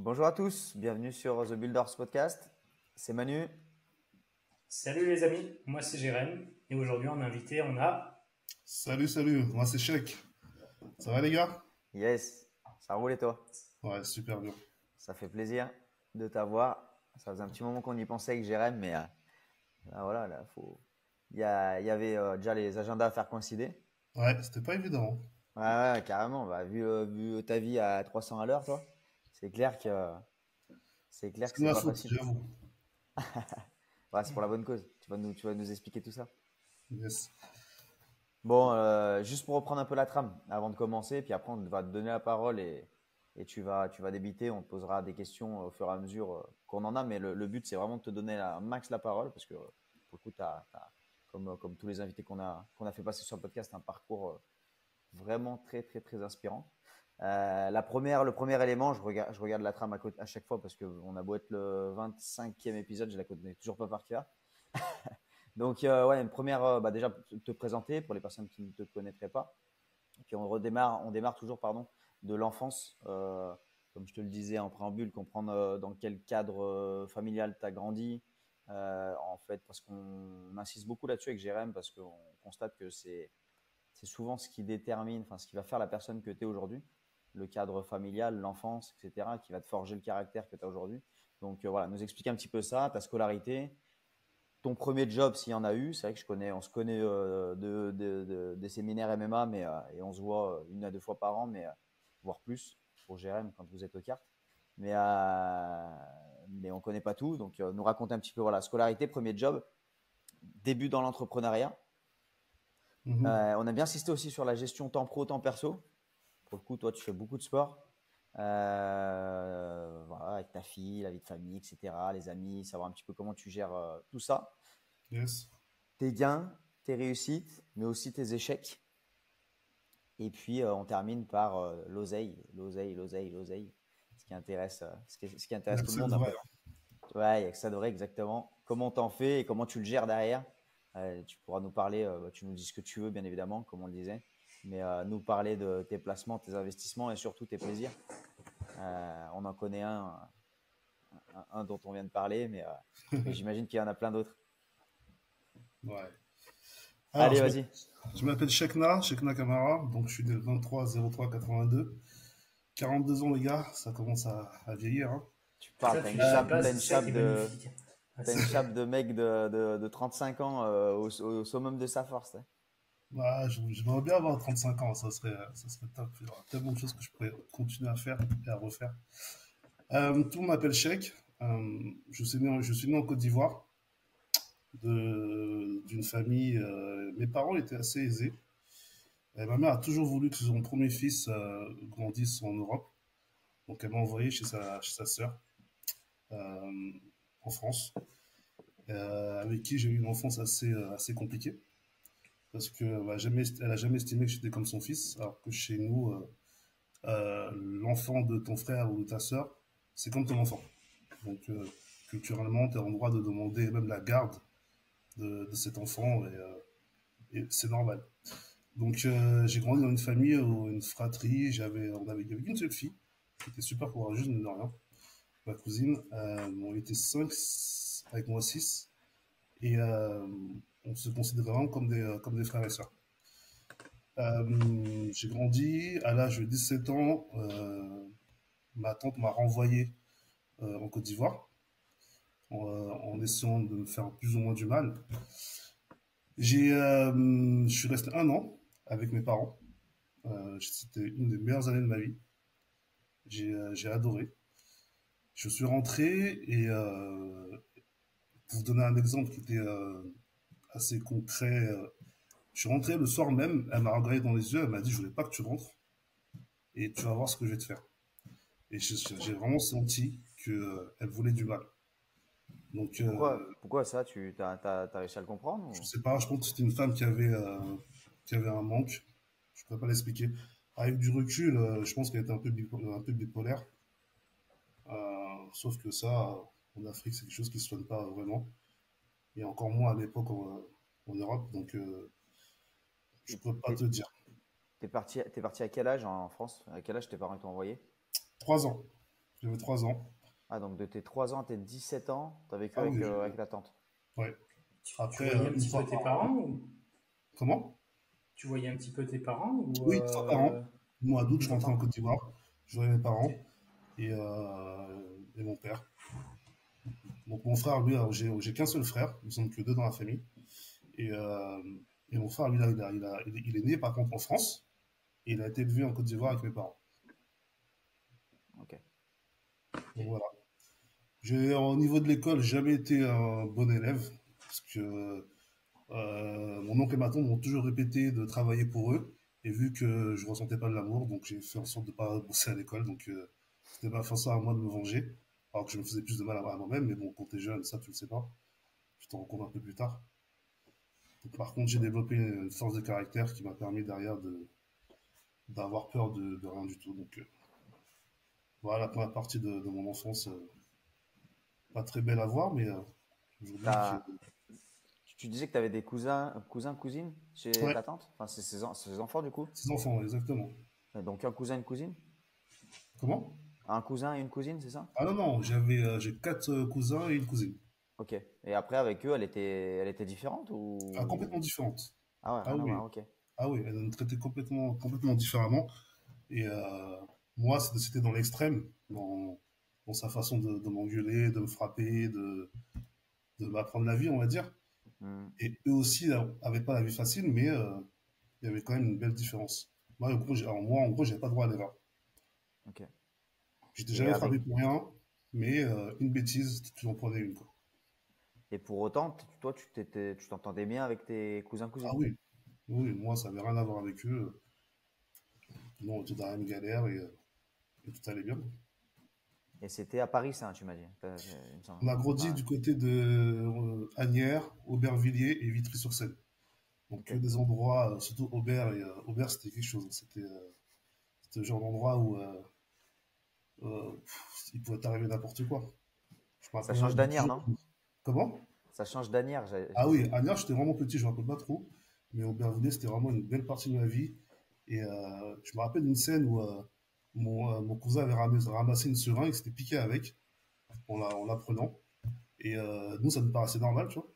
Bonjour à tous, bienvenue sur The Builders Podcast. C'est Manu. Salut les amis, moi c'est Jérém et aujourd'hui on a invité, on a... Salut, salut, moi c'est Sheik. Ça va les gars? Yes, ça roule et toi? Ouais, super bien. Ça fait plaisir de t'avoir. Ça faisait un petit moment qu'on y pensait avec Jérém, mais là, voilà, là, il y avait déjà les agendas à faire coïncider. Ouais, c'était pas évident. Ouais, ouais, carrément. Bah, vu ta vie à 300 à l'heure, toi, c'est clair que c'est clair que C'est de c'est ma pas faute, facile. j'avoue. Ouais, c'est pour la bonne cause. Tu vas nous expliquer tout ça. Yes. Bon, juste pour reprendre un peu la trame avant de commencer, puis après on va te donner la parole et tu vas débiter, on te posera des questions au fur et à mesure qu'on en a, mais le but c'est vraiment de te donner un max la parole parce que pour le coup, comme tous les invités qu'on a fait passer sur le podcast, un parcours vraiment très très très inspirant. Le premier élément, je regarde la trame à chaque fois parce qu'on a beau être le 25e épisode, je la connais toujours pas par cœur. Donc, ouais, une première, déjà, te présenter pour les personnes qui ne te connaîtraient pas. Et puis, on démarre toujours, pardon, de l'enfance. Comme je te le disais en préambule, comprendre dans quel cadre familial tu as grandi. En fait, parce qu'on insiste beaucoup là-dessus avec Jérém, parce qu'on constate que c'est souvent ce qui détermine, enfin, ce qui va faire la personne que tu es aujourd'hui. Le cadre familial, l'enfance, etc., qui va te forger le caractère que tu as aujourd'hui. Donc, voilà, nous expliquer un petit peu ça, ta scolarité, ton premier job, s'il y en a eu. C'est vrai que on se connaît des séminaires MMA, et on se voit une à deux fois par an, voire plus pour Jérém quand vous êtes aux cartes. Mais on ne connaît pas tout. Donc, nous raconter un petit peu, voilà, scolarité, premier job, début dans l'entrepreneuriat. Mhm. On a bien insisté aussi sur la gestion temps pro, temps perso. Pour le coup, toi, tu fais beaucoup de sport. Voilà, avec ta fille, la vie de famille, etc., les amis, savoir un petit peu comment tu gères tout ça. Yes. Tes gains, tes réussites, mais aussi tes échecs. Et puis, on termine par l'oseille, l'oseille, l'oseille, l'oseille. Ce qui intéresse tout le L'accès de monde un vrai. peu. Ouais, il y a que ça de vrai, exactement. Comment t'en fais et comment tu le gères derrière. Tu pourras nous parler, tu nous dis ce que tu veux, bien évidemment, comme on le disait. Mais nous parler de tes placements, tes investissements et surtout tes plaisirs. On en connaît un dont on vient de parler, mais j'imagine qu'il y en a plein d'autres. Ouais. Alors, Allez, vas-y. je m'appelle Shekna Kamara, donc je suis né le 23-03-82. 42 ans les gars, ça commence à vieillir, hein. Tu parles, Ça t'as tu une l'as à la chape, t'as base, une c'est ça chape qui est de, magnifique. Ah, T'as une chape de mec de 35 ans au summum de sa force. Hein. Bah, j'aimerais bien avoir 35 ans, ça serait top. Il y aura tellement de choses que je pourrais continuer à faire et à refaire. Tout le monde m'appelle Sheik. Je suis né en Côte d'Ivoire. D'une famille. Mes parents étaient assez aisés. Et ma mère a toujours voulu que son premier fils grandisse en Europe. Donc elle m'a envoyé chez sa sœur en France, avec qui j'ai eu une enfance assez compliquée. Parce que bah, elle a jamais estimé que j'étais comme son fils, alors que chez nous, l'enfant de ton frère ou de ta sœur, c'est comme ton enfant. Donc culturellement, tu es en droit de demander même la garde de cet enfant et c'est normal. Donc j'ai grandi dans une famille, une fratrie, il y avait qu'une seule fille, qui était super courageuse, mine de rien, ma cousine. On était cinq, avec moi six, et on se considérait vraiment comme des frères et sœurs. J'ai grandi, à l'âge de 17 ans, ma tante m'a renvoyé en Côte d'Ivoire, en essayant de me faire plus ou moins du mal. Je suis resté un an avec mes parents. C'était une des meilleures années de ma vie. J'ai adoré. Je suis rentré et pour vous donner un exemple qui était assez concret, je suis rentré le soir même, elle m'a regardé dans les yeux, elle m'a dit je voulais pas que tu rentres et tu vas voir ce que je vais te faire. Et j'ai vraiment senti qu'elle voulait du mal. Donc Pourquoi ça, t'as réussi à le comprendre je ou... sais pas, je pense que c'était une femme qui avait un manque. Je pourrais pas l'expliquer. Avec du recul, je pense qu'elle était un peu bipolaire. Sauf que ça, en Afrique, c'est quelque chose qui se soigne pas vraiment. Et encore moins à l'époque en Europe. Donc, je Et peux pas T'es te dire. t'es parti à quel âge en France? À quel âge tes parents t'ont envoyé? 3 ans. J'avais 3 ans. Ah, donc de tes 3 ans à tes 17 ans, tu as vécu Ah oui, avec ta tante. ouais. Tu Après, voyais un une petit peu fois tes par an. parents ou Comment? tu voyais un petit peu tes parents ou Oui, une fois par an. Moi, août, une je fois rentrais par en an? Côte d'Ivoire. Je voyais mes Ok. parents et mon père. Donc mon frère, lui, alors, j'ai qu'un seul frère. Nous sommes que deux dans la famille. Et, euh, et mon frère, lui, là, il est né, par contre, en France. Et il a été élevé en Côte d'Ivoire avec mes parents. Ok. Ok. Donc voilà. Au niveau de l'école, j'ai jamais été un bon élève. Parce que mon oncle et ma tante m'ont toujours répété de travailler pour eux. Et vu que je ressentais pas de l'amour, donc j'ai fait en sorte de pas bosser à l'école. Donc c'était pas forcément à moi de me venger. Alors que je me faisais plus de mal à moi-même. Mais bon, quand t'es jeune, ça, tu le sais pas. Tu t'en rends compte un peu plus tard. Donc, par contre, j'ai développé une force de caractère qui m'a permis derrière d'avoir peur de rien du tout. Donc voilà la première partie de mon enfance. Pas très belle à voir, mais aujourd'hui, T'as- Tu disais que tu avais des cousins, cousines chez ouais, ta tante? Enfin, c'est ses enfants du coup? 6 enfants, exactement. Donc un cousin, une cousine? Comment? Un cousin et une cousine, c'est ça? Ah non, non, j'ai 4 cousins et une cousine. Ok. Et après, avec eux, elle était différente Ah, complètement ou... différentes. Ah ouais, Ah rien à voir, oui, ok. ah oui, elles me traitaient complètement différemment. Et moi, c'était dans l'extrême, dans sa façon de m'engueuler, de me frapper, de m'apprendre la vie, on va dire. Hmm, Et eux aussi n'avaient pas la vie facile, mais il y avait quand même une belle différence. Moi, en gros, j'avais pas droit à l'erreur. ok. J'étais Et jamais avec frappé pour rien, mais une bêtise, tu en prenais une, quoi. et pour autant, toi, tu t'entendais bien avec tes Ah cousins-cousines. oui, oui, moi, ça n'avait rien à voir avec eux. Non, on était dans la même galère et tout allait bien. Et c'était à Paris, ça, hein, tu m'as dit. Il me semble. On a grandi Ouais, du côté de Asnières, Aubervilliers et Vitry-sur-Seine. Donc, ok. que des endroits, surtout Aubert, et Aubert, c'était quelque chose. C'était le genre d'endroit où il pouvait t'arriver n'importe quoi. Je me Ça rappelle change d'un d'Anières, jour. non? Comment? Ça change d'Anières, Ah oui, Asnières, j'étais vraiment petit, je me rappelle pas trop. Mais Aubervilliers, c'était vraiment une belle partie de ma vie. Et je me rappelle d'une scène où mon cousin avait ramassé une seringue, il s'était piqué avec, en la prenant. Et nous, ça nous paraissait normal, tu vois.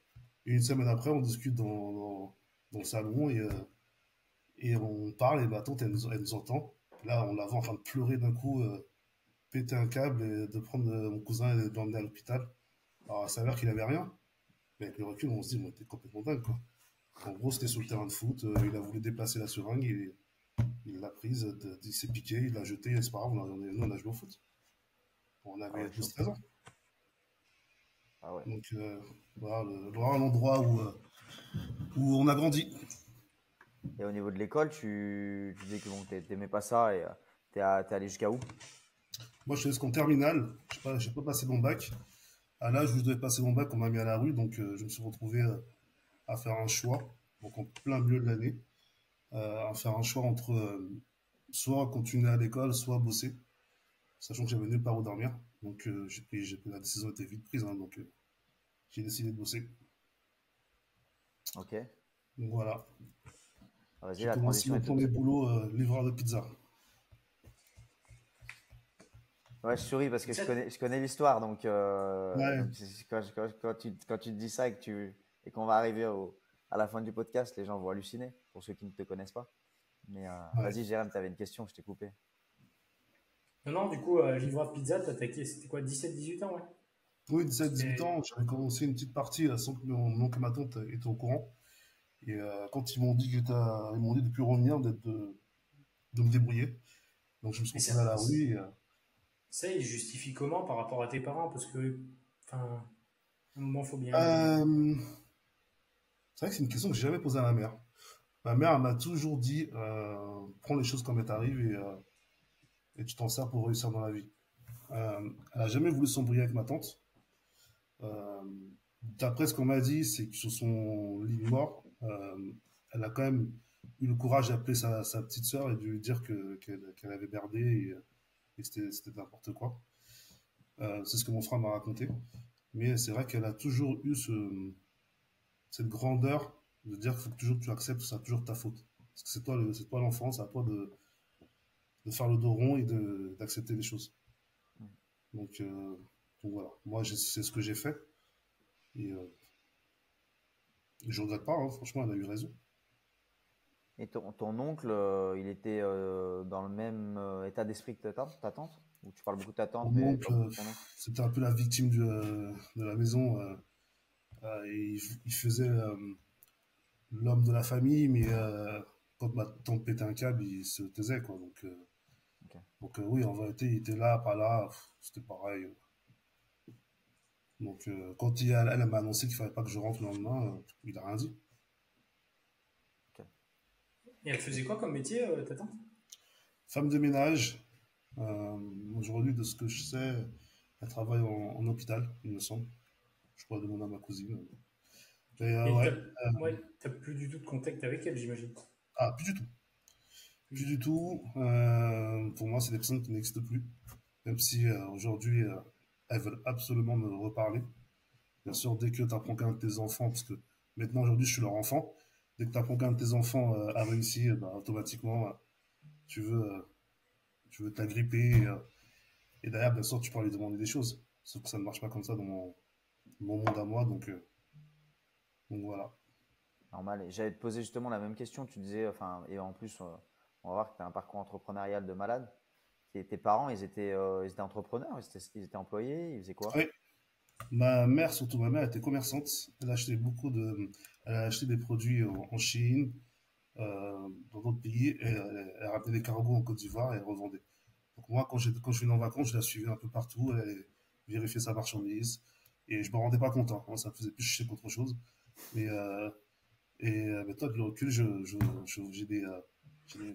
Et une semaine après, on discute dans le salon et on parle, et ma tante, elle nous entend. Là, on la voit en train de pleurer d'un coup, péter un câble et de prendre mon cousin et de l'emmener à l'hôpital. Alors, il s'avère qu'il avait rien. Mais avec le recul, on se dit, on était complètement dingue, quoi. En gros, c'était sur le terrain de foot, il a voulu déplacer la seringue, il l'a prise, il s'est piqué, il l'a jetée, et c'est pas grave, nous, on a joué au foot. On Ah avait ouais, chaud. 12-13 ans. Ah ouais. Donc, voilà, voilà l'endroit où on a grandi. Et au niveau de l'école, tu disais que bon, t'aimais pas ça et t'es allé jusqu'à où? Moi, je suis jusqu'en terminale. J'ai pas passé mon bac. À l'âge où je devais passer mon bac, on m'a mis à la rue, donc je me suis retrouvé à faire un choix, donc en plein milieu de l'année, à faire un choix entre soit continuer à l'école, soit bosser, sachant que j'avais nulle part où dormir. Donc la décision était vite prise, hein, donc j'ai décidé de bosser. Ok. Donc voilà, Ah, vas-y, j'ai la commencé transition mon est premier toute. boulot livreur de pizza. Ouais, je souris parce que je Ça, connais, je connais l'histoire. Donc, Ouais, quand tu te dis ça et qu'on va arriver à la fin du podcast, les gens vont halluciner pour ceux qui ne te connaissent pas. Mais ouais. vas-y, Jérém, tu avais une question, je t'ai coupé. non, non, du coup, livreur de pizza, t'as attaqué, c'était quoi, 17-18 ans, ouais? Oui, 17-18 C'était. ans, j'avais commencé une petite partie sans que mon oncle et ma tante étaient au courant. Et quand ils m'ont dit ils m'ont dit de plus revenir, de me débrouiller. Donc je me suis Et ça, retrouvé à la rue. Et, ça, il justifie comment par rapport à tes parents? Parce que, enfin, à un moment, faut bien. euh, c'est vrai que c'est une question que j'ai jamais posée à ma mère. Ma mère, elle m'a toujours dit, prends les choses comme elles t'arrivent et tu t'en sers pour réussir dans la vie. Elle a jamais voulu s'embrouiller avec ma tante. Euh, D'après ce qu'on m'a dit, c'est que sur son lit de mort, elle a quand même eu le courage d'appeler sa petite sœur et de lui dire qu'elle avait merdé et que c'était n'importe quoi. C'est ce que mon frère m'a raconté. Mais c'est vrai qu'elle a toujours eu cette grandeur de dire qu'il faut que toujours que tu acceptes que c'est toujours ta faute. Parce que c'est toi l'enfant, c'est à toi de faire le dos rond et d'accepter les choses. Donc, euh, donc voilà, moi c'est ce que j'ai fait et je regrette pas, hein, franchement, elle a eu raison. Et ton oncle, il était dans le même état d'esprit que ta tante? Ou tu parles beaucoup de ta tante, Mon mais oncle, pas beaucoup de ton oncle? c'était un peu la victime de la maison. Et il faisait l'homme de la famille, mais quand ma tante pétait un câble, il se taisait, quoi. Ok. Oui, en vérité, il était là, pas là, c'était pareil. Quand elle m'a annoncé qu'il fallait pas que je rentre le lendemain, il a rien dit. Ok. Et elle faisait quoi comme métier, ta tante? Femme de ménage, aujourd'hui, de ce que je sais, elle travaille en hôpital, il me semble. Je pourrais demander à ma cousine. Mais Et ouais, ouais, t'as plus du tout de contact avec elle, j'imagine. ah, plus du tout. Plus du tout. Pour moi, c'est des personnes qui n'existent plus. Même si aujourd'hui, elles veulent absolument me reparler. Bien sûr, dès que tu apprends qu'un de tes enfants, parce que maintenant, aujourd'hui, je suis leur enfant, dès que tu apprends qu'un de tes enfants a réussi, bah, automatiquement, tu veux tu veux t'agripper. Et derrière, bien sûr, tu peux lui demander des choses. Sauf que ça ne marche pas comme ça dans mon monde à moi. Donc voilà. Normal. Et j'allais te poser justement la même question. Tu disais, enfin, et en plus, on va voir que tu as un parcours entrepreneurial de malade. Tes parents, ils étaient entrepreneurs, ils étaient employés, ils faisaient quoi? Oui, ma mère, surtout ma mère, était commerçante. Elle a acheté des produits en Chine, dans d'autres pays, et elle ramenait des cargos en Côte d'Ivoire et elle revendait. Donc moi, quand je venais en vacances, je la suivais un peu partout, elle vérifiait sa marchandise, et je me rendais pas compte, hein. Moi, ça me faisait plus chier qu'autre chose. Mais, maintenant, avec le recul, j'ai des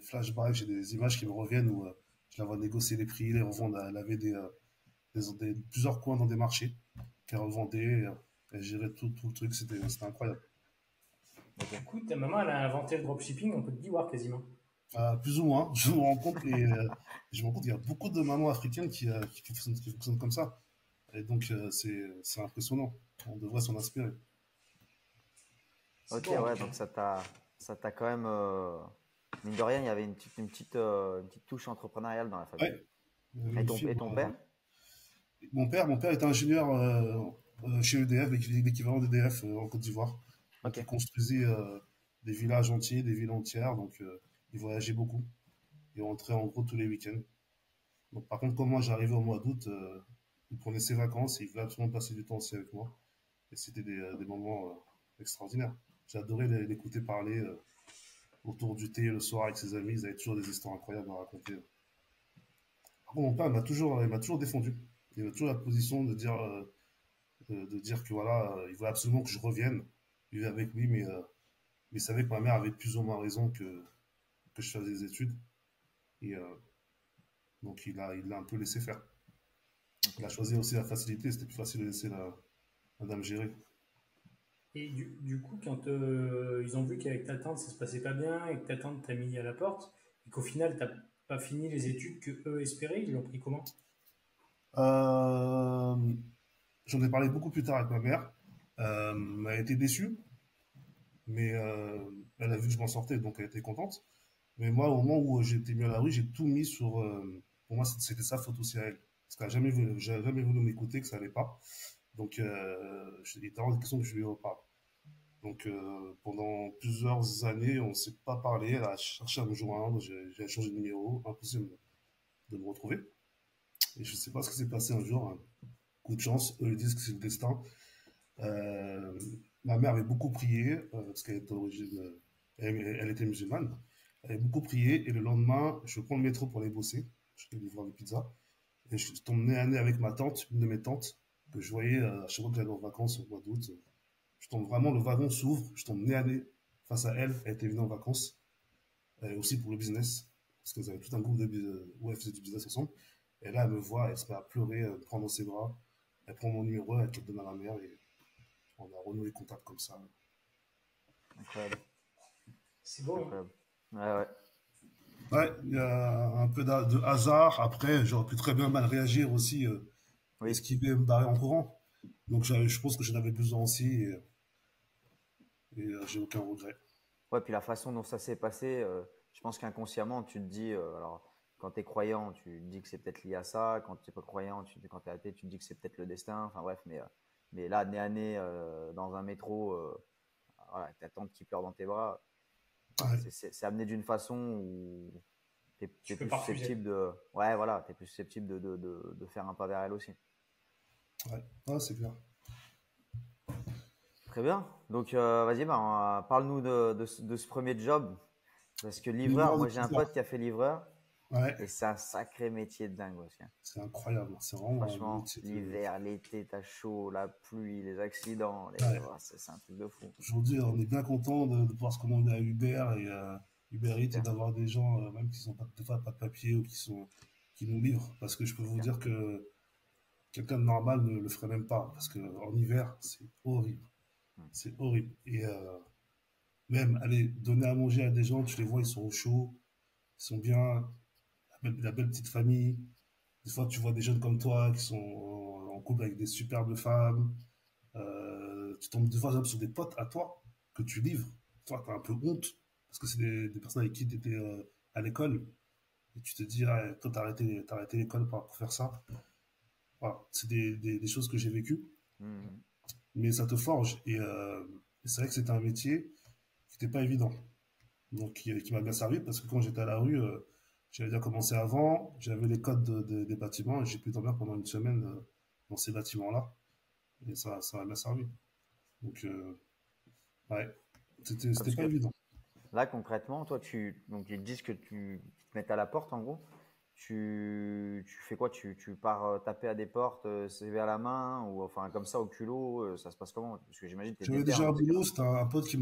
flashbacks, j'ai des images qui me reviennent où je la vois négocier les prix, les revendre. Elle avait plusieurs coins dans des marchés qu'elle revendait, elle gérait tout le truc, c'était incroyable. Ok. Du coup, ta maman, elle a inventé le dropshipping en Côte d'Ivoire quasiment. Plus ou moins, je me rends compte qu'il y a beaucoup de mamans africaines qui fonctionnent comme ça. Et donc, c'est impressionnant. On devrait s'en inspirer. C'est Ok, bon en tout ouais, cas. donc ça t'a quand même, mine de rien, il y avait une petite touche entrepreneuriale dans la famille. Ouais, il y avait Et une et fibre. ton père? Mon père était ingénieur chez EDF, l'équivalent d'EDF en Côte d'Ivoire. Donc, Ok. il construisait des villages entiers, des villes entières. Donc, il voyageait beaucoup. Il rentrait en gros tous les week-ends. Donc, par contre, quand moi j'arrivais au mois d'août, il prenait ses vacances et il voulait absolument passer du temps aussi avec moi. Et c'était des moments extraordinaires. J'adorais l'écouter parler autour du thé le soir avec ses amis. Ils avaient toujours des histoires incroyables à raconter. Par contre, mon père il m'a toujours défendu. Il avait toujours la position de dire que voilà, il voulait absolument que je revienne vivre avec lui, mais il savait que ma mère avait plus ou moins raison que je fasse des études. Et donc, il l'a un peu laissé faire. Ok. Il a choisi aussi la facilité, c'était plus facile de laisser la dame gérer. Et du coup, quand ils ont vu qu'avec ta tante ça se passait pas bien et que ta tante t'a mis à la porte et qu'au final t'as pas fini les études que eux espéraient, ils l'ont pris comment? Euh, J'en ai parlé beaucoup plus tard avec ma mère. Elle a été déçue, mais elle a vu que je m'en sortais, donc elle était contente. Mais moi, au moment où j'ai été mis à la rue, j'ai tout mis sur. Pour moi, c'était sa faute aussi à elle. Parce qu'elle n'a jamais voulu m'écouter, que ça allait pas. Donc, il était hors de question que je lui reparle. Donc, pendant plusieurs années, on ne s'est pas parlé. Elle a cherché à me joindre. J'ai changé de numéro. Impossible de me retrouver. Et je ne sais pas ce qui s'est passé un jour. Un coup de chance. Eux, ils disent que c'est le destin. Euh, Ma mère avait beaucoup prié, parce qu'elle était d'origine, elle était musulmane. Elle avait beaucoup prié, et le lendemain, je prends le métro pour aller bosser. Je fais livreur de pizza. Et je tombe nez à nez avec ma tante, une de mes tantes, que je voyais à chaque fois que j'allais en vacances au mois d'août. Je tombe vraiment, le wagon s'ouvre, je tombe nez à nez face à elle. Elle était venue en vacances, aussi pour le business, parce qu'elles avaient tout un groupe où elles faisaient du business ensemble. Et là, elle me voit, elle se met à pleurer, elle me prend dans ses bras, elle prend mon numéro, elle te le donne à ma mère, et on a renoué contact comme ça. Incroyable. C'est beau, hein? Incroyable. Ouais, ouais. Ouais, il y a un peu de hasard. Après, j'aurais pu très bien mal réagir aussi, Oui. esquiver, me barrer en courant. Donc, je pense que j'en avais besoin aussi, et j'ai aucun regret. Ouais, puis la façon dont ça s'est passé, je pense qu'inconsciemment, tu te dis, alors, quand tu es croyant, tu te dis que c'est peut-être lié à ça. Quand tu n'es pas croyant, quand tu es athée, tu te dis que c'est peut-être le destin. Enfin bref, mais là, nez à nez, dans un métro, voilà, avec ta tante qui pleure dans tes bras, enfin, Ouais, c'est amené d'une façon où tu es, Tu peux plus pas refuser. susceptible de. Ouais, voilà, tu es plus susceptible de faire un pas vers elle aussi. ouais. Ah, c'est clair. Très bien. Donc, vas-y, bah, parle-nous de ce premier job. Parce que livreur, Livreur de moi j'ai un pizza. pote qui a fait livreur Ouais, et c'est un sacré métier de dingue aussi, hein. c'est incroyable. C'est vraiment un Franchement, métier de. l'hiver, l'été, t'as chaud, la pluie, les accidents, Ouais. oh, c'est un truc de fou. Aujourd'hui, on est bien content de pouvoir se commander à Uber et Uber C'est Eats et clair, d'avoir des gens, même qui sont pas, des fois pas de papier ou qui nous livrent. Parce que je peux c'est vous clair. dire que quelqu'un de normal ne le ferait même pas. Parce que en hiver, c'est horrible. Hmm. C'est horrible. Et même, aller donner à manger à des gens, tu les vois, ils sont au chaud, ils sont bien, la belle petite famille. Des fois, tu vois des jeunes comme toi qui sont en couple avec des superbes femmes. Tu tombes des fois même sur des potes à toi que tu livres. Toi, tu as un peu honte parce que c'est des personnes avec qui tu étais à l'école. Et tu te dis, ah, toi, t'as arrêté l'école pour faire ça. Voilà. C'est des choses que j'ai vécues, Hmm. mais ça te forge. Et c'est vrai que c'était un métier qui n'était pas évident. Donc, qui m'a bien servi parce que quand j'étais à la rue, j'avais déjà commencé avant, j'avais les codes des bâtiments et j'ai pu dormir pendant une semaine dans ces bâtiments-là. Et ça m'a bien servi. Donc, ouais, Ah, c'était parce pas que évident. là, concrètement, toi, donc ils te disent que qu'ils te mettent à la porte, en gros. Tu fais quoi? Tu pars taper à des portes, CV à la main, ou enfin comme ça au culot, ça se passe comment? Parce que j'imagine que tu es J'avais déter déjà un dans ces cas-là. boulot, c'était un pote qui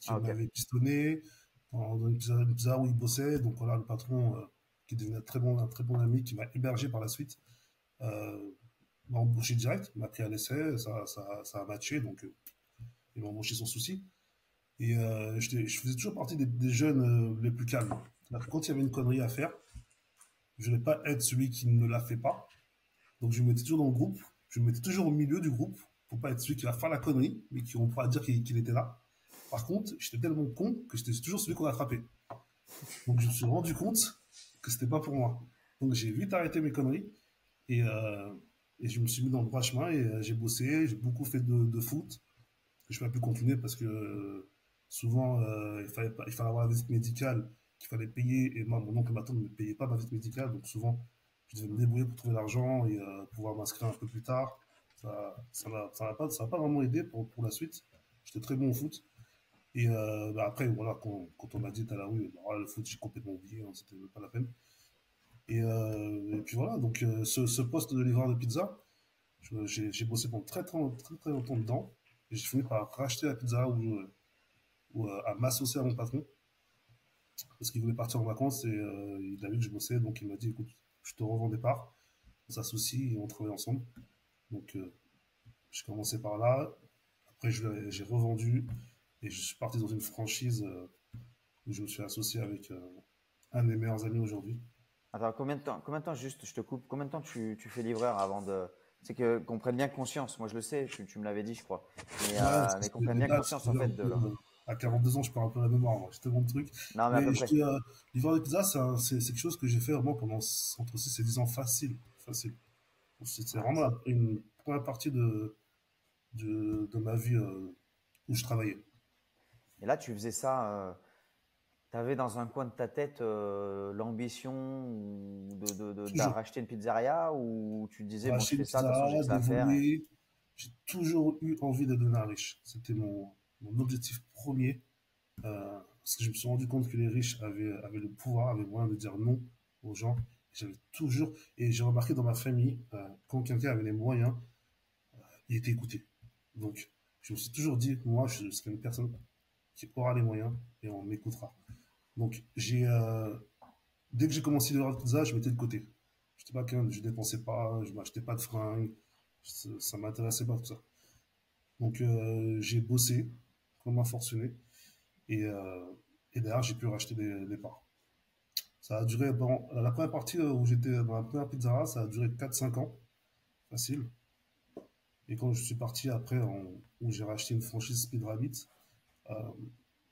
Ah, ok. m'avait pistonné dans une pizza où il bossait. Donc voilà, le patron, qui est devenu un très bon ami, qui m'a hébergé par la suite, euh, m'a embauché direct, m'a pris à l'essai, ça a matché, donc il m'a embauché sans souci. Et je faisais toujours partie des jeunes les plus calmes. C'est-à-dire que quand il y avait une connerie à faire, je ne vais pas être celui qui ne la fait pas. Donc je me mettais toujours dans le groupe, je me mettais toujours au milieu du groupe pour pas être celui qui va faire la connerie, mais qui on pourra dire qu'il était là. Par contre, j'étais tellement con que j'étais toujours celui qu'on a attrapé. Donc je me suis rendu compte que c'était pas pour moi. Donc j'ai vite arrêté mes conneries et, euh, et je me suis mis dans le droit chemin et j'ai bossé, j'ai beaucoup fait de foot. Je n'ai pas pu continuer parce que souvent il fallait avoir la visite médicale qu'il fallait payer et moi mon oncle et ma tante ne me payaient pas ma visite médicale donc souvent je devais me Hmm. débrouiller pour trouver l'argent et pouvoir m'inscrire un peu plus tard. Ça m'a pas vraiment aidé pour la suite. J'étais très bon au foot. Et bah après, voilà, quand on m'a dit t'as la rue, bah, voilà, le foot, j'ai complètement oublié, hein, c'était pas la peine. Et puis voilà, donc ce poste de livreur de pizza, j'ai bossé pendant très longtemps dedans. Et j'ai fini par racheter la pizza ou à m'associer à mon patron parce qu'il voulait partir en vacances et il a vu que je bossais, donc il m'a dit écoute, je te revends des parts, on s'associe et on travaille ensemble. Donc j'ai commencé par là, après j'ai revendu et je suis parti dans une franchise où je me suis associé avec un de mes meilleurs amis aujourd'hui. Attends, combien de temps, juste, je te coupe, combien de temps tu fais livreur avant de. C'est que qu'on prenne bien conscience, moi je le sais, tu me l'avais dit, je crois. Ouais, Mais qu'on c'est prenne des bien dates, conscience en fait de là. à 42 ans, je perds un peu la mémoire, moi. J'ai tellement de trucs. Non, mais à peu Mais près. livreur de pizza, c'est quelque chose que j'ai fait vraiment pendant entre 6 et 10 ans facile. Facile. C'est Ouais, vraiment une première partie de ma vie où je travaillais. et là, tu faisais ça, tu avais dans un coin de ta tête l'ambition Toujours. d'arracher une pizzeria ou tu te disais, bon, je Racheter une fais ça, de toute façon, j'ai pizza, que ça à faire. d'évoluer. J'ai toujours eu envie de devenir riche. C'était mon objectif premier. Parce que je me suis rendu compte que les riches avaient le pouvoir, avaient le moyen de dire non aux gens. J'avais toujours, et j'ai remarqué dans ma famille, quand quelqu'un avait les moyens, il était écouté. Donc, je me suis toujours dit, moi, je serai une personne qui aura les moyens et on m'écoutera. Donc, dès que j'ai commencé le pizza, je mettais de côté. Je n'étais pas quelqu'un, je dépensais pas, je m'achetais pas de fringues, ça m'intéressait pas tout ça. Donc, j'ai bossé comme un fortuné et, euh, et derrière, j'ai pu racheter des parts. Ça a duré, bon, la première partie où j'étais dans la première pizzeria, ça a duré 4 5 ans, facile. Et quand je suis parti après, où j'ai racheté une franchise Speed Rabbit, euh,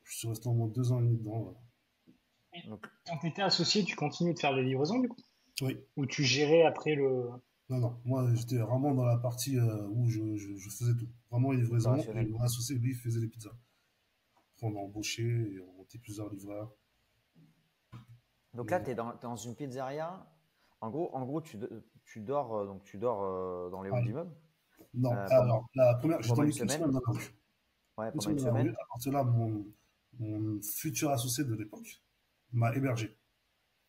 je suis resté au moins 2 ans et demi dedans. Donc, Quand tu étais associé, tu continues de faire les livraisons du coup? Oui. Ou tu gérais après le. Non, non. Moi, j'étais vraiment dans la partie où je faisais tout. Vraiment les livraisons. Et opérationnel. mon associé, lui, il faisait les pizzas. Après, on a embauché et on était plusieurs livreurs. Donc là, Et, tu es dans une pizzeria. En gros, tu dors, donc tu dors dans les halls pareil. d'immeuble Non, pendant, alors, la première, j'ai pendant une dormi qu'une semaine. semaine dans la rue. Ouais, Une pendant une semaine dans la rue. semaine. À partir de là, mon futur associé de l'époque m'a hébergé.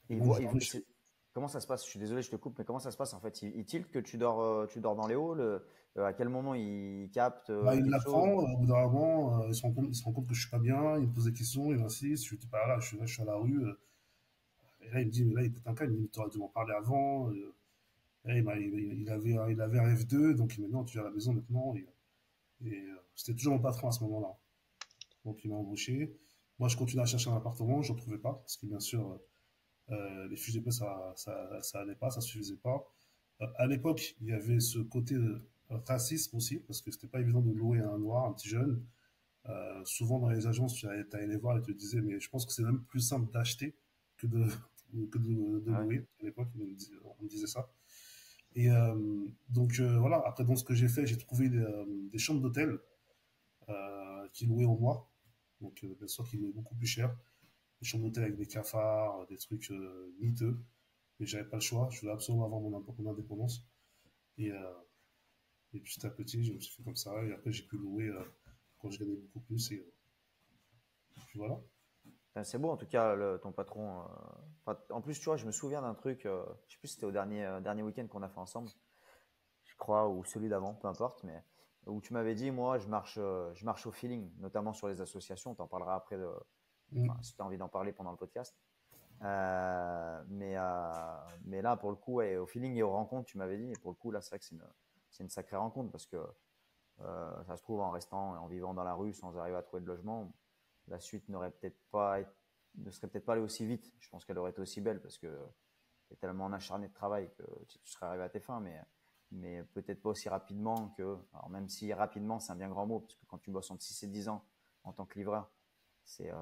Et Et donc, je dormais comment ça se passe? Je suis désolé, je te coupe, mais comment ça se passe en fait? Il tilt que tu dors dans les halls? À quel moment il capte bah, il quelque l'apprend, chose? au bout d'un moment, il se rend compte que je suis pas bien, il me pose des questions, il insiste, je dis pas là, je suis à la rue. Et là, il me dit, mais là, il pète un câble, il me dit, mais t'aurais dû m'en parler avant. Et là, il avait un F2, donc il m'a dit, non, tu viens à la maison maintenant. C'était toujours mon patron à ce moment-là. Donc il m'a embauché. Moi, je continuais à chercher un appartement, je ne trouvais pas, parce que bien sûr, les fiches de paie, ça allait pas, ça suffisait pas. À l'époque, il y avait ce côté racisme aussi, parce que c'était pas évident de louer un noir, un petit jeune. Souvent dans les agences, tu allais les voir et te disaient, mais je pense que c'est même plus simple d'acheter que de, de Ah ouais. louer. À l'époque, on me disait ça. Et donc voilà, après dans ce que j'ai fait, j'ai trouvé des chambres d'hôtel qui louaient au mois. Donc bien sûr qui louaient beaucoup plus cher. Des chambres d'hôtel avec des cafards, des trucs miteux. Mais j'avais pas le choix, je voulais absolument avoir mon indépendance. Et, euh, et petit à petit, je me suis fait comme ça. Et après, j'ai pu louer quand je gagnais beaucoup plus. Et puis voilà. Putain, c'est beau en tout cas, ton patron. Enfin, en plus, tu vois, je me souviens d'un truc, je sais plus si c'était au dernier week-end qu'on a fait ensemble, je crois, ou celui d'avant, peu importe, mais où tu m'avais dit, moi, je marche au feeling, notamment sur les associations. Tu en parleras après, Mm. enfin, si tu as envie d'en parler pendant le podcast. Mais là, pour le coup, ouais, au feeling et aux rencontres, tu m'avais dit, et pour le coup, là, c'est vrai que c'est une sacrée rencontre parce que ça se trouve, en restant, en vivant dans la rue sans arriver à trouver de logement, la suite ne serait peut-être pas allée aussi vite. Je pense qu'elle aurait été aussi belle parce que tu es tellement en acharné de travail que tu serais arrivé à tes fins, mais peut-être pas aussi rapidement que. Alors, même si rapidement, c'est un bien grand mot, parce que quand tu bosses entre 6 et 10 ans en tant que livreur, c'est euh,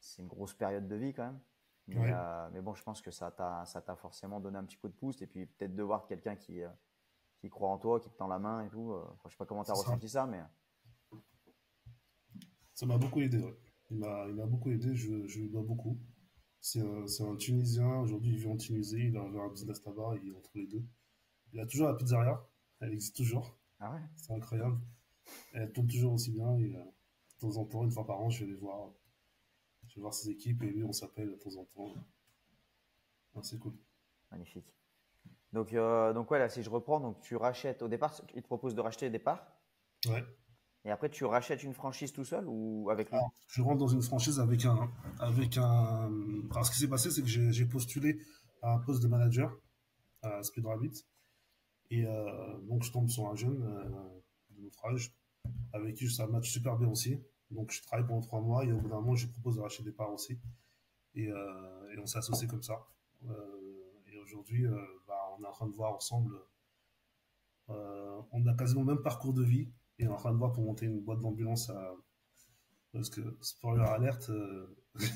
c'est une grosse période de vie quand même. Ouais, Mais bon, je pense que ça t'a forcément donné un petit coup de pouce. Et puis peut-être de voir quelqu'un qui croit en toi, qui te tend la main et tout. Enfin, je sais pas comment tu as c'est ça. ressenti ça, mais Ça m'a beaucoup aidé. Ouais. Il m'a beaucoup aidé, je lui dois beaucoup. C'est un Tunisien, aujourd'hui il vit en Tunisie, il a ouvert un business là-bas, il est entre les deux. Il a toujours la pizzeria, elle existe toujours, ah ouais. c'est incroyable. Elle tourne toujours aussi bien et de temps en temps, une fois par an, je vais les voir. Je vais voir ses équipes et lui, on s'appelle de temps en temps. Ah, c'est cool. Magnifique. Donc ouais, là, si je reprends, donc tu rachètes au départ, il te propose de racheter au départ, Ouais. et après tu rachètes une franchise tout seul ou avec lui? Alors, je rentre dans une franchise Alors, ce qui s'est passé, c'est que j'ai postulé à un poste de manager à Speed Rabbit. Et donc, je tombe sur un jeune de notre âge avec qui ça match super bien aussi. Donc, je travaille pendant 3 mois et au bout d'un moment, je lui propose de racheter des parts aussi. Et on s'est associés comme ça. Et aujourd'hui, bah, on est en train de voir ensemble. On a quasiment le même parcours de vie et on est en train de voir pour monter une boîte d'ambulance parce que, spoiler alerte,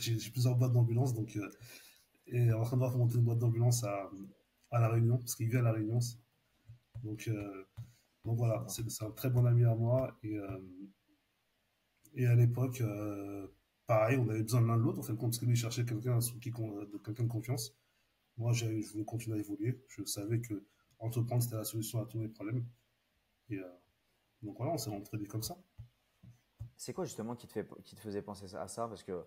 j'ai plusieurs boîtes d'ambulance. Et on est en train de voir pour monter une boîte d'ambulance à La Réunion, parce qu'il vit à La Réunion. Donc, euh, donc voilà, Sympa. c'est un très bon ami à moi. Et à l'époque, pareil, on avait besoin de l'un de l'autre, en fin de compte, parce que lui, il cherchait quelqu'un de confiance. Moi, je voulais continuer à évoluer. Je savais que entreprendre, c'était la solution à tous mes problèmes. Et donc voilà, on s'est entraîné comme ça. C'est quoi justement qui te faisait penser à ça? Parce que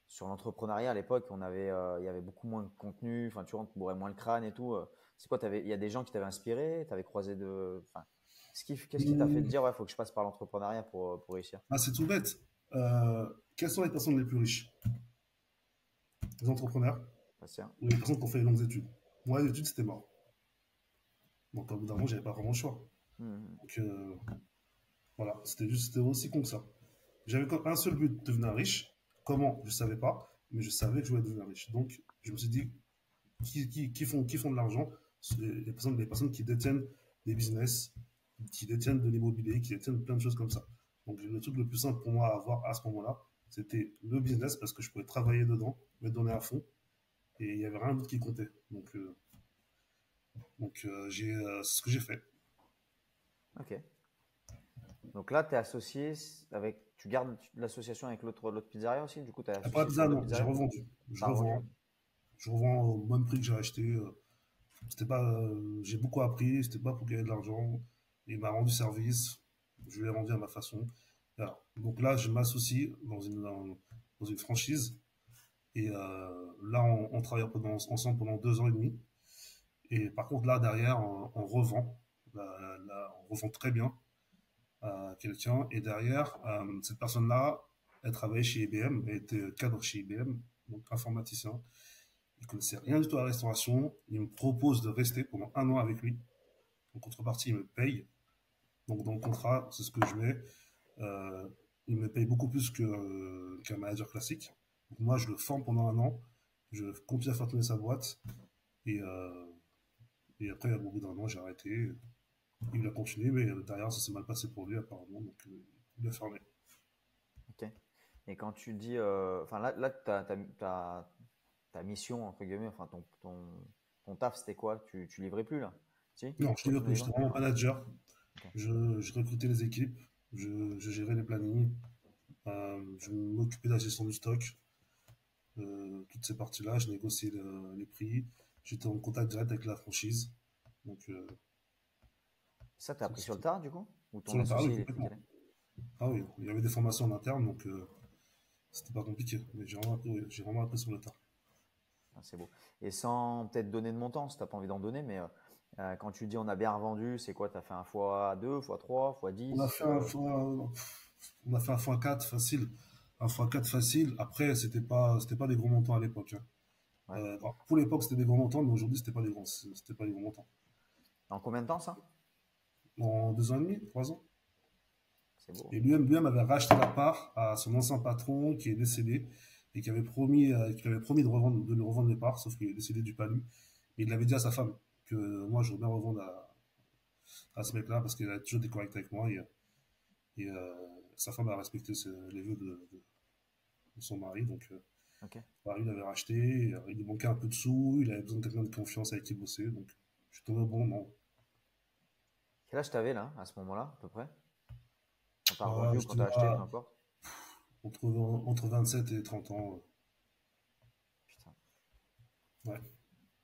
sur l'entrepreneuriat à l'époque, il y avait beaucoup moins de contenu. Enfin, tu vois, on te bourrait moins le crâne et tout. C'est quoi, il y a des gens qui t'avaient inspiré, t'avais croisé enfin, qu'est-ce qui t'a fait te Mmh. dire, ouais, faut que je passe par l'entrepreneuriat pour réussir? Ah, c'est tout bête. Quelles sont les personnes les plus riches? Les entrepreneurs Patient. ou les personnes qui ont fait les longues études? Moi, les études, c'était mort. Donc, au bout d'un moment, j'avais pas vraiment le choix. Mhm. Donc, voilà, c'était aussi con que ça. J'avais un seul but, devenir riche. Comment? Je savais pas, mais je savais que je voulais devenir riche. Donc, je me suis dit, qui font de l'argent? Les personnes qui détiennent des business, qui détiennent de l'immobilier, qui détiennent plein de choses comme ça. Donc, le truc le plus simple pour moi à avoir à ce moment-là, C'était le business parce que je pouvais travailler dedans, me donner à fond. Et il n'y avait rien d'autre qui comptait. C'est ce que j'ai fait. Ok. Donc là, tu es associé avec. Tu gardes l'association avec l'autre pizzeria aussi? Du coup, tu es Après la associé sur pizza, les deux non, j'ai pizzerias? revendu. Je T'as revendu? revends. Je revends au même prix que j'ai acheté. C'était pas, j'ai beaucoup appris, c'était pas pour gagner de l'argent. Il m'a rendu service, je l'ai rendu à ma façon. Voilà. Donc là, je m'associe dans une franchise et là, on travaille ensemble pendant 2 ans et demi. Et par contre, là, derrière, on revend. Là, on revend très bien à quelqu'un. Et derrière, cette personne-là, elle travaillait chez IBM, elle était cadre chez IBM, donc informaticien. Il connaissait rien du tout à la restauration. Il me propose de rester pendant 1 an avec lui. En contrepartie, il me paye. Donc dans le contrat, c'est ce que je mets. Euh, il me paye beaucoup plus qu'un manager classique. Donc moi, je le forme pendant 1 an. Je continue à faire tourner sa boîte. Et, euh, et après, au bout d'1 an, j'ai arrêté. Il a continué, mais derrière, ça s'est mal passé pour lui apparemment. Donc il a fermé. Ok. Et quand tu dis. Enfin, là ta mission, entre guillemets, enfin, ton taf, c'était quoi? Tu livrais plus là? Si? Non, Tu je l'ai continues à plus. livrer? J'étais vraiment Non. manager. Ok. Je recrutais les équipes. Je gérais les plannings. Je m'occupais de la gestion du stock. Toutes ces parties-là, je négociais les prix. J'étais en contact direct avec la franchise. Donc, Ça, tu as appris sur le c'était tard, du coup? Ou sur ton le tarif, associé, il était complètement. calé? Ah oui, il y avait des formations en interne, donc c'était pas compliqué. Mais j'ai vraiment appris, oui, j'ai vraiment appris sur le tas. Ah, c'est beau. Et sans peut-être donner de montant, si tu n'as pas envie d'en donner, mais quand tu dis on a bien revendu, c'est quoi? Tu as fait un fois 2 fois 3 fois On a 10 fait on a fait un x4 facile. Un x4 facile. Après, c'était pas des gros montants à l'époque, hein. Ouais. Bon, pour l'époque, c'était des gros montants, mais aujourd'hui, c'était pas des gros montants. Dans combien de temps ça? En 2 ans et demi, 3 ans. C'est beau. Et lui-même avait racheté la part à son ancien patron qui est décédé et qui avait promis de lui revendre les parts, sauf qu'il est décédé du palu. Et il l'avait dit à sa femme que moi, je veux bien revendre à ce mec-là parce qu'il a toujours été correct avec moi et sa femme a respecté les vœux de son mari. Donc, Ok. bah, il avait racheté, il lui manquait un peu de sous, il avait besoin de quelqu'un de confiance avec qui bosser. Donc, je suis tombé au bon moment. Quel âge t'avais là, à ce moment-là, à peu près? Quand tu as revendu ou Je quand tu as acheté, peu importe. entre 27 et 30 ans. Putain, Ouais.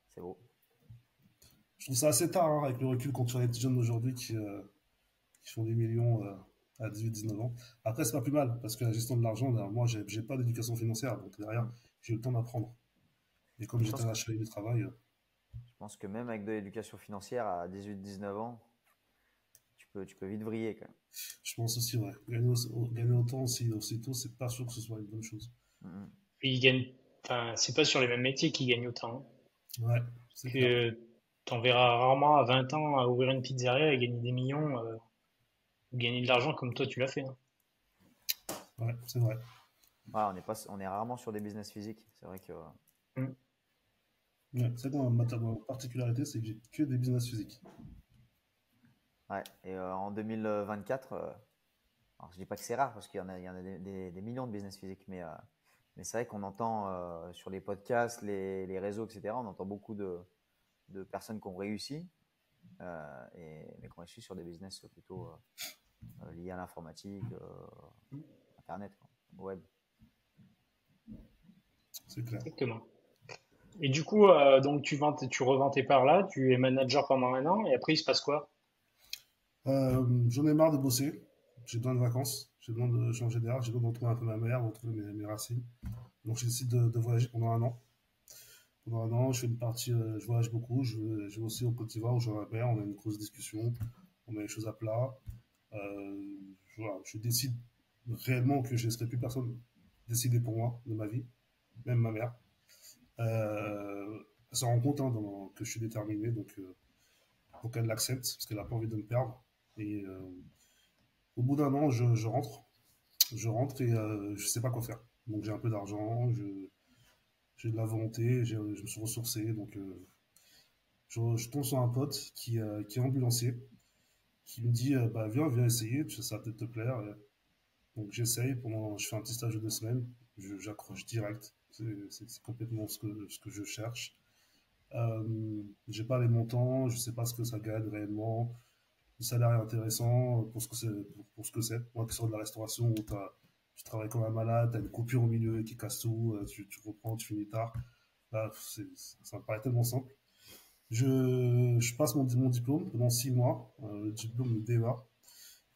c'est beau. Je trouve ça assez tard, hein, avec le recul, quand tu vois les jeunes d'aujourd'hui qui font des millions à 18-19 ans. Après, c'est pas plus mal, parce que la gestion de l'argent, là, moi, j'ai pas d'éducation financière, donc derrière, Hmm. j'ai eu le temps d'apprendre. Et comme Je j'étais pense, à la chaîne du travail, je pense que même avec de l'éducation financière à 18-19 ans, tu peux vite vriller quand je pense aussi, ouais, gagner autant aussitôt, c'est pas sûr que ce soit une bonne chose. même. Puis ils gagnent, enfin, c'est pas sur les mêmes métiers qu'ils gagnent autant, hein. Ouais, c'est clair. Que t'en verras rarement à 20 ans à ouvrir une pizzeria et gagner des millions, ou gagner de l'argent comme toi tu l'as fait, hein. Ouais, c'est vrai. Voilà, on est rarement sur des business physiques. C'est vrai que. Mm. Ouais, c'est vrai que ma particularité, c'est que j'ai que des business physiques. Ouais. Et en 2024, alors je dis pas que c'est rare parce qu'il y en a des millions de business physiques, mais c'est vrai qu'on entend sur les podcasts, les réseaux, etc., on entend beaucoup de personnes qui ont réussi, mais qui ont réussi sur des business plutôt liés à l'informatique, Internet, quoi, web. C'est clair. Exactement. Et du coup, donc tu revends tes parts là, tu es manager pendant 1 an, et après il se passe quoi? J'en ai marre de bosser. J'ai besoin de vacances. J'ai besoin de changer d'air. J'ai besoin de retrouver un peu ma mère, de retrouver mes racines. Donc, je décide de voyager pendant 1 an. Pendant 1 an, je fais une partie, je voyage beaucoup. Je vais aussi au Côte d'Ivoire où j'ai ma mère. On a une grosse discussion. On met les choses à plat. Voilà, je décide réellement que je ne laisserai plus personne décider pour moi de ma vie, même ma mère. Elle s'en rend compte, hein, que je suis déterminé, donc pour qu'elle l'accepte, parce qu'elle n'a pas envie de me perdre. Et au bout d'1 an, je rentre. Je rentre et je sais pas quoi faire. Donc j'ai un peu d'argent, j'ai de la volonté, je me suis ressourcé. Donc je tombe sur un pote qui est ambulancier, qui me dit bah, viens essayer, ça va peut-être te plaire. Donc j'essaye, je fais un petit stage de 2 semaines, j'accroche direct. C'est complètement ce que je cherche. J'ai pas les montants, je sais pas ce que ça gagne réellement. Le salaire est intéressant pour ce que c'est. Moi qui sors de la restauration où tu travailles comme un malade, tu as une coupure au milieu qui casse tout, tu reprends, tu finis tard. Là, ça me paraît tellement simple. Je passe mon diplôme pendant 6 mois, le diplôme de DEA,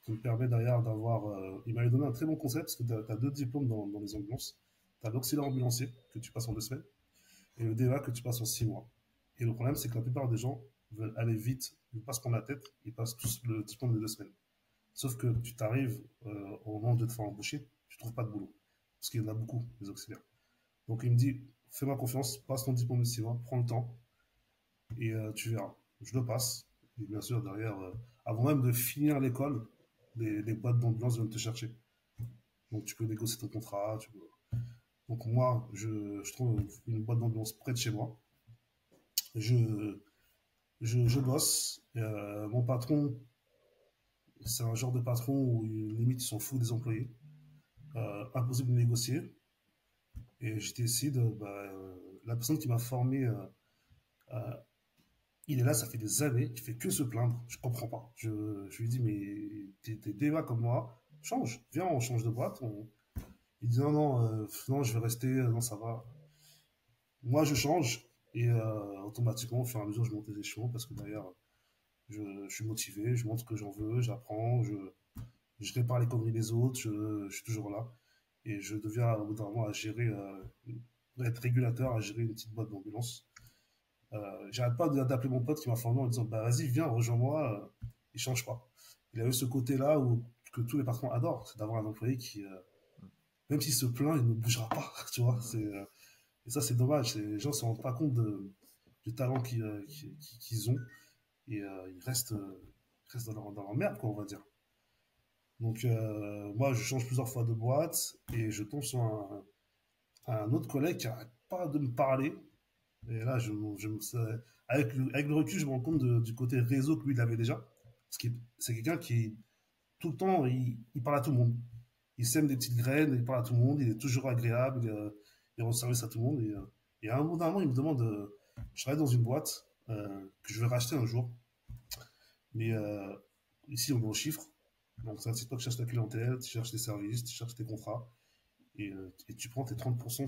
qui me permet derrière d'avoir. Il m'avait donné un très bon concept parce que tu as 2 diplômes dans les ambulances. Tu as l'auxiliaire ambulancier que tu passes en 2 semaines et le DEA que tu passes en 6 mois. Et le problème, c'est que la plupart des gens veulent aller vite, ils ne passent pas la tête, ils passent tous le diplôme de 2 semaines. Sauf que tu t'arrives au moment de te faire embaucher, tu ne trouves pas de boulot. Parce qu'il y en a beaucoup, des auxiliaires. Donc il me dit, fais-moi confiance, passe ton diplôme de 6 mois, prends le temps, et tu verras. Je le passe. Et bien sûr, derrière, avant même de finir l'école, les boîtes d'ambulance viennent te chercher. Donc tu peux négocier ton contrat. Donc moi, je trouve une boîte d'ambulance près de chez moi. Je, je bosse. Mon patron, c'est un genre de patron où limite ils s'en fout des employés. Impossible de négocier. Et je décide, la personne qui m'a formé, euh, il est là, ça fait des années, il fait que se plaindre. Je comprends pas. Je lui dis, mais t'es débat comme moi, change, viens, on change de boîte. Il dit, non, non, non, je vais rester, non, ça va. Moi, je change, et automatiquement, au fur et à mesure, je monte les échelons, parce que derrière, je suis motivé, je montre que j'en veux, j'apprends, je répare les conneries des autres, je suis toujours là. Et je deviens au bout d'un moment à gérer, être régulateur, à gérer une petite boîte d'ambulance. J'arrête pas d'appeler mon pote qui m'a formé en disant bah vas-y viens rejoins-moi, il change pas. Il a eu ce côté-là où que tous les patrons adorent, c'est d'avoir un employé qui même s'il se plaint il ne bougera pas, tu vois. Et ça c'est dommage, les gens se rendent pas compte du talent qu'ils ont et ils restent dans leur merde quoi on va dire. Donc moi je change plusieurs fois de boîte et je tombe sur un autre collègue qui arrête pas de me parler. Et là, avec le recul, je me rends compte du côté réseau que lui, il avait déjà. Parce que c'est quelqu'un qui, tout le temps, il parle à tout le monde. Il sème des petites graines, il parle à tout le monde, il est toujours agréable, il rend service à tout le monde. Et à un moment, il me demande, je travaille dans une boîte que je vais racheter un jour. Mais ici, on est au chiffre. Donc, ça ne veut pas que tu cherches ta clientèle, tu cherches tes services, tu cherches tes contrats. Et tu prends tes 30%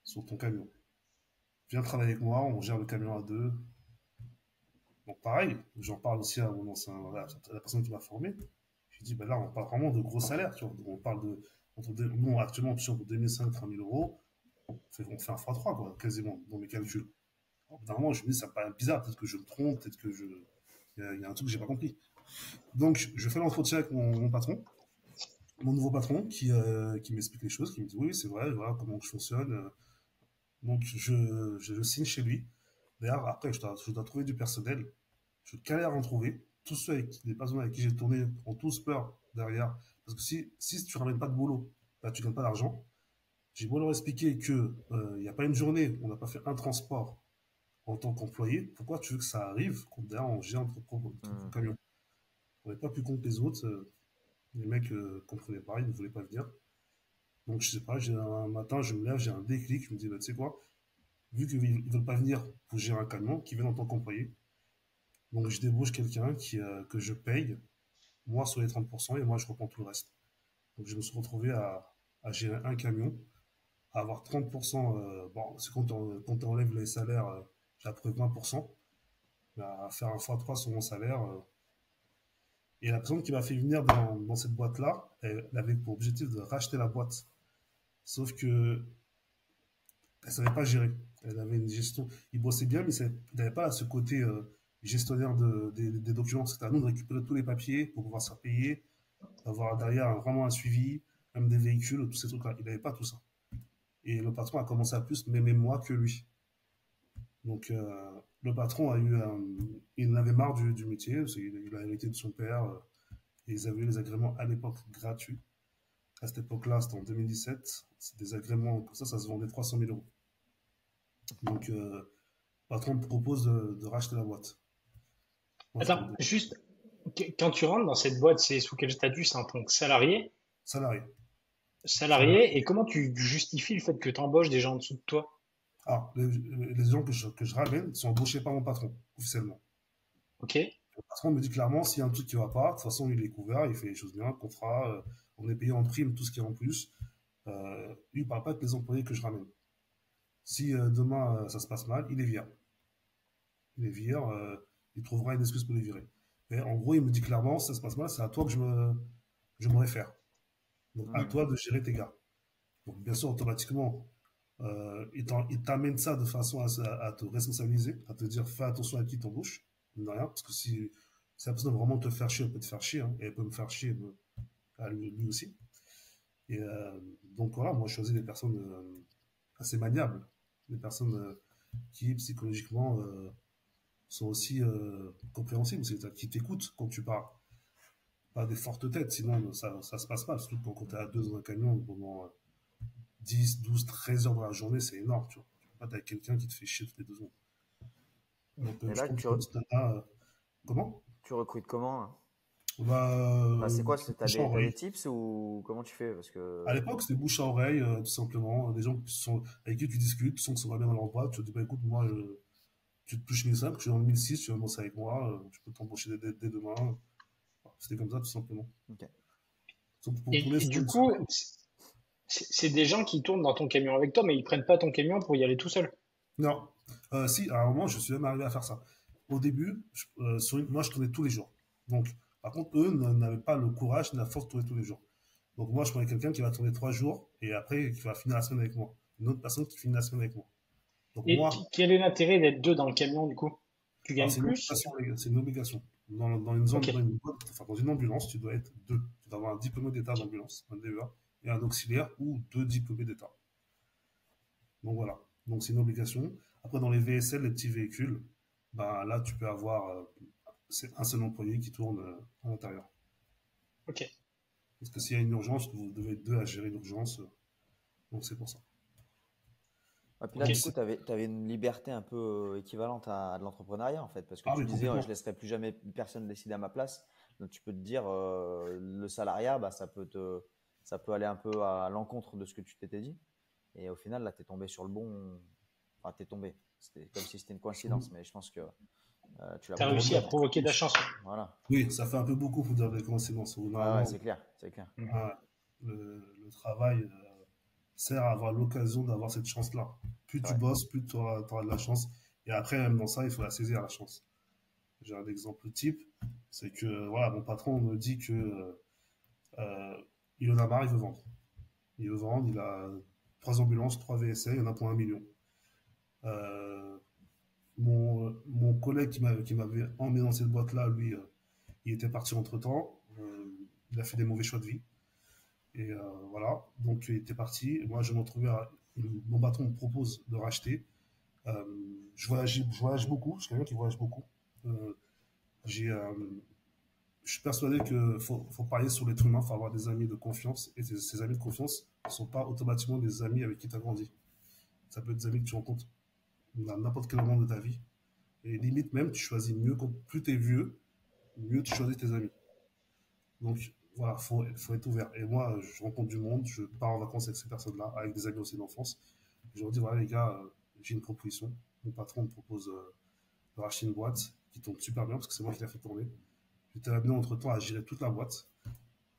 sur ton camion. Viens travailler avec moi, on gère le camion à deux. Donc pareil, j'en parle aussi à la personne qui m'a formé. Je lui dis, ben là, on parle vraiment de gros salaires. Tu vois. On parle nous, actuellement, on touche entre 2500 et 3000 euros. On fait un x3, quoi, quasiment, dans mes calculs. Alors, normalement, je me dis, ça me paraît bizarre. Peut-être que je me trompe, peut-être que il y a un truc que j'ai pas compris. Donc, je fais l'entretien avec mon patron, mon nouveau patron, qui m'explique les choses, qui me dit, oui, c'est vrai, voilà comment je fonctionne. Donc, je signe chez lui. D'ailleurs, après, je dois trouver du personnel. Je galère à en trouver. Tous les personnes avec qui j'ai tourné ont tous peur derrière. Parce que si tu ramènes pas de boulot, bah, tu gagnes pas d'argent. J'ai beau leur expliquer que il n'y a pas une journée, on n'a pas fait un transport en tant qu'employé. Pourquoi tu veux que ça arrive quand derrière on gère notre propre camion? On n'est pas plus con que les autres. Les mecs comprenaient pas, ils ne voulaient pas venir. Donc, je sais pas, un matin, je me lève, j'ai un déclic, je me dis, bah, tu sais quoi, vu qu'ils ne veulent pas venir pour gérer un camion, qu'ils viennent en tant qu'employé, donc je débauche quelqu'un que je paye, moi sur les 30%, et moi je reprends tout le reste. Donc je me suis retrouvé à gérer un camion, à avoir 30%, bon, c'est quand on enlève les salaires, j'ai à peu près 20%, à faire un x3 sur mon salaire. Et la personne qui m'a fait venir dans cette boîte-là, elle avait pour objectif de racheter la boîte. Sauf que elle savait pas gérer. Elle avait une gestion. Il bossait bien, mais il n'avait pas ce côté gestionnaire des documents. C'était à nous de récupérer tous les papiers pour pouvoir se faire payer, avoir derrière vraiment un suivi, même des véhicules, tous ces trucs-là. Il n'avait pas tout ça. Et le patron a commencé à plus m'aimer moi que lui. Donc le patron il en avait marre du métier. Il a hérité de son père. Et ils avaient eu les agréments à l'époque gratuits. À cette époque-là, c'était en 2017. C'est des agréments, comme ça se vendait 300 000 euros. Donc, le patron me propose de racheter la boîte. Moi, Attends, juste, quand tu rentres dans cette boîte, c'est sous quel statut? C'est en tant que salarié? salarié. Salarié. Salarié, et comment tu justifies le fait que tu embauches des gens en dessous de toi? Ah, les gens que je ramène sont embauchés par mon patron, officiellement. Ok. Le patron me dit clairement, s'il y a un truc qui va pas, de toute façon, il est couvert, il fait les choses bien, contrat, on est payé en prime, tout ce qui est en plus. Lui, il parle pas avec les employés que je ramène. Si demain, ça se passe mal, il les vire. Il les vire, il trouvera une excuse pour les virer. Mais en gros, il me dit clairement, si ça se passe mal, c'est à toi que je me réfère. Donc, à Hmm. toi de gérer tes gars. Donc, bien sûr, automatiquement, il t'amène ça de façon à te responsabiliser, à te dire fais attention à qui t'embauches, mine de rien, parce que si la personne veut vraiment te faire chier, elle peut te faire chier, hein, et elle peut me faire chier à lui aussi. Et donc voilà, moi je choisis des personnes assez maniables, des personnes qui psychologiquement sont aussi compréhensibles, c'est-à-dire qui t'écoutent quand tu parles. Pas des fortes têtes, sinon ça se passe pas, surtout quand tu es à deux dans un camion pendant 10, 12, 13 heures dans la journée, c'est énorme, tu vois. Tu peux pas être avec quelqu'un qui te fait chier toutes les 2 secondes. Donc, Et je là, tombe sur une nana. Comment? tu recrutes comment, hein? Bah, Enfin, c'est quoi? bouche à T'as des oreille. tips ou comment tu fais? Parce À que. l'époque, c'était bouche à oreille, tout simplement. Des gens avec qui tu discutes, tu sens que ça va bien dans leur boîte. Tu te dis, bah écoute, moi, tu te touches 1005, je suis en 1006, tu vas bosser avec moi, je peux t'embaucher dès demain. C'était comme ça, tout simplement. Ok. Donc, pour les Et du coup, semaines, c'est des gens qui tournent dans ton camion avec toi, mais ils prennent pas ton camion pour y aller tout seul. non. Si, à un moment, je suis même arrivé à faire ça. Au début, moi, je tournais tous les jours. Donc, par contre, eux n'avaient pas le courage ni la force de tourner tous les jours. Donc, moi, je prenais quelqu'un qui va tourner 3 jours et après, qui va finir la semaine avec moi. Une autre personne qui finit la semaine avec moi. Donc, Et moi, quel est l'intérêt d'être deux dans le camion, du coup? Tu alors, gagnes c'est une plus? obligation, les gars, c'est une obligation. Dans une Ok. zone, enfin, dans une ambulance, tu dois être deux. Tu dois avoir un diplômé d'état d'ambulance, un DEA, et un auxiliaire ou deux diplômés d'état. Donc voilà. Donc c'est une obligation. Après, dans les VSL, les petits véhicules, bah, là, tu peux avoir c'est un seul employé qui tourne à l'intérieur. Ok. Parce que s'il y a une urgence, vous devez être deux à gérer l'urgence. Donc c'est pour ça. Et puis là, Ok. Donc du coup, c'est... tu avais une liberté un peu équivalente à de l'entrepreneuriat, en fait, parce que Ah tu oui, disais, complètement. je laisserai plus jamais personne décider à ma place. Donc, tu peux te dire, le salariat, bah, ça peut aller un peu à l'encontre de ce que tu t'étais dit. Et au final, là, tu es tombé sur le bon. Enfin, tu es tombé. C'était comme si c'était une coïncidence, mais je pense que tu l'as T'as plutôt réussi à bien. provoquer de la chance. Voilà. Oui, ça fait un peu beaucoup pour dire des coïncidences. Ouais, ouais, Normalement, c'est clair, c'est clair. Ouais. ah, le travail sert à avoir l'occasion d'avoir cette chance-là. Plus C'est tu vrai. bosses, plus tu auras de la chance. Et après, même dans ça, il faut la saisir, la chance. J'ai un exemple type, c'est que voilà, mon patron me dit que euh, il en a marre, il veut vendre. Il veut vendre, il a 3 ambulances, 3 VSA, il y en a pour 1 million. Euh, mon collègue qui m'avait emmené dans cette boîte-là, lui, il était parti entre-temps. Il a fait des mauvais choix de vie. Et voilà, donc il était parti. Moi, je me retrouvais mon patron me propose de racheter. Euh, je voyage beaucoup, je suis quelqu'un qui voyage beaucoup. Euh, j'ai, je suis persuadé qu'il faut parier sur l'être humain, il faut avoir des amis de confiance. Et ces amis de confiance ne sont pas automatiquement des amis avec qui tu as grandi. Ça peut être des amis que tu rencontres à n'importe quel moment de ta vie. Et limite même, tu choisis mieux, plus tu es vieux, mieux tu choisis tes amis. Donc voilà, faut être ouvert. Et moi, je rencontre du monde, je pars en vacances avec ces personnes-là, avec des amis aussi d'enfance. Je leur dis, voilà les gars, j'ai une proposition. Mon patron me propose de racheter une boîte qui tourne super bien, parce que c'est moi qui l'ai fait tourner. J'étais amené entre-temps à gérer toute la boîte.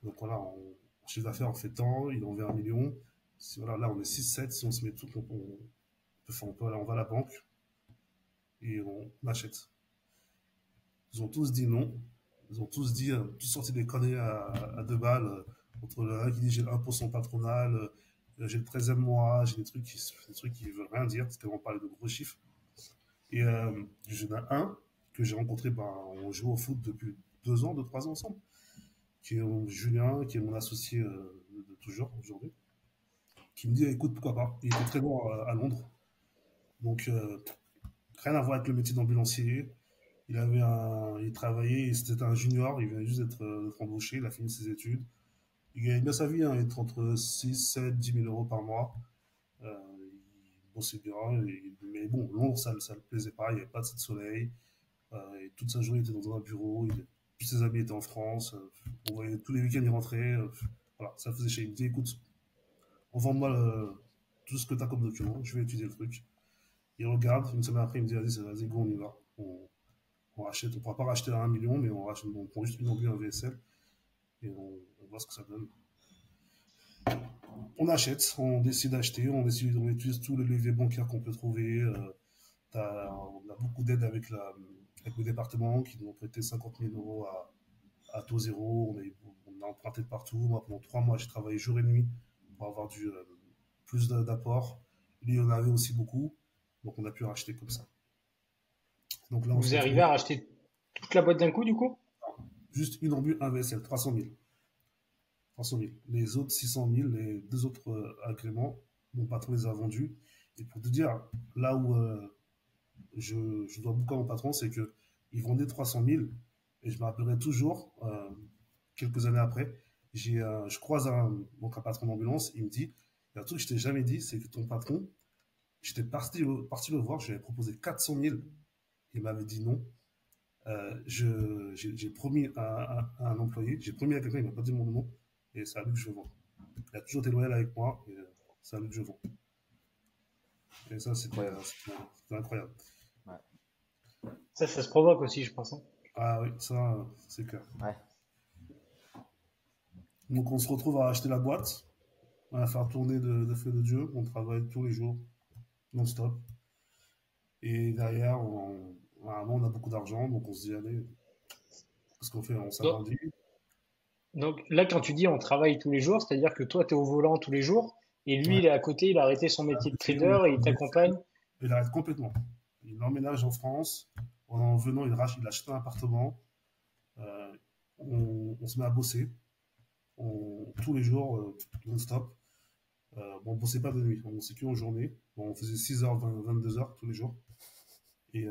Donc voilà, en chiffre d'affaires, on fait tant, il en veut 1 million. Si, voilà, là, on est 6, 7, si on se met tout, on va à la banque et on achète. Ils ont tous dit non. Ils ont tous dit, tous sorti des conneries à 2 balles. Entre l'un qui dit j'ai le 1% patronal, j'ai le 13e mois, j'ai des trucs qui veulent rien dire, parce qu'on parlait de gros chiffres. Et j'en ai un que j'ai rencontré, ben, on joue au foot depuis 2 ans, 3 ans ensemble, qui est Julien, qui est mon associé de toujours aujourd'hui, qui me dit écoute, pourquoi pas. Il était très bon à Londres, donc rien à voir avec le métier d'ambulancier. Il travaillait, c'était un junior, il venait juste d'être embauché, il a fini ses études. Il gagnait bien sa vie, hein, il était entre 6, 7, 10 000 euros par mois. Il bossait bien, mais bon, Londres, ça le plaisait pas, il n'y avait pas de soleil. Et toute sa journée, il était dans un bureau, tous ses amis étaient en France. On voyait tous les week-ends, il rentrait. Voilà, ça faisait chier. Il me dit, écoute, envoie-moi tout ce que tu as comme document, je vais étudier le truc. Il regarde, une semaine après, il me dit, vas-y, go, on y va. On rachète, on ne pourra pas racheter à 1 million, mais on prend juste une ampli, un VSL, et on voit ce que ça donne. On achète, on décide d'acheter, on utilise tous les leviers bancaires qu'on peut trouver. On a beaucoup d'aide avec le département qui nous ont prêté 50 000 euros à taux zéro. On a emprunté de partout. Moi, pendant 3 mois, j'ai travaillé jour et nuit pour avoir plus d'apport. Lui, il en avait aussi beaucoup. Donc, on a pu racheter comme ça. Donc là, on se Vous arrivez retrouve à racheter toute la boîte d'un coup, du coup? juste une embûche, un VSL, 300 000. 300 000. Les autres 600 000, les deux autres agréments, mon patron les a vendus. Et pour te dire, là où je dois beaucoup à mon patron, c'est que il vendait 300 000 et je me rappellerai toujours, quelques années après, je croise donc un patron d'ambulance, il me dit, il y a un truc que je t'ai jamais dit, c'est que ton patron, j'étais parti le voir, je lui avais proposé 400 000, il m'avait dit non. J'ai promis à un employé, j'ai promis à quelqu'un, il m'a pas dit mon nom, et c'est à lui que je vends. Il a toujours été loyal avec moi, et c'est à lui que je vends. Et ça, Incroyable. c'était incroyable. Ouais. Ça se provoque aussi, je pense, hein. Ah oui, ça, c'est clair. Ouais. Donc on se retrouve à acheter la boîte, à faire tourner de feu de Dieu, on travaille tous les jours, non-stop. Et derrière, vraiment, on a beaucoup d'argent, donc on se dit, allez, qu'est-ce qu'on fait? On Donc, s'agrandit. donc là, quand tu dis on travaille tous les jours, c'est-à-dire que toi, tu es au volant tous les jours, et lui, Ouais. il est à côté, il a arrêté son métier de trader et il t'accompagne. Il arrête complètement. Il emménage en France. En venant, il achète un appartement. Euh, on se met à bosser. Tous les jours, non-stop. Bon, on ne bossait pas de nuit, on bossait qu'en journée. Bon, on faisait 6h, 22h tous les jours. Et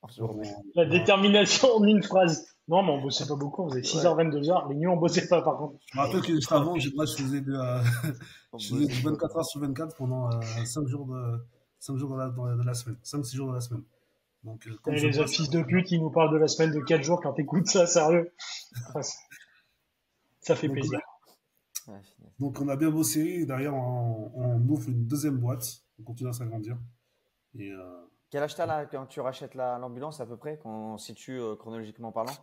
En journée. La détermination en une phrase. Non, mais on bossait pas beaucoup, on faisait Ouais. 6h, 22h. Les nuits, on bossait pas, par contre. je me rappelle que juste avant, moi, On je faisais bossait du pas. 24 heures sur 24 pendant 5 jours, 5 jours de la semaine. 5-6 jours de la semaine. Donc, comme Et je les autres bosse, fils de pute qui nous parlent de la semaine de 4 jours quand t'écoutes ça, sérieux. Enfin, ça fait donc, plaisir. Ouais, finesse. donc, on a bien bossé. Et derrière, on ouvre une deuxième boîte. On continue à s'agrandir. Et Quel âge t'as là quand tu rachètes l'ambulance à peu près, qu'on situe chronologiquement parlant?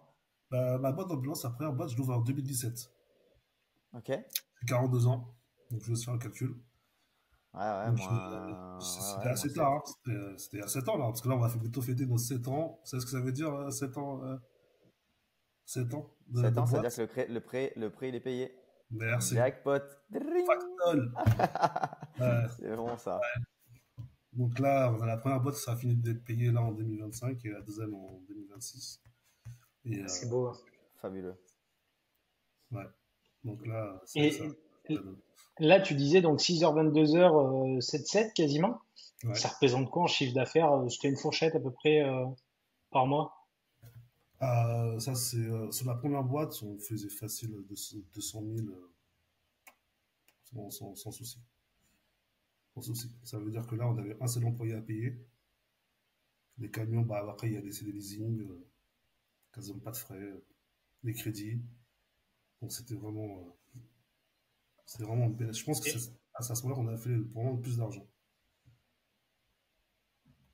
ma boîte d'ambulance, la première boîte, je l'ouvre en 2017. Ok. Ouais, J'ai 42 ans. Donc, je vais se faire le calcul. ouais, Donc, moi, c'était ouais, moi assez 7. tard, hein. C'était à 7 ans, là. Parce que là, on va bientôt fêter nos 7 ans. Vous savez ce que ça veut dire, 7 ans, 7 ans 7 de ans, c'est-à-dire boîte? que le prêt, il est payé. Merci. Jackpot. Dring. Factol. Euh, C'est bon ça. donc là, on a la première boîte, ça a fini d'être payé là en 2025 et la deuxième en 2026. Et C'est beau, hein. Fabuleux. ouais. Donc là, c'est ça. Et là, tu disais donc 6h, 22h, 7-7 quasiment. Ouais. Ça représente quoi en chiffre d'affaires? C'était une fourchette à peu près par mois? Ça, c'est sur la première boîte, on faisait facile 200 000 sans souci. Sans souci. Ça veut dire que là, on avait un seul employé à payer. Les camions, bah, après, c'est des leasing, quasiment pas de frais, les crédits. Donc c'était vraiment belle. Je pense que Et- c'est à ce moment-là qu'on a fait vraiment le plus d'argent.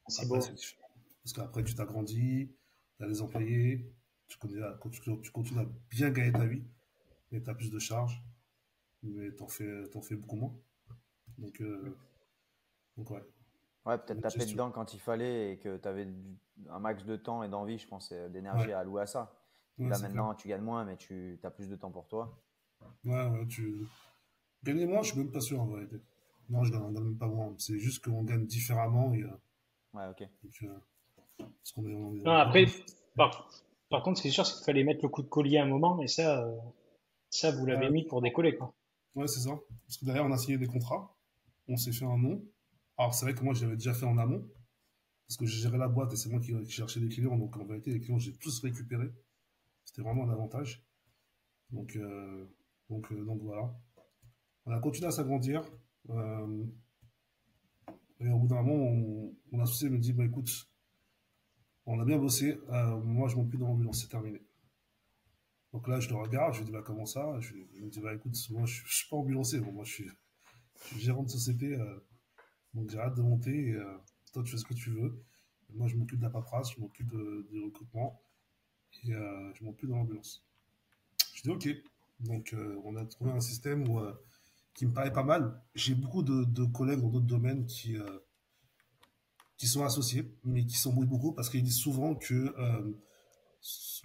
C'est Après, beau. c'est différent. Parce qu'après, tu t'agrandis, tu as des employés, tu continues à bien gagner ta vie, mais tu as plus de charges, mais t'en fais beaucoup moins. Donc, ouais. Ouais, peut-être La taper gestion. dedans quand il fallait et que tu avais un max de temps et d'envie, je pense, et Ouais, d'énergie à allouer à ça. ouais, Là c'est clair. maintenant, tu gagnes moins, mais tu as plus de temps pour toi. Ouais, ouais, gagner moins, je suis même pas sûr en vérité. Non, je gagne même pas moins. C'est juste qu'on gagne différemment Ouais, ok. parce qu'on est, Non, on gagne. après, par, par contre, ce qui est sûr, c'est qu'il fallait mettre le coup de collier à un moment, et ça, vous l'avez Ouais, mis pour décoller, quoi. ouais, c'est ça. Parce que derrière, on a signé des contrats, on s'est fait un nom. Alors, c'est vrai que moi, je l'avais déjà fait en amont, parce que j'ai géré la boîte et c'est moi qui cherchais les clients. Donc, en vérité, les clients, j'ai tous récupérés. C'était vraiment un avantage. Donc, donc voilà. On a continué à s'agrandir. Euh, et au bout d'un moment, mon associé me dit, bah, écoute, on a bien bossé. Moi, je m'occupe de l'ambulance, c'est terminé. Donc là, je le regarde, je lui dis, bah, comment ça? Il me dit, bah, écoute, moi, je suis pas ambulancier, bon, moi, je suis gérant de société, donc j'ai hâte de monter, et toi, tu fais ce que tu veux. Et moi, je m'occupe de la paperasse, je m'occupe du recrutement, et je m'occupe de l'ambulance. Je dis, ok. Donc, on a trouvé un système qui me paraît pas mal. J'ai beaucoup de collègues dans d'autres domaines qui sont associés, mais qui s'embrouillent beaucoup parce qu'ils disent souvent que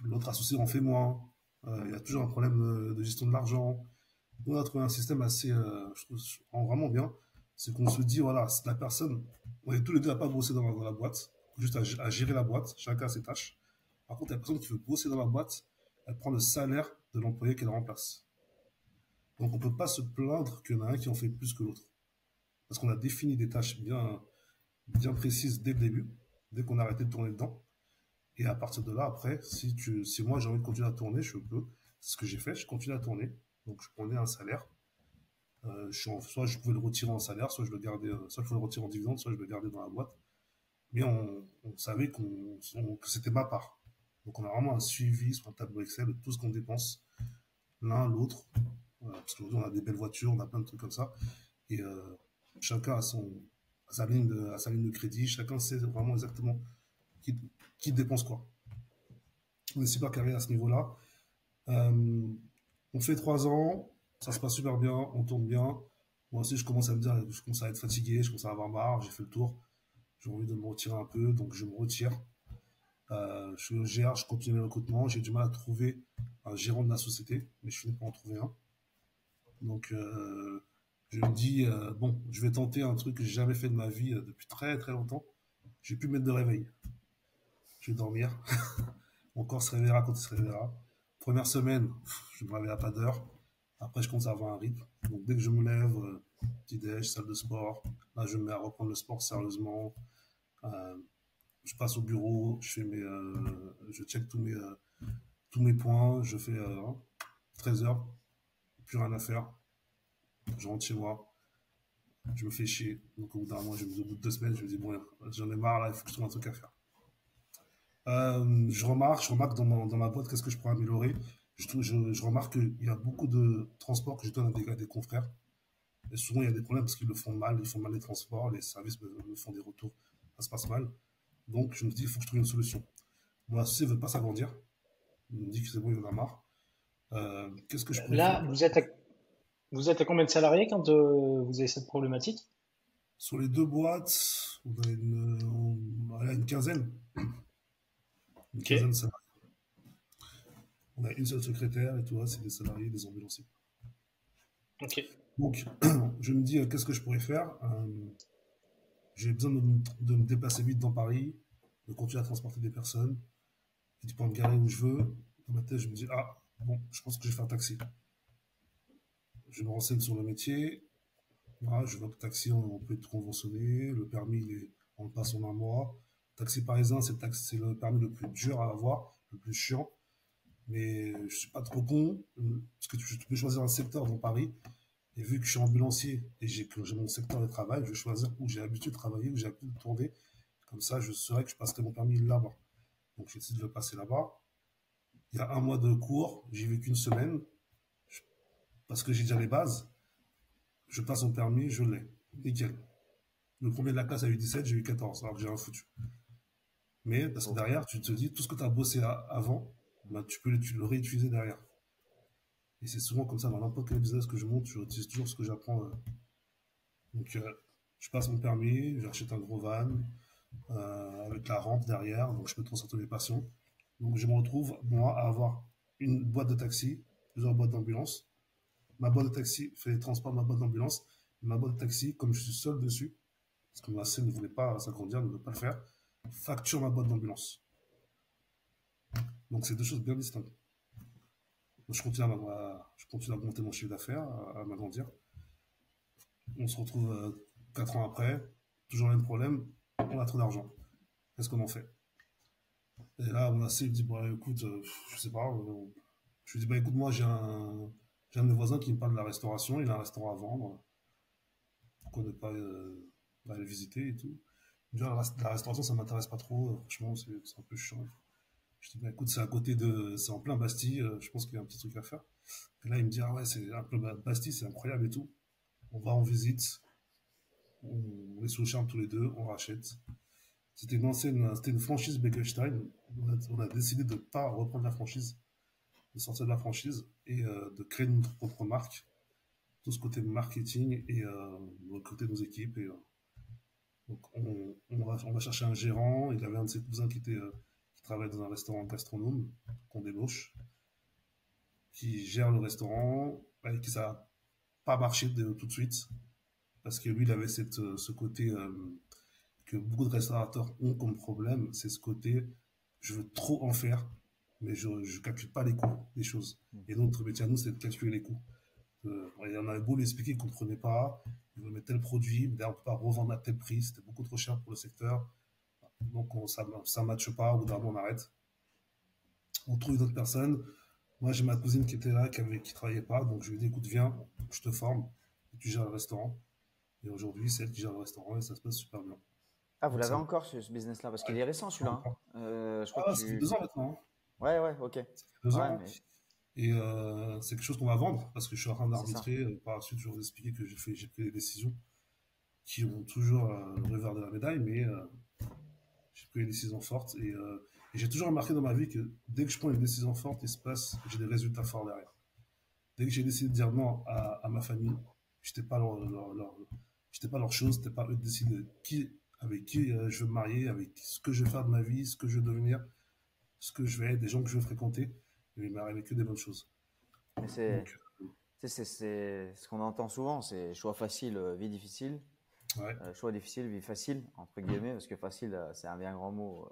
l'autre associé en fait moins. Il y a toujours un problème de gestion de l'argent. Nous, on a trouvé un système assez, je trouve, vraiment bien. C'est qu'on se dit, voilà, c'est la personne, on est tous les deux à pas bosser dans la boîte, juste à gérer la boîte, chacun a ses tâches. Par contre, la personne qui veut bosser dans la boîte, elle prend le salaire de l'employé qu'elle remplace. Donc, on ne peut pas se plaindre qu'il y en a un qui en fait plus que l'autre. Parce qu'on a défini des tâches bien précises dès le début, dès qu'on a arrêté de tourner dedans. Et à partir de là, après, si moi j'ai envie de continuer à tourner, je peux. C'est ce que j'ai fait, je continue à tourner. Donc je prenais un salaire. Soit je pouvais le retirer en salaire, soit je le gardais, soit je pouvais le retirer en dividende, soit je le gardais dans la boîte. Mais on savait que c'était ma part. Donc on a vraiment un suivi sur un tableau Excel de tout ce qu'on dépense, l'un, l'autre. Parce qu'aujourd'hui on a des belles voitures, on a plein de trucs comme ça. Et chacun a sa ligne de crédit, chacun sait vraiment exactement qui, qui dépense quoi. On est super carré à ce niveau-là. Euh, on fait 3 ans, ça se passe super bien, on tourne bien. Moi aussi, je commence à me dire, je commence à être fatigué, je commence à avoir marre, j'ai fait le tour. J'ai envie de me retirer un peu, donc je me retire. Je gère, je continue le recrutement. J'ai du mal à trouver un gérant de la société, mais je finis par en trouver un. Donc, je me dis, bon, je vais tenter un truc que j'ai jamais fait de ma vie depuis très très longtemps. Je vais plus mettre de réveil. Je vais dormir. Mon corps se réveillera quand il se réveillera. Première semaine, je me réveille à pas d'heure. Après, je commence à avoir un rythme. Donc, dès que je me lève, petit-déj, salle de sport, là, je me mets à reprendre le sport sérieusement. Euh, je passe au bureau, je check tous mes points. Je fais 13 heures, plus rien à faire. Je rentre chez moi, je me fais chier. Donc, au bout d'un mois, au bout de 2 semaines, je me dis, bon, j'en ai marre, là, il faut que je trouve un truc à faire. Je remarque dans ma boîte, qu'est-ce que je pourrais améliorer. Je remarque qu'il y a beaucoup de transports que je donne à des confrères. Et souvent, il y a des problèmes parce qu'ils le font mal, ils font mal les transports, les services me font des retours, ça se passe mal. Donc, je me dis, il faut que je trouve une solution. Mon associé ne veut pas s'agrandir. Il me dit que c'est bon, il en a marre. Qu'est-ce que je pourrais faire? Là, vous êtes à combien de salariés quand vous avez cette problématique? Sur les deux boîtes, on a une quinzaine. Une Ok, quinzaine de salariés. On a une seule secrétaire et tout, c'est des salariés, des ambulanciers. ok. Donc, je me dis, qu'est-ce que je pourrais faire? J'ai besoin de me déplacer vite dans Paris, de continuer à transporter des personnes, et de pouvoir me garer où je veux. Dans ma tête, je me dis, ah, bon, je pense que je vais faire un taxi. Je me renseigne sur le métier. Voilà, je vois que le taxi, on peut être conventionné. Le permis, on le passe en un mois. Taxi parisien, c'est le permis le plus dur à avoir, le plus chiant. Mais je suis pas trop con, parce que tu peux choisir un secteur dans Paris. Et vu que je suis ambulancier et que j'ai mon secteur de travail, je vais choisir où j'ai l'habitude de travailler, où j'ai l'habitude de tourner. Comme ça, je saurais que je passerai mon permis là-bas. Donc, j'ai décidé de le passer là-bas. Il y a un mois de cours, j'y vais qu'une semaine, parce que j'ai déjà les bases. Je passe mon permis, je l'ai. Nickel. Le premier de la classe a eu 17, j'ai eu 14, alors que j'ai rien foutu. Mais parce que Ok. derrière, tu te dis, tout ce que tu as bossé avant, bah, tu le réutiliser derrière. Et c'est souvent comme ça, dans n'importe quel business que je monte, je utilise toujours ce que j'apprends. Donc, je passe mon permis, j'achète un gros van, avec la rampe derrière, donc je peux transporter les patients. Donc, je me retrouve, moi, à avoir une boîte de taxi, plusieurs boîtes d'ambulance. Ma boîte de taxi fait les transports de ma boîte d'ambulance. Ma boîte de taxi, comme je suis seul dessus, parce que ma scène ne voulait pas s'agrandir, ne veut pas le faire, facture ma boîte d'ambulance. Donc, c'est deux choses bien distinctes. Donc, je continue à monter mon chiffre d'affaires, à m'agrandir. On se retrouve 4 ans après, toujours le même problème, on a trop d'argent. Qu'est-ce qu'on en fait? Et là, mon assez, il me dit, bah, écoute, je sais pas. Je lui dis, bah, écoute, moi, j'ai un de mes voisins qui me parle de la restauration, il a un restaurant à vendre. Pourquoi ne pas aller le visiter et tout. Il me dit, ah, la restauration, ça m'intéresse pas trop, franchement, c'est un peu chiant. Je dis, bah, écoute, c'est en plein Bastille, je pense qu'il y a un petit truc à faire. Et là, il me dit, ah ouais, c'est un peu Bastille, c'est incroyable et tout. On va en visite, on est sous le charme tous les deux, on rachète. C'était une franchise Bekenstein. On a décidé de ne pas reprendre la franchise, de sortir de la franchise et de créer notre propre marque. Tout ce côté marketing et recruter nos équipes. Donc on va chercher un gérant. Il avait un de ses cousins qui travaille dans un restaurant gastronome qu'on débauche, qui gère le restaurant, avec qui ça n'a pas marché tout de suite, parce que lui, il avait ce côté que beaucoup de restaurateurs ont comme problème, c'est ce côté, je veux trop en faire, mais je ne calcule pas les coûts des choses. Et notre métier à nous, c'est de calculer les coûts. Et on avait beau lui expliquer qu'il ne comprenait pas, il veut mettre tel produit, mais d'ailleurs, on ne peut pas revendre à tel prix, c'était beaucoup trop cher pour le secteur. Donc ça ne matche pas, au bout d'un moment, on arrête. On trouve une autre personne. Moi, j'ai ma cousine qui était là, qui ne travaillait pas, donc je lui ai dit, écoute, viens, je te forme, et tu gères le restaurant. Et aujourd'hui, c'est elle qui gère le restaurant et ça se passe super bien. Ah, vous Donc l'avez ça, encore ce business-là? Parce qu'il ouais, est récent celui-là, hein. Je crois que ah, ça fait 2 ans maintenant. Hein. Ouais, ouais, ok. Ça fait 2 ans. Ouais, Hein. mais Et c'est quelque chose qu'on va vendre parce que je suis en train c'est ça. d'arbitrer. Par la suite, je vais vous expliquer que j'ai pris des décisions qui ont toujours le revers de la médaille, mais j'ai pris des décisions fortes. Et j'ai toujours remarqué dans ma vie que dès que je prends une décision forte, j'ai des résultats forts derrière. Dès que j'ai décidé de dire non à ma famille, j'étais pas j'étais pas leur chose, c'était pas eux de décider avec qui je veux me marier, avec ce que je vais faire de ma vie, ce que je veux devenir, ce que je vais être, des gens que je veux fréquenter. Et il m'est arrivé que des bonnes choses. Mais c'est Donc, tu sais, c'est ce qu'on entend souvent, c'est choix facile, vie difficile. ouais. Choix difficile, vie facile, entre guillemets, parce que facile, c'est un bien grand mot.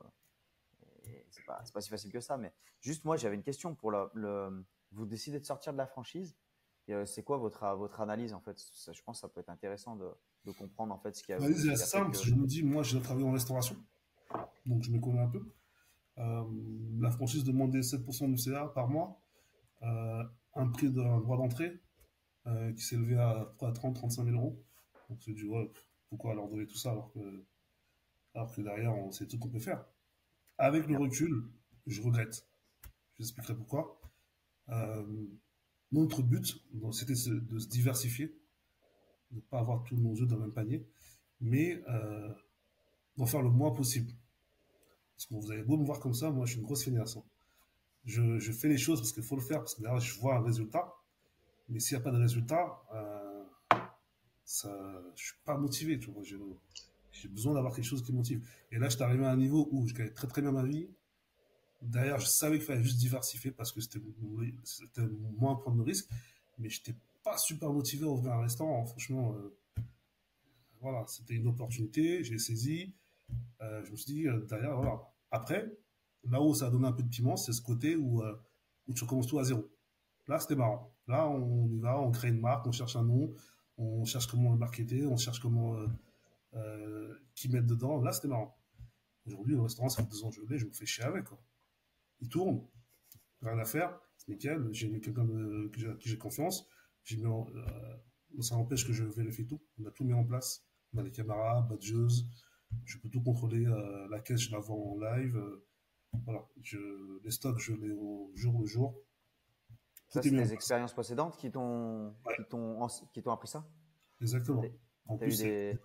Et c'est pas si facile que ça. Mais juste, moi, j'avais une question pour vous décidez de sortir de la franchise. Et, c'est quoi votre analyse, en fait? Je pense que ça peut être intéressant de comprendre, en fait, L'analyse ce est qui a assez fait simple, parce que. que je me dis, moi, j'ai travaillé en restauration, donc je me connais un peu. Euh, la franchise demandait 7% du CA par mois, euh, un prix d'un droit d'entrée qui s'élevait à 30-35 000 euros. Donc je me dis, ouais, pourquoi leur donner tout ça alors que derrière, on sait tout qu'on peut faire. Avec le Bien. recul, je regrette. Je vous expliquerai pourquoi. Euh, Notre but, c'était de se diversifier, de ne pas avoir tous nos œufs dans le même panier, mais d'en faire le moins possible. Parce que vous avez beau me voir comme ça, moi je suis une grosse feignasse. Hein. Je fais les choses parce qu'il faut le faire, parce que derrière je vois un résultat, mais s'il n'y a pas de résultat, ça, je suis pas motivé. Tu vois, j'ai besoin d'avoir quelque chose qui me motive. Et là, j'étais arrivé à un niveau où je gagnais très très bien ma vie. Derrière, je savais qu'il fallait juste diversifier parce que c'était moins prendre de risques, mais j'étais pas super motivé à ouvrir un restaurant. Hein. Franchement, voilà, c'était une opportunité, j'ai saisi. Je me suis dit, derrière, voilà. Après, là où ça a donné un peu de piment, c'est ce côté où tu recommences tout à zéro. Là, c'était marrant. Là, on y va, on crée une marque, on cherche un nom, on cherche comment le marketer, on cherche comment qui mettre dedans. Là, c'était marrant. Aujourd'hui, le restaurant, ça fait 2 ans que je l'ai, je me fais chier avec. Quoi. Il tourne, rien à faire, c'est nickel. J'ai mis quelqu'un à qui j'ai confiance. Ça n'empêche que je vérifie tout. On a tout mis en place. On a les caméras, badgeuses. Je peux tout contrôler. La caisse, je la vends en live. Voilà. Les stocks, je les au jour le jour. Ça, Tout est c'est mis en tes place. expériences précédentes Ouais, qui t'ont appris ça? exactement. En T'as plus, eu des.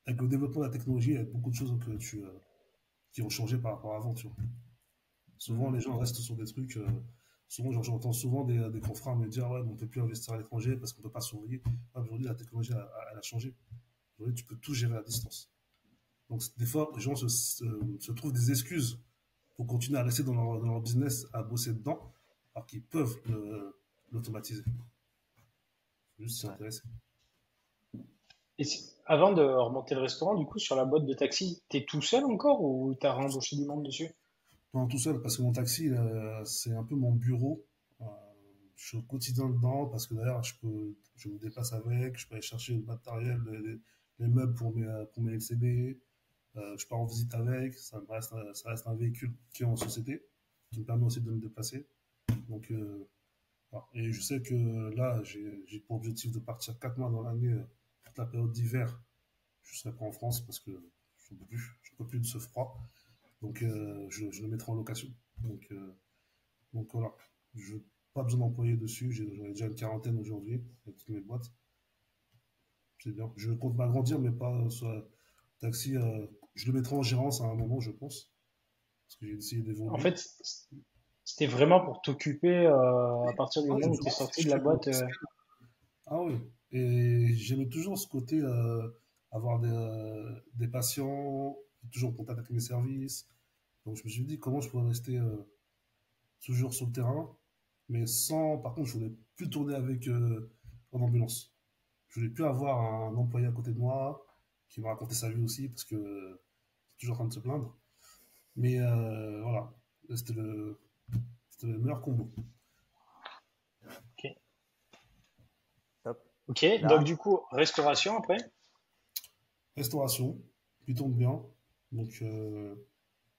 avec le développement de la technologie, il y a beaucoup de choses qui ont changé par rapport à avant. Tu vois. Souvent, Mhm. les gens restent sur des trucs. Souvent, j'entends souvent des confrères me dire ouais, mais on ne peut plus investir à l'étranger parce qu'on ne peut pas surveiller. Ah, aujourd'hui, la technologie, elle a changé. Aujourd'hui, tu peux tout gérer à distance. Donc, des fois, les gens se trouvent des excuses pour continuer à rester dans leur business, à bosser dedans, alors qu'ils peuvent l'automatiser. Faut juste s'y Ouais. intéresser. Et avant de remonter le restaurant, du coup, sur la boîte de taxi, t'es tout seul encore ou t'as rembauché du monde dessus? Non, tout seul, parce que mon taxi, c'est un peu mon bureau. Euh, je suis au quotidien dedans, parce que d'ailleurs, je me déplace avec, je peux aller chercher le matériel, les meubles pour mes LCD, je pars en visite avec, ça reste un véhicule qui est en société, qui me permet aussi de me déplacer. Donc, voilà. Et je sais que là, j'ai pour objectif de partir 4 mois dans l'année, toute la période d'hiver. Je ne serai pas en France parce que je ne peux plus de ce froid. Donc, je le mettrai en location. Donc voilà, je pas besoin d'employés dessus. J'en ai déjà une quarantaine aujourd'hui avec toutes mes boîtes. C'est bien. Je compte m'agrandir, mais pas sur taxi. Je le mettrai en gérance à un moment, je pense, parce que j'ai essayé En d'évoluer. fait, c'était vraiment pour t'occuper à partir du Ah, moment où tu es sorti de la boîte. ah oui, et j'aimais toujours ce côté avoir des patients, toujours en contact avec mes services. Donc je me suis dit comment je pourrais rester toujours sur le terrain, mais sans. Par contre, je voulais plus tourner avec en ambulance. Je voulais plus avoir un employé à côté de moi qui me racontait sa vie aussi, parce que c'est toujours en train de se plaindre. Mais voilà, c'était c'était le meilleur combo. Ok. Top. Ok, donc Là, du coup, restauration après. Restauration, qui tourne bien. Donc,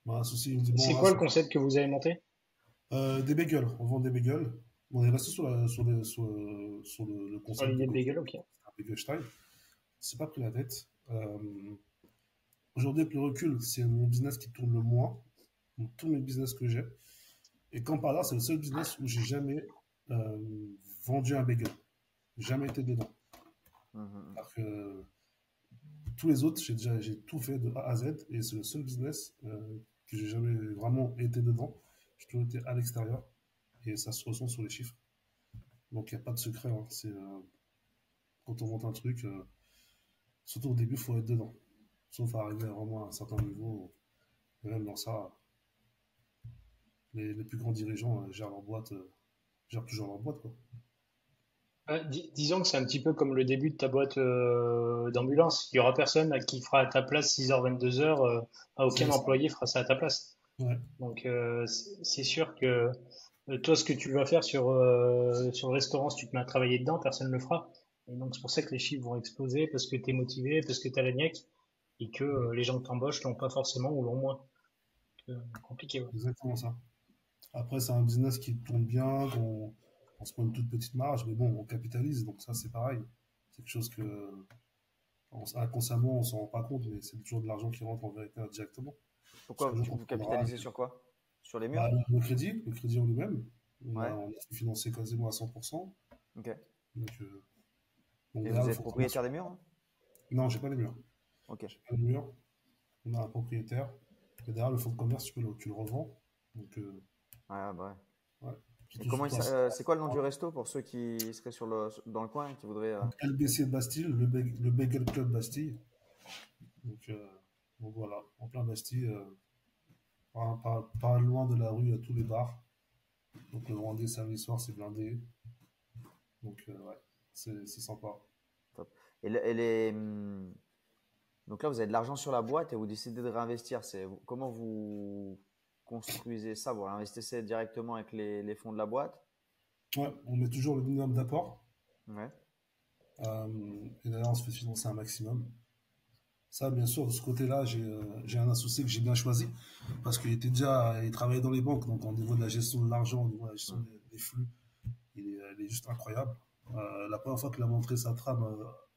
mon associé il me dit bon, C'est là, quoi le concept que vous avez monté? des bagels. On vend des bagels. On est resté sur le Sur concept de l'idée de bagel, bagel, ok. un bagel style. C'est pas pris la tête. Aujourd'hui, avec le recul, c'est mon business qui tourne le moins. Donc, tous mes business que j'ai. Et quand par là, c'est le seul business où j'ai jamais euh, vendu un bagel. Jamais été dedans. mhm. Alors que tous les autres, j'ai tout fait de A à Z et c'est le seul business que j'ai jamais vraiment été dedans. J'ai toujours été à l'extérieur et ça se ressent sur les chiffres. Donc il n'y a pas de secret, hein. C'est quand on monte un truc, surtout au début, il faut être dedans. Sauf à arriver vraiment à un certain niveau. Et même dans ça, les plus grands dirigeants gèrent leur boîte, gèrent toujours leur boîte, quoi. Disons que c'est un petit peu comme le début de ta boîte d'ambulance. Il y aura personne qui fera à ta place 6h 22h. Aucun C'est ça. employé fera ça à ta place. Ouais, Donc c'est sûr que toi, ce que tu vas faire sur le restaurant, si tu te mets à travailler dedans, personne ne le fera. Et donc c'est pour ça que les chiffres vont exploser, parce que tu es motivé, parce que tu as la niaque, et que les gens que t'embauchent l'ont pas forcément ou l'ont moins. Compliqué, ouais. exactement ça. Après, c'est un business qui tourne bien, on se prend une toute petite marge, mais bon, on capitalise, donc ça, c'est pareil. C'est quelque chose que, inconsciemment, on s'en rend pas compte, mais c'est toujours de l'argent qui rentre en vérité directement. Chaque Pourquoi jour qu'on vous prendra, capitalisez sur quoi? Sur les murs? bah, le crédit en lui-même, Ouais. on a financé quasiment à 100%. Ok. Donc, donc Et derrière, vous il êtes faut vraiment. propriétaire des murs, hein? Non, j'ai pas les murs. Ok. J'ai pas les murs. On a un propriétaire. Et derrière, le fonds de commerce, tu le revends. Donc, Ouais, bah ouais. ouais. Et Surtout, comment surtout c'est quoi le nom du resto pour ceux qui seraient dans le coin et qui voudraient. LBC de Bastille, le Bagel Club Bastille. Donc, voilà, en plein Bastille, pas loin de la rue, à tous les bars. Donc le vendredi, samedi soir, c'est blindé. Donc ouais, c'est sympa. Top. Donc là, vous avez de l'argent sur la boîte et vous décidez de réinvestir. Comment vous construisez ça? Vous réinvestissez directement avec les fonds de la boîte? Ouais, on met toujours le minimum d'apport. Ouais. Et d'ailleurs, on se fait financer un maximum. Ça, bien sûr, de ce côté-là, j'ai un associé que j'ai bien choisi parce qu'il était déjà, il travaillait dans les banques, donc au niveau de la gestion de l'argent, au niveau de la gestion Hmm. des flux, il est juste incroyable. La première fois qu'il a montré sa trame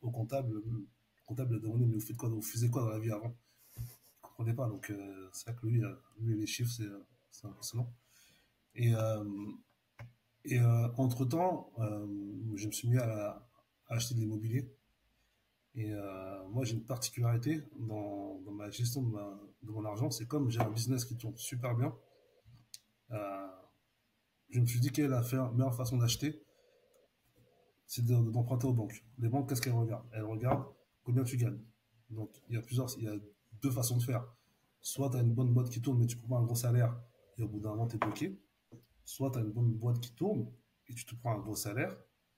au comptable, le comptable lui a demandé mais vous faites quoi, vous faisiez quoi dans la vie avant? Il comprenait pas, donc c'est vrai que lui les chiffres, c'est impressionnant. Et, entre-temps, je me suis mis à acheter de l'immobilier. Et moi, j'ai une particularité dans ma gestion de mon argent. C'est comme j'ai un business qui tourne super bien. euh, je me suis dit quelle est la meilleure façon d'acheter, c'est d'emprunter aux banques. Les banques, qu'est-ce qu'elles regardent? Elles regardent combien tu gagnes. Donc, il y a deux façons de faire. Soit tu as une bonne boîte qui tourne, mais tu prends un gros salaire et au bout d'un moment, tu es bloqué. Soit tu as une bonne boîte qui tourne et tu te prends un gros salaire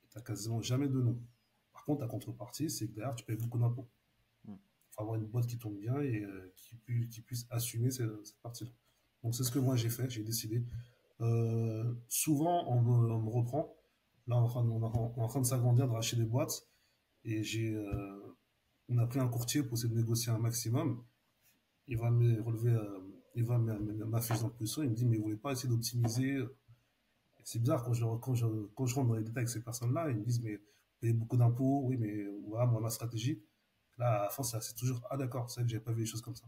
et tu n'as quasiment jamais de nom. Par contre, ta contrepartie, c'est que derrière, tu payes beaucoup d'impôts. Hmm. Il faut avoir une boîte qui tourne bien et qui puisse assumer cette partie-là. Donc, c'est ce que moi j'ai fait, j'ai décidé. Souvent, on me reprend. Là, on est en train de s'agrandir, de racheter des boîtes. Et on a pris un courtier pour essayer de négocier un maximum. Il va me relever, m'affiche dans le plus il me dit, mais vous voulez pas essayer d'optimiser? C'est bizarre quand je rentre dans les détails avec ces personnes-là, ils me disent, mais vous payez beaucoup d'impôts, oui, mais voilà, moi, ma stratégie. Là, à la fin, c'est toujours, ah d'accord, c'est vrai que j'avais pas vu les choses comme ça.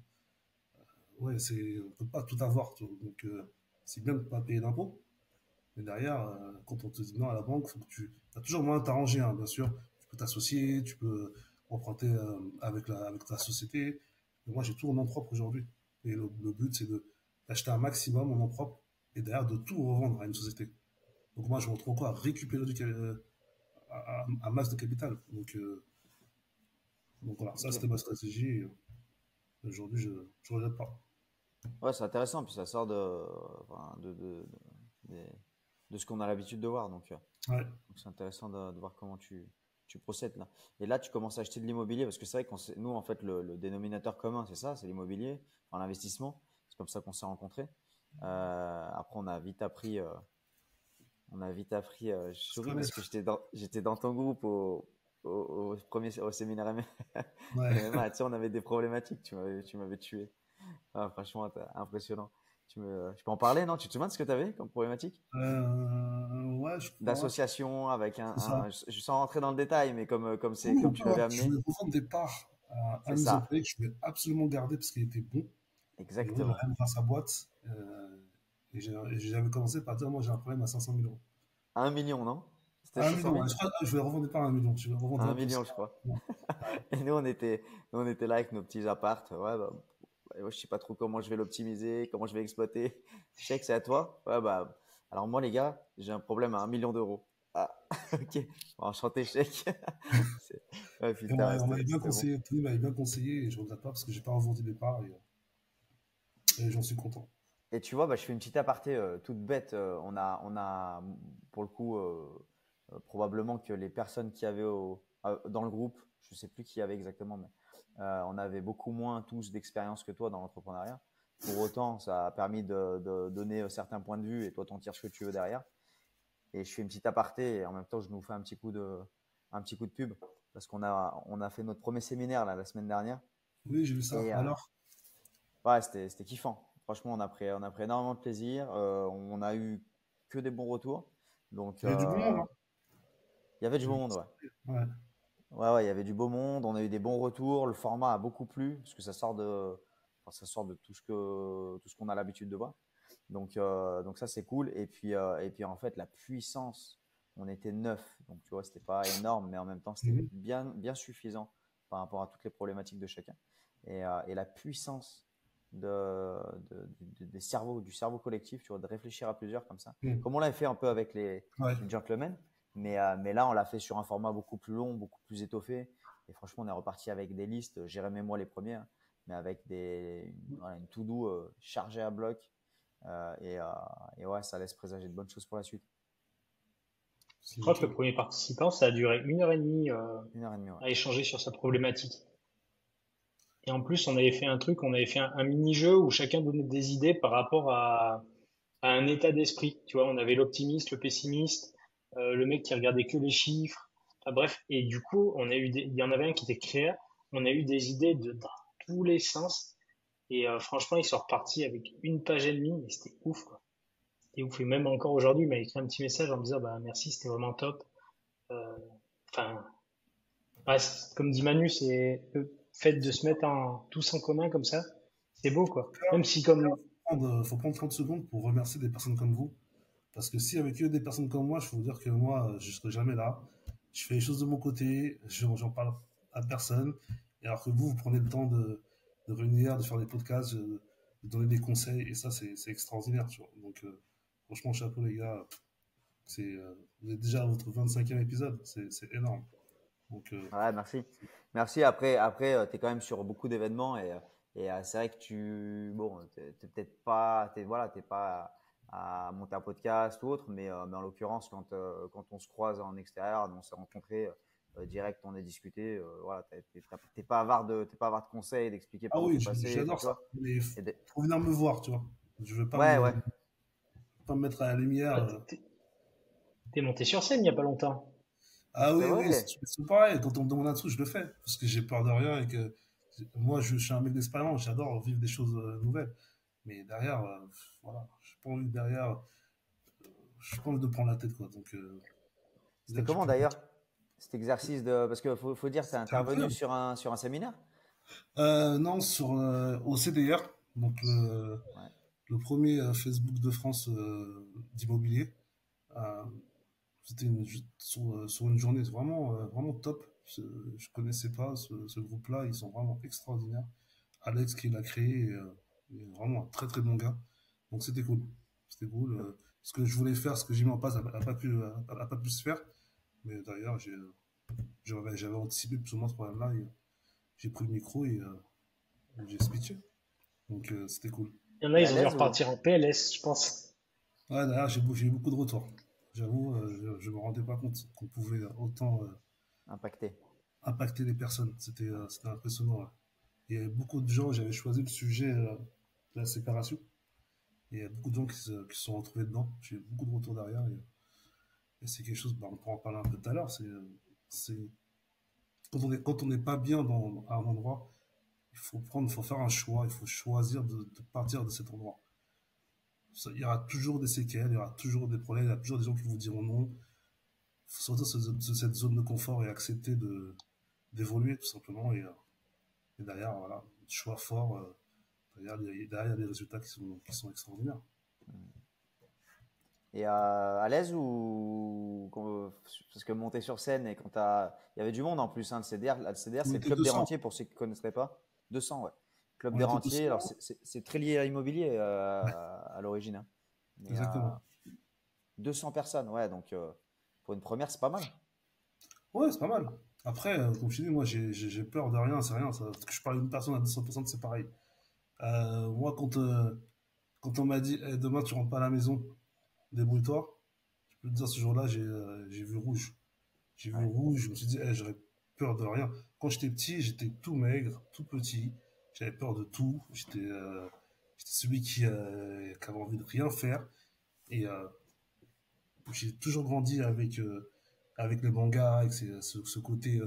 ouais, on peut pas tout avoir, tu vois. Donc, c'est bien de pas payer d'impôts. Mais derrière, quand on te dit non à la banque, faut que tu as toujours moyen de t'arranger, hein, bien sûr. Tu peux t'associer, tu peux emprunter avec ta société. Mais moi, j'ai tout en nom propre aujourd'hui. Et le but, c'est d'acheter un maximum en nom propre et derrière de tout revendre à une société. Donc moi, je me retrouve encore à récupérer un masse de capital. Donc voilà, ça Ok. c'était ma stratégie. Et aujourd'hui, je regrette pas. Ouais, c'est intéressant, puis ça sort enfin, des- de ce qu'on a l'habitude de voir. Ouais. Donc c'est intéressant de voir comment tu procèdes là. Et là, tu commences à acheter de l'immobilier parce que c'est vrai nous, en fait, le dénominateur commun, c'est ça, c'est l'immobilier, enfin, l'investissement. C'est comme ça qu'on s'est rencontrés. Après, je Je souris connais. parce que j'étais dans ton groupe au séminaire Ouais. MMA. Tu sais, on avait des problématiques. Tu m'avais tué. Ah, franchement, impressionnant. Je peux en parler, non? Tu te souviens de ce que tu avais comme problématique? Ouais, je crois. D'association avec C'est ça. sans rentrer dans le détail, mais comme tu l'avais Je amené, voulais revendre des parts à un c'est de mes ça, employés que je voulais absolument garder parce qu'il était bon. Et on exactement. a ouvert sa boîte. Et j'avais commencé par dire, moi j'ai un problème à 500 000 euros. 1 million, non? C'était À 1 500 million, 000? ouais, je voulais revendre des parts à 1 million. Je vais revendre Un là pour ça. million, je crois. Ouais. Et nous, on était là avec nos petits appartes. Ouais, bah, ouais, je sais pas trop comment je vais l'optimiser, comment je vais exploiter. Chèque, c'est à toi? Ouais, bah, alors moi, les gars, j'ai un problème à 1 million d'euros. Ah, ok. Bon, enchanté, chèque. C'est- Ouais, Et putain, on m'avait bien c'était bon. conseillé, Tony m'avait bien conseillé et je regrette pas parce que j'ai pas revendu des parts et j'en suis content. Et tu vois, bah, je fais une petite aparté toute bête. Pour le coup, probablement que les personnes qui avaient dans le groupe, je sais plus qui y avait exactement, mais on avait beaucoup moins tous d'expérience que toi dans l'entrepreneuriat. Pour autant, ça a permis de donner certains points de vue et toi, t'en tires ce que tu veux derrière. Et je fais une petite aparté et en même temps, je nous fais un petit coup de pub parce on a fait notre premier séminaire là, la semaine dernière. Oui, j'ai vu ça. Et Alors, ouais, c'était kiffant. Franchement, on a pris énormément de plaisir. On a eu que des bons retours. Donc, il y a du bon monde, hein. il y avait du J'ai bon vu monde, ça. ouais. Ouais. Ouais, il y avait du beau monde. On a eu des bons retours. Le format a beaucoup plu parce que enfin, ça sort de tout ce qu'on a l'habitude de voir. Donc ça, c'est cool. Et puis, en fait, la puissance, on était neuf. Donc, tu vois, c'était pas énorme, mais en même temps, c'était Mhm. bien suffisant par rapport à toutes les problématiques de chacun. Et la puissance du cerveau collectif, tu vois, de réfléchir à plusieurs comme ça. Mhm. Comme on l'avait fait un peu avec Ouais. les gentlemen, mais là, on l'a fait sur un format beaucoup plus long, beaucoup plus étoffé. Et franchement, on est reparti avec des listes, Jérémy et moi les premiers, hein, mais avec voilà, une to-do chargée à bloc. Euh, et, euh, et ouais, ça laisse présager de bonnes choses pour la suite. Je C'est crois que nickel. le premier participant, ça a duré 1 heure et demie Une heure et demie, ouais. à échanger sur sa problématique. Et en plus, on avait fait un truc, on avait fait un mini-jeu où chacun donnait des idées par rapport à un état d'esprit. Tu vois, on avait l'optimiste, le pessimiste, le mec qui regardait que les chiffres. Enfin, bref, et du coup, il y en avait un qui était créa. On a eu des idées dans tous les sens. Et franchement, ils sont repartis avec une page et demie. Et c'était ouf, quoi. C'était ouf. Et même encore aujourd'hui, il m'a écrit un petit message en me disant, bah merci, c'était vraiment top. Euh, Enfin, ouais, comme dit Manu, c'est le fait de se mettre tous en commun comme ça. C'est beau, quoi. Même si comme, Faut prendre 30 secondes pour remercier des personnes comme vous. Parce que si avec eux des personnes comme moi, je peux vous dire que moi, je serai jamais là. Je fais les choses de mon côté, j'en parle à personne. Et alors que vous prenez le temps de réunir, de faire des podcasts, de donner des conseils. Et ça, c'est extraordinaire, tu vois. Donc, franchement, chapeau les gars. Vous êtes déjà à votre 25e épisode. C'est énorme. Donc, Ouais, merci. Merci. Tu es quand même sur beaucoup d'événements et c'est vrai que bon, t'es peut-être pas, voilà, t'es pas à monter un podcast ou autre, mais en l'occurrence, quand on se croise en extérieur, on s'est rencontrés direct, on a discuté, voilà, t'es pas avare de conseils, d'expliquer ah par où oui, t'es passé, enfin, j'adore tu ça. vois. Mais il Et faut venir me voir, tu vois. Je veux ouais, ouais. pas me mettre à la lumière. ah, t'es monté sur scène il y a pas longtemps. Ah C'est oui, oui, vrai. c'est pareil. Quand on me demande un truc, je le fais. Parce que j'ai peur de rien et que moi, je suis un mec d'expérience. J'adore vivre des choses nouvelles. Mais derrière, voilà, je pas envie derrière, je pas envie de prendre la tête, quoi. Donc, C'était dire que j'ai comment plus. d'ailleurs cet exercice parce que faut dire, t'es C'était intervenu incroyable. sur un séminaire? Non, au CDR. Donc Ouais. le premier Facebook de France d'immobilier, euh, c'était sur une journée vraiment, vraiment top. Je connaissais pas ce groupe-là, ils sont vraiment extraordinaires. Alex qui l'a créé, il est vraiment un très très bon gars. Donc c'était cool. C'était cool. Ce que je voulais faire, ce que j'ai mis en place, a pas pu se faire. Mais d'ailleurs, j'avais anticipé plus ou moins ce problème-là. Et j'ai pris le micro et j'ai speeché. Donc c'était cool. Il y en a, T'es à ils ont dû l'aise ou repartir en PLS, je pense. Ouais, d'ailleurs, j'ai eu beaucoup de retours. J'avoue, je me rendais pas compte qu'on pouvait autant impacté? impacter les personnes. C'était impressionnant. Ouais. Il y avait beaucoup de gens, j'avais choisi le sujet de la séparation. Et il y a beaucoup de gens qui se sont retrouvés dedans. J'ai eu beaucoup de retours derrière. Et c'est quelque chose, bah, on pourra en parler un peu tout à l'heure. C'est, quand on n'est pas bien à un endroit, il faut faire un choix. Il faut choisir de partir de cet endroit. Il y aura toujours des séquelles, il y aura toujours des problèmes, il y a toujours des gens qui vous diront non. Il faut sortir de cette zone de confort et accepter d'évoluer tout simplement. Et derrière, voilà, choix fort. Derrière, il y a des résultats qui sont extraordinaires. Et à l'aise ou parce que monter sur scène et il y avait du monde en plus, hein, le CDR, le CDR On c'est le était club des 200. rentiers pour ceux qui ne connaisseraient pas. 200, ouais. Club On des était rentiers, alors 200. c'est très lié à l'immobilier à l'origine, hein. Mais Exactement. 200 personnes, ouais, donc pour une première c'est pas mal. Ouais, c'est pas mal. Après, comme je te dis, moi, j'ai peur de rien, c'est rien. Que je parle d'une personne à 200%, c'est pareil. Moi, quand on m'a dit, eh, demain, tu rentres pas à la maison, débrouille-toi, je peux te dire, ce jour-là, j'ai vu rouge. J'ai vu Ouais. rouge, je me suis dit, eh, j'aurais peur de rien. Quand j'étais petit, j'étais tout maigre, tout petit. J'avais peur de tout. J'étais celui qui avait envie de rien faire. Et j'ai toujours grandi avec les mangas, avec ce côté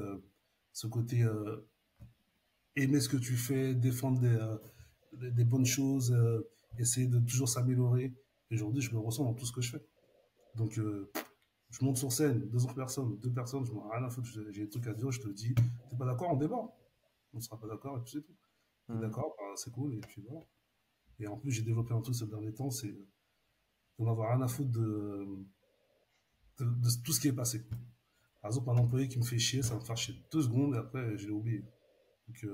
aimer ce que tu fais, défendre des bonnes choses, essayer de toujours s'améliorer. Et aujourd'hui, je me ressens dans tout ce que je fais. Donc, je monte sur scène, 200 personnes, 2 personnes, je m'en ai rien à foutre, j'ai des trucs à dire, je te le dis. T'es pas d'accord, on débat. On sera pas d'accord, et puis c'est tout. T'es Mhm. d'accord, bah, c'est cool, et puis voilà. Et en plus, j'ai développé un truc ces derniers temps, c'est d'en avoir rien à foutre de tout ce qui est passé. Par exemple, un employé qui me fait chier, ça va me faire chier 2 secondes, et après, je l'ai oublié. Donc,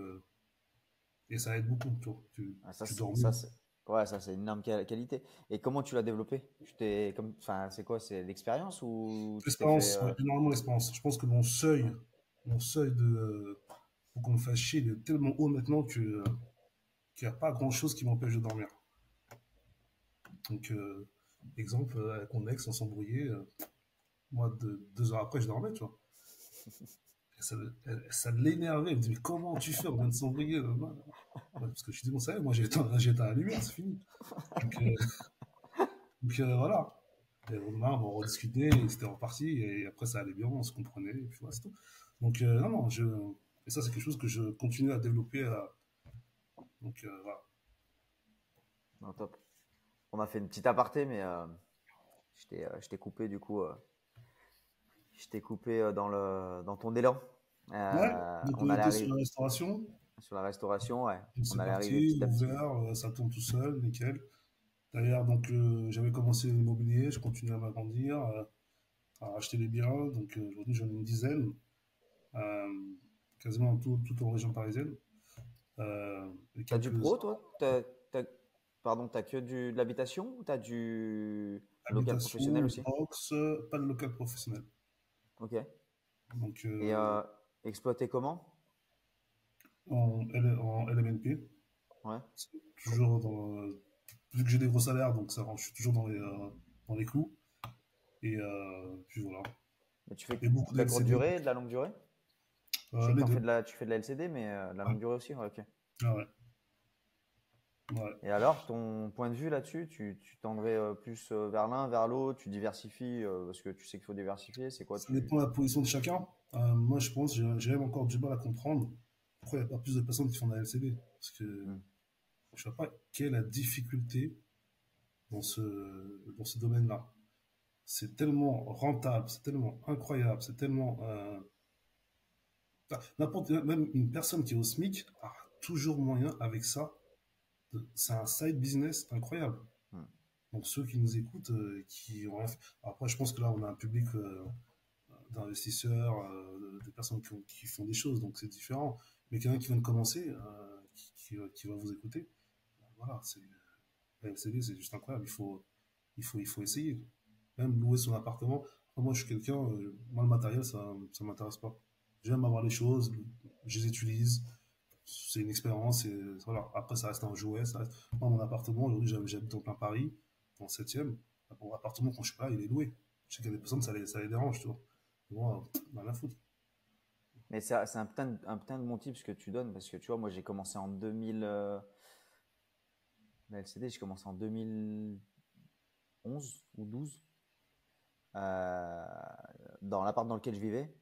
et ça aide beaucoup, tu vois. Ah, Tu dors mieux. ouais, ça c'est une énorme qualité. Et comment tu l'as développé? Enfin, c'est quoi? C'est l'expérience ou tu t'es fait L'expérience, ouais, énormément d'expérience. Je pense que ouais. mon seuil pour qu'on me fasse chier, il est tellement haut maintenant qu'il n'y a pas grand chose qui m'empêche de dormir. Donc, exemple, avec mon ex, on s'embrouillait. Moi, 2 heures après, je dormais, tu vois. Et ça l'énervait. Elle me dit, mais comment tu fais? On vient de s'embrouiller. Ouais, parce que je dis, bon, ça y est, moi, j'ai éteint la lumière, c'est fini. Donc, voilà. Et au lendemain, on rediscutait, et c'était reparti. Et après, ça allait bien, on se comprenait. Et puis, voilà, c'est tout. Donc, non, non, et ça, c'est quelque chose que je continue à développer. Donc, voilà. Non, top. On a fait une petite aparté, mais je t'ai coupé du coup. Je t'ai coupé dans ton élan. Ouais, donc On on allait était sur arriver la restauration. sur la restauration, ouais. Donc, On c'est allait arriver parti, petit à petit. ouvert, ça tourne tout seul, nickel. D'ailleurs, donc, j'avais commencé l'immobilier, je continue à m'agrandir, à acheter des biens. Donc, aujourd'hui, j'en ai une dizaine, euh, quasiment tout en région parisienne. Et T'as du quelques pro, toi? Pardon, t'as que de l'habitation ou t'as du local professionnel habitations, aussi? box, pas de local professionnel. Ok. Donc, Et exploité comment? en LMNP, Ouais. c'est Co- toujours vu que j'ai des gros salaires, donc je suis toujours dans les clous. Et puis voilà. Mais tu fais Et beaucoup de de la courte LCD, durée, de la longue durée? Je sais que les deux. tu fais de la LCD, mais de la Ouais. longue durée aussi, ouais, ok. Ah ouais. Ouais. Et alors, ton point de vue là-dessus, tu tendrais plus vers l'un, vers l'autre, tu diversifies parce que tu sais qu'il faut diversifier, c'est quoi Ça dépend de la position de chacun. Moi, je pense, j'ai même encore du mal à comprendre pourquoi il n'y a pas plus de personnes qui font de la LCD. Parce que Hmm. je ne sais pas quelle est la difficulté dans ce domaine-là. C'est tellement rentable, c'est tellement incroyable, c'est tellement. Même une personne qui est au SMIC a toujours moyen avec ça C'est un side business incroyable. Hmm. Donc ceux qui nous écoutent, qui ont rien fait. Après, je pense que là, on a un public d'investisseurs, de personnes qui font des choses, donc c'est différent. Mais quelqu'un qui vient de commencer, qui va vous écouter, voilà, la LCD, c'est juste incroyable. Il faut essayer. Même louer son appartement. Moi, je suis quelqu'un, moi, le matériel, ça m'intéresse pas. J'aime avoir les choses, je les utilise. C'est une expérience. Et, voilà. Après, ça reste un jouet. Ça reste... Moi, mon appartement, aujourd'hui, j'habite en plein Paris, dans le 7e. Mon appartement, quand je suis pas là, il est loué. Je sais qu'il y a des personnes, ça les dérange, tu vois. Moi, rien à foutre. Mais c'est un putain de bon tip ce que tu donnes parce que tu vois, moi j'ai commencé en 2000. La LCD, j'ai commencé en 2011 ou 12. Euh, dans l'appart dans lequel je vivais,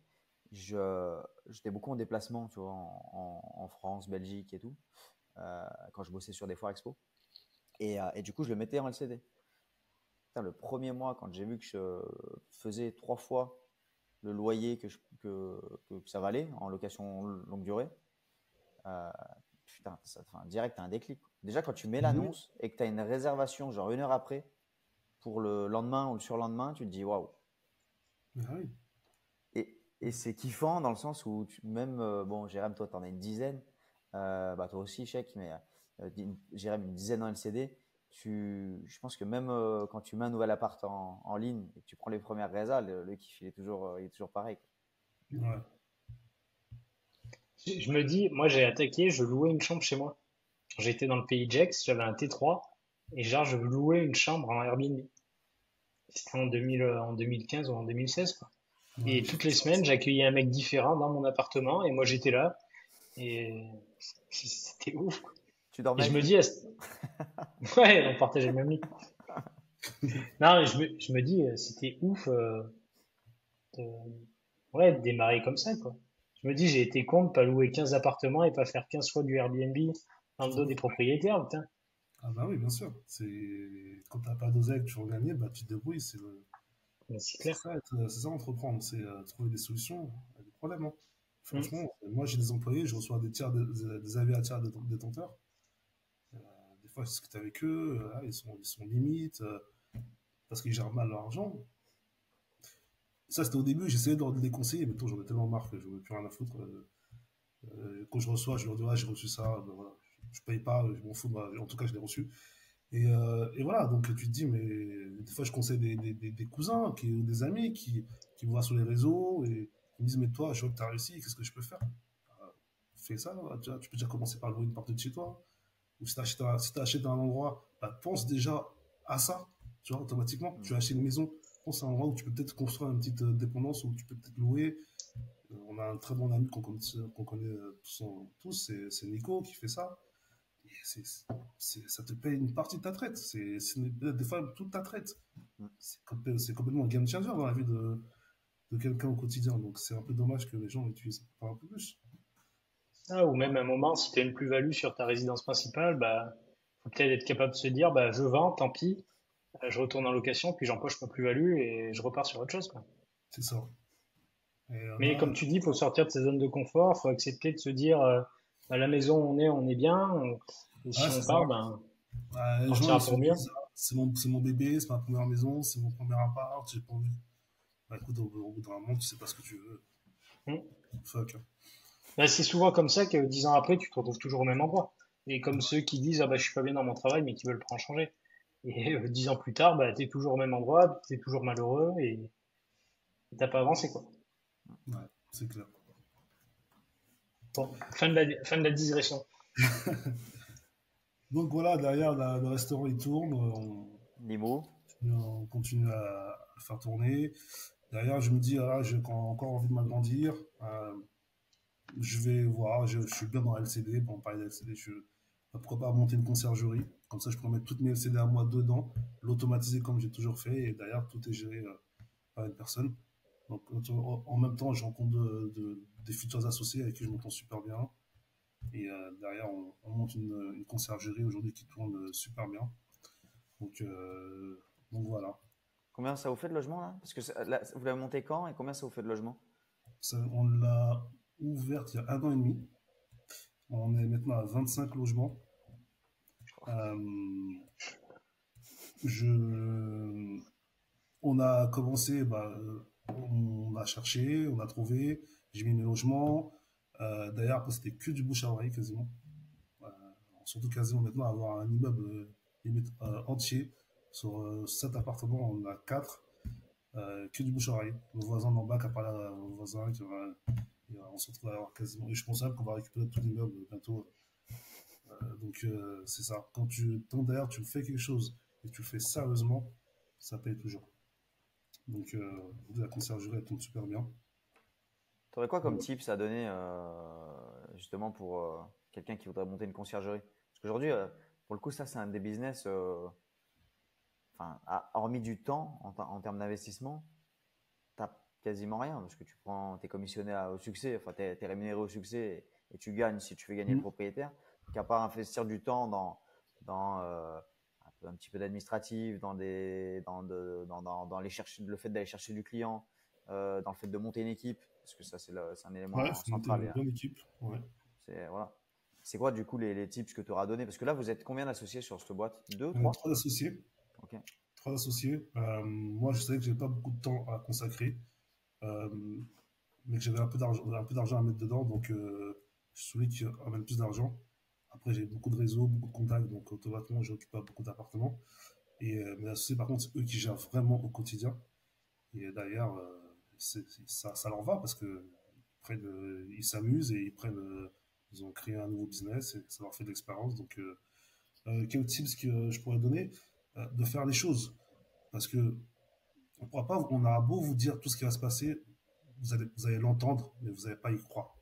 j'étais beaucoup en déplacement, tu vois, en France, Belgique et tout, quand je bossais sur des foires expo. Et du coup, je le mettais en LCD. Putain, le premier mois, quand j'ai vu que je faisais 3 fois le loyer que ça valait en location longue durée, euh, putain, enfin, direct, t'as un déclic. Déjà, quand tu mets Oui, l'annonce et que tu as une réservation, genre 1 heure après, pour le lendemain ou le surlendemain, tu te dis waouh. ah oui. Et c'est kiffant dans le sens où même, bon, Jérém, toi, tu en as une dizaine. Bah, toi aussi, Chèque, mais Jérém, une dizaine en LCD. Je pense que même quand tu mets un nouvel appart en ligne et que tu prends les premières résas, le kiff, il est toujours pareil, quoi. Ouais. Je me dis, moi j'ai attaqué, je louais une chambre chez moi. J'étais dans le pays de Gex, j'avais un T3 et genre je louais une chambre en Airbnb. C'était en 2000, en 2015 ou en 2016 quoi. Ouais, Et toutes les semaines, j'accueillais un mec différent dans mon appartement et moi j'étais là et c'était ouf quoi. Tu Et dormais je avec me lui? dis, ouais, on partageait le même lit. Non, mais je me dis, c'était ouf de, ouais, de démarrer comme ça quoi. Je me dis, j'ai été con de pas louer 15 appartements et pas faire 15 fois du Airbnb dans le tout à dos des fait. propriétaires, putain. Ah bah oui, bien sûr. Quand t'as pas d'oseille que tu veux gagner, bah tu te débrouilles. Mais c'est clair. C'est ça entreprendre, c'est trouver des solutions à des problèmes, hein. Mm. Franchement, moi j'ai des employés, je reçois des avis à tiers détenteurs. Euh, des fois, je discute avec eux, ils sont limites parce qu'ils gèrent mal leur argent. Ça, c'était au début, j'essayais de leur donner des conseils, mais toi, j'en ai tellement marre que je n'en ai plus rien à foutre. Quand je reçois, je leur dis, ah, j'ai reçu ça, ben voilà. Je paye pas, je m'en fous, bah, en tout cas, je l'ai reçu. Et voilà, donc tu te dis, mais des fois, je conseille des cousins, des amis qui me voient sur les réseaux et qui me disent, mais toi, je vois que tu as réussi, qu'est-ce que je peux faire? Fais ça, tu peux déjà commencer par louer une partie de chez toi. Ou si tu achètes un endroit, bah, pense déjà à ça, tu vois, automatiquement. Tu Mm. achètes une maison, pense à un endroit où tu peux peut-être construire une petite dépendance, où tu peux peut-être louer. On a un très bon ami qu'on connaît tous, c'est Nico qui fait ça. Et ça te paye une partie de ta traite. Des fois toute ta traite. Mm. C'est complètement un game changer dans la vie de quelqu'un au quotidien. Donc c'est un peu dommage que les gens l'utilisent pas un peu plus. Ah, ou même à un moment, si tu as une plus-value sur ta résidence principale, bah, faut peut-être être capable de se dire, bah, je vends, tant pis, je retourne en location, puis j'empoche ma plus-value et je repars sur autre chose, quoi. C'est ça. Et Mais comme tu dis, il faut sortir de sa zone de confort, faut accepter de se dire, bah, la maison où on est bien, et si c'est on ça. part, ben, Bah, on les gens, partira ils se pour mieux. disent, ah, c'est mon bébé, c'est ma première maison, c'est mon premier appart, j'ai pas envie. Bah, écoute, au bout d'un moment, tu sais pas ce que tu veux. Mm. Fuck. Bah, c'est souvent comme ça que 10 ans après, tu te retrouves toujours au même endroit. Et comme ceux qui disent, ah bah, je suis pas bien dans mon travail, mais qui veulent pas en changer. Et 10 ans plus tard, bah, t'es toujours au même endroit, t'es toujours malheureux et t'as pas avancé, quoi. Ouais, c'est clair. Bon, fin de la digression. Donc voilà, derrière, le restaurant, il tourne. Nimo. On continue à le faire tourner. Derrière, je me dis, ah, j'ai encore envie de m'agrandir. Je vais voir, je suis bien dans LCD. Bon, parler de LCD, pourquoi pas monter une conciergerie. Comme ça, je peux mettre toutes mes LCD à moi dedans, l'automatiser comme j'ai toujours fait. Et derrière, tout est géré par une personne. Donc, en même temps, je rencontre des futurs associés avec qui je m'entends super bien. Et derrière, on monte une conciergerie aujourd'hui qui tourne super bien. Donc, euh, donc voilà. Combien ça vous fait de logement là? Parce que là, vous l'avez monté quand et combien ça vous fait de logement? On l'a ouverte il y a un an et demi. On est maintenant à 25 logements. Euh, je, on a commencé, on a cherché, on a trouvé, j'ai mis mes logements. D'ailleurs, après, c'était que du bouche à oreille quasiment. Euh, Surtout quasiment maintenant, avoir un immeuble limite entier. Sur 7 appartements, on a 4 que du bouche à oreille. Nos voisins d'en bas qui a parlé aux voisins, on se retrouve à avoir quasiment. Et je pense même qu'on va récupérer tout l'immeuble bientôt. Donc c'est ça. D'ailleurs, tu fais quelque chose et tu le fais sérieusement, ça paye toujours. Donc la conciergerie, elle tombe super bien. Tu aurais quoi comme Ouais. tips à donner justement pour quelqu'un qui voudrait monter une conciergerie? Parce qu'aujourd'hui, pour le coup, ça, c'est un des business, enfin, hormis du temps en termes d'investissement, t'as quasiment rien parce que tu prends, t'es commissionné au succès, enfin, t'es rémunéré au succès et tu gagnes si tu fais gagner le Mm. propriétaire. Donc, à part investir du temps dans un petit peu d'administratif, dans les chercher, le fait d'aller chercher du client, dans le fait de monter une équipe, parce que ça, c'est un Ouais, élément faut monter central. une bonne équipe. Ouais. Voilà. C'est quoi, du coup, les tips que tu auras donné? Parce que là, vous êtes combien d'associés sur cette boîte? Deux, On est trois? trois associés. Ok. Trois associés. Moi, je savais que j'avais pas beaucoup de temps à consacrer, euh, mais que j'avais un peu d'argent à mettre dedans, donc je voulais qu'ils amènent plus d'argent. Après, j'ai beaucoup de réseaux, beaucoup de contacts, donc automatiquement, j'occupe pas beaucoup d'appartements. Et mes associés, par contre, c'est eux qui gèrent vraiment au quotidien. Et d'ailleurs, ça leur va parce que ils s'amusent et ils ont créé un nouveau business et ça leur fait de l'expérience. Donc, quel tips que je pourrais donner? De faire les choses. Parce que on pourra pas, on a beau vous dire tout ce qui va se passer, vous allez l'entendre, mais vous n'allez pas y croire.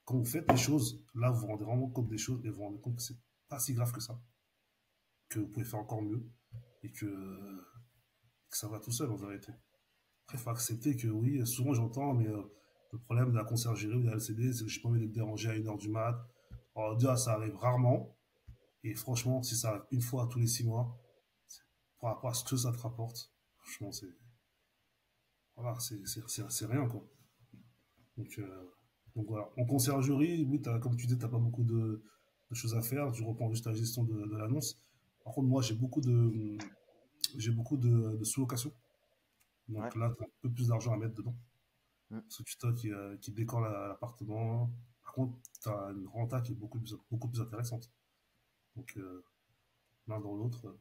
Quand vous faites les choses, là, vous vous rendez vraiment compte des choses et vous vous rendez compte que c'est pas si grave que ça, que vous pouvez faire encore mieux et que ça va tout seul en vérité. Après, il faut accepter que oui, souvent j'entends, mais le problème de la conciergerie ou de la LCD, c'est que j'ai pas envie d'être dérangé à 1 h du mat. Alors, déjà, ça arrive rarement. Et franchement, si ça arrive une fois tous les 6 mois, par rapport à ce que ça te rapporte, franchement, voilà, c'est rien, quoi. Donc, euh, donc voilà. En conciergerie, oui, comme tu dis, tu n'as pas beaucoup de choses à faire. Tu reprends juste la gestion de l'annonce. Par contre, moi, j'ai beaucoup de sous-location. Ouais. Donc là, tu as un peu plus d'argent à mettre dedans. Mm. Parce que tu toi qui décore l'appartement. Par contre, tu as une renta qui est beaucoup plus intéressante. Donc, l'un dans l'autre,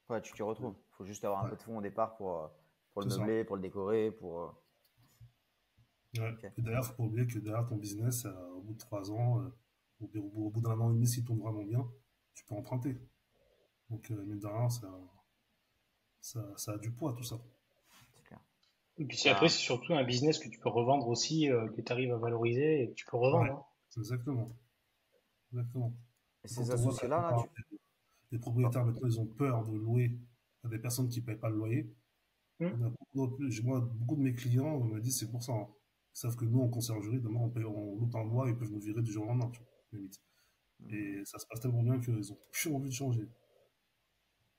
Ouais, tu t'y retrouves. Faut juste avoir un ouais, peu de fonds au départ pour le c'est ça. meubler, pour le décorer, Ouais. Ok. Et d'ailleurs, faut pas oublier que derrière ton business, au bout de 3 ans, au bout d'un an et demi, s'il tourne vraiment bien, tu peux emprunter. Donc, mine de rien, ça a du poids, tout ça. C'est clair. Et puis après, T'as- c'est surtout un business que tu peux revendre aussi, que tu arrives à valoriser et que tu peux Ouais, revendre, hein. exactement. Exactement. Et Et ces quand on voit que associés-là, là, les oh, propriétaires, maintenant, ils ont peur de louer à des personnes qui ne payent pas le loyer. Hmm. Il y en a moi, beaucoup de mes clients me disent c'est pour ça, hein. Ils savent que nous, en conciergerie, demain, on loupe un mois, ils peuvent nous virer du jour au lendemain, tu vois, limite. Et ça se passe tellement bien qu'ils ont plus envie de changer.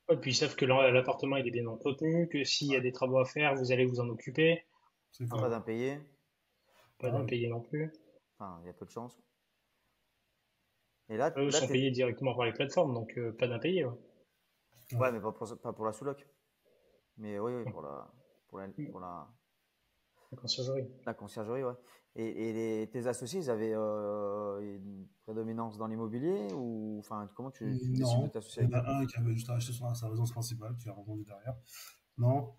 Et puis ils savent que l'appartement il est bien entretenu, que s'il y a Ouais, des travaux à faire, vous allez vous en occuper, c'est pas clair. d'impayés. pas Ah oui. d'impayés non plus. Enfin, il y a peu de chance. Et là, Eux là sont t'es... payés directement par les plateformes, donc pas d'impayés, ouais. Ouais. Ouais, mais pas pour la sous-loc. Mais oui, oui, Hmm. pour La conciergerie. la conciergerie, ouais. Tes associés, ils avaient une prédominance dans l'immobilier ou, enfin, comment tu décides de Non, t'associer il y avec en eux? a un qui avait juste acheté sa résidence principale, qui a revendu derrière. Non,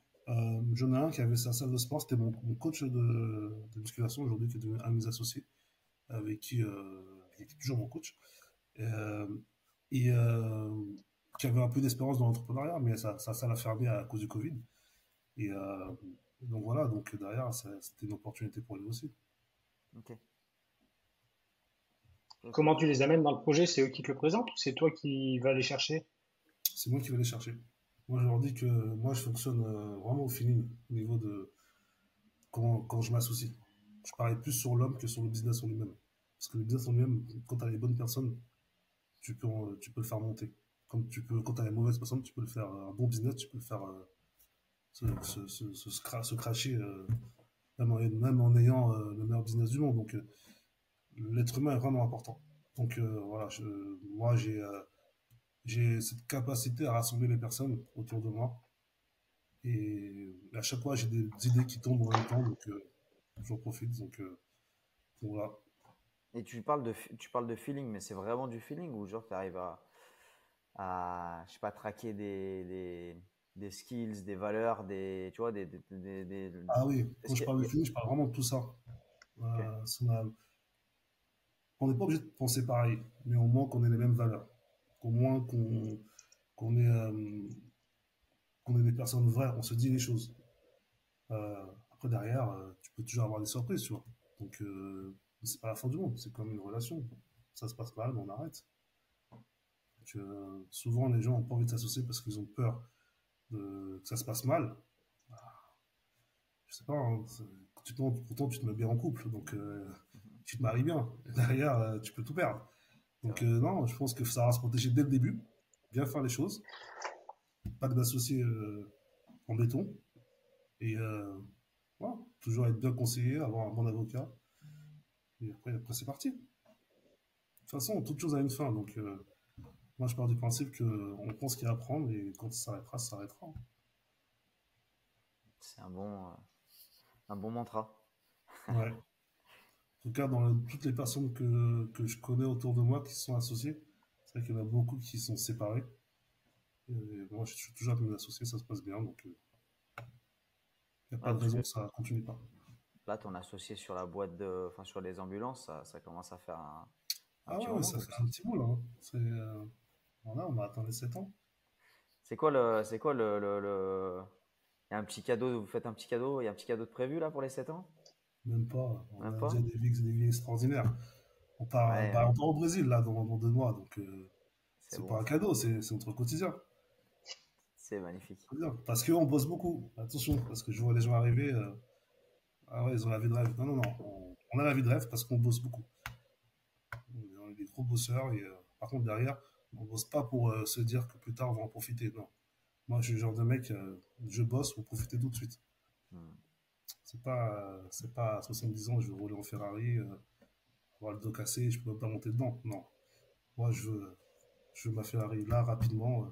j'en ai un qui avait sa salle de sport, c'était mon coach de musculation aujourd'hui, qui est devenu un de mes associés, qui est toujours mon coach, euh, et qui avait un peu d'espérance dans l'entrepreneuriat, mais ça l'a fermé à cause du Covid. Et donc voilà, donc derrière, c'était une opportunité pour lui aussi. Ok, ok, Comment tu les amènes dans le projet? C'est eux qui te le présentent ou c'est toi qui vas les chercher? C'est moi qui vais les chercher. Moi, je leur dis que moi, je fonctionne vraiment au feeling, au niveau de quand je m'associe. Je parie plus sur l'homme que sur le business en lui-même. Parce que le business en lui-même, quand tu as les bonnes personnes, tu peux le faire monter. Quand tu as les mauvaises personnes, tu peux le faire, un bon business, tu peux le faire se cracher, même en ayant le meilleur business du monde. Donc, l'être humain est vraiment important. Donc, voilà, moi, j'ai cette capacité à rassembler les personnes autour de moi. Et à chaque fois, j'ai des idées qui tombent en même temps, donc j'en profite. Donc voilà. Et tu parles de feeling, mais c'est vraiment du feeling ou genre tu arrives je sais pas, traquer des skills, des valeurs, tu vois, Ah oui, quand est-ce je que, parle de feeling, je parle vraiment de tout ça. ok, Ça on n'est pas obligé de penser pareil, mais au moins qu'on ait les mêmes valeurs. Au moins qu'on ait, qu'on ait des personnes vraies, on se dit les choses. Après, derrière, tu peux toujours avoir des surprises, tu vois. Donc, c'est pas la fin du monde, c'est comme une relation. Ça se passe mal, on arrête. Donc, souvent, les gens n'ont pas envie de s'associer parce qu'ils ont peur que ça se passe mal. Je sais pas, hein, pourtant, tu te mets bien en couple, donc tu te maries bien. Et derrière, tu peux tout perdre. c'est Donc, vrai. non, je pense que ça va se protéger dès le début, bien faire les choses, pas que d'associer en béton, et voilà, toujours être bien conseillé, avoir un bon avocat, et après c'est parti. De toute façon, toute chose a une fin, donc moi je pars du principe qu'on prend ce qu'il y a à prendre, et quand ça s'arrêtera. C'est un bon mantra. Ouais. En tout cas, toutes les personnes que je connais autour de moi qui sont associées, c'est vrai qu'il y en a beaucoup qui sont séparés. Et moi, je suis toujours avec mes associés, ça se passe bien, donc il n'y a pas Ouais, de parce raison que que ça continue pas. là, ton associé sur la enfin, sur les ambulances, ça commence à faire un Ah petit ouais, ouais, moment, ça du fait coup. un petit bout là, hein. Voilà, on a atteint les 7 ans. C'est quoi il y a un petit cadeau, vous faites un petit cadeau, il y a un petit cadeau de prévu là pour les 7 ans? Même pas. On Même a déjà pas? des vies extraordinaires. Ouais, On ouais, part au Brésil là dans 2 mois, donc c'est c'est pas bon un ça. cadeau, c'est notre quotidien. C'est magnifique. Parce qu'on bosse beaucoup. Attention, parce que je vois les gens arriver. Ah ouais, ils ont la vie de rêve. Non, non, non. On a la vie de rêve parce qu'on bosse beaucoup. On est des gros bosseurs et par contre derrière, on bosse pas pour se dire que plus tard on va en profiter. Non. Moi, je suis le genre de mec, je bosse pour profiter tout de suite. Hmm. C'est pas à 70 ans, je veux rouler en Ferrari, avoir le dos cassé, je peux même pas monter dedans. Non. Moi, je veux ma Ferrari là, rapidement,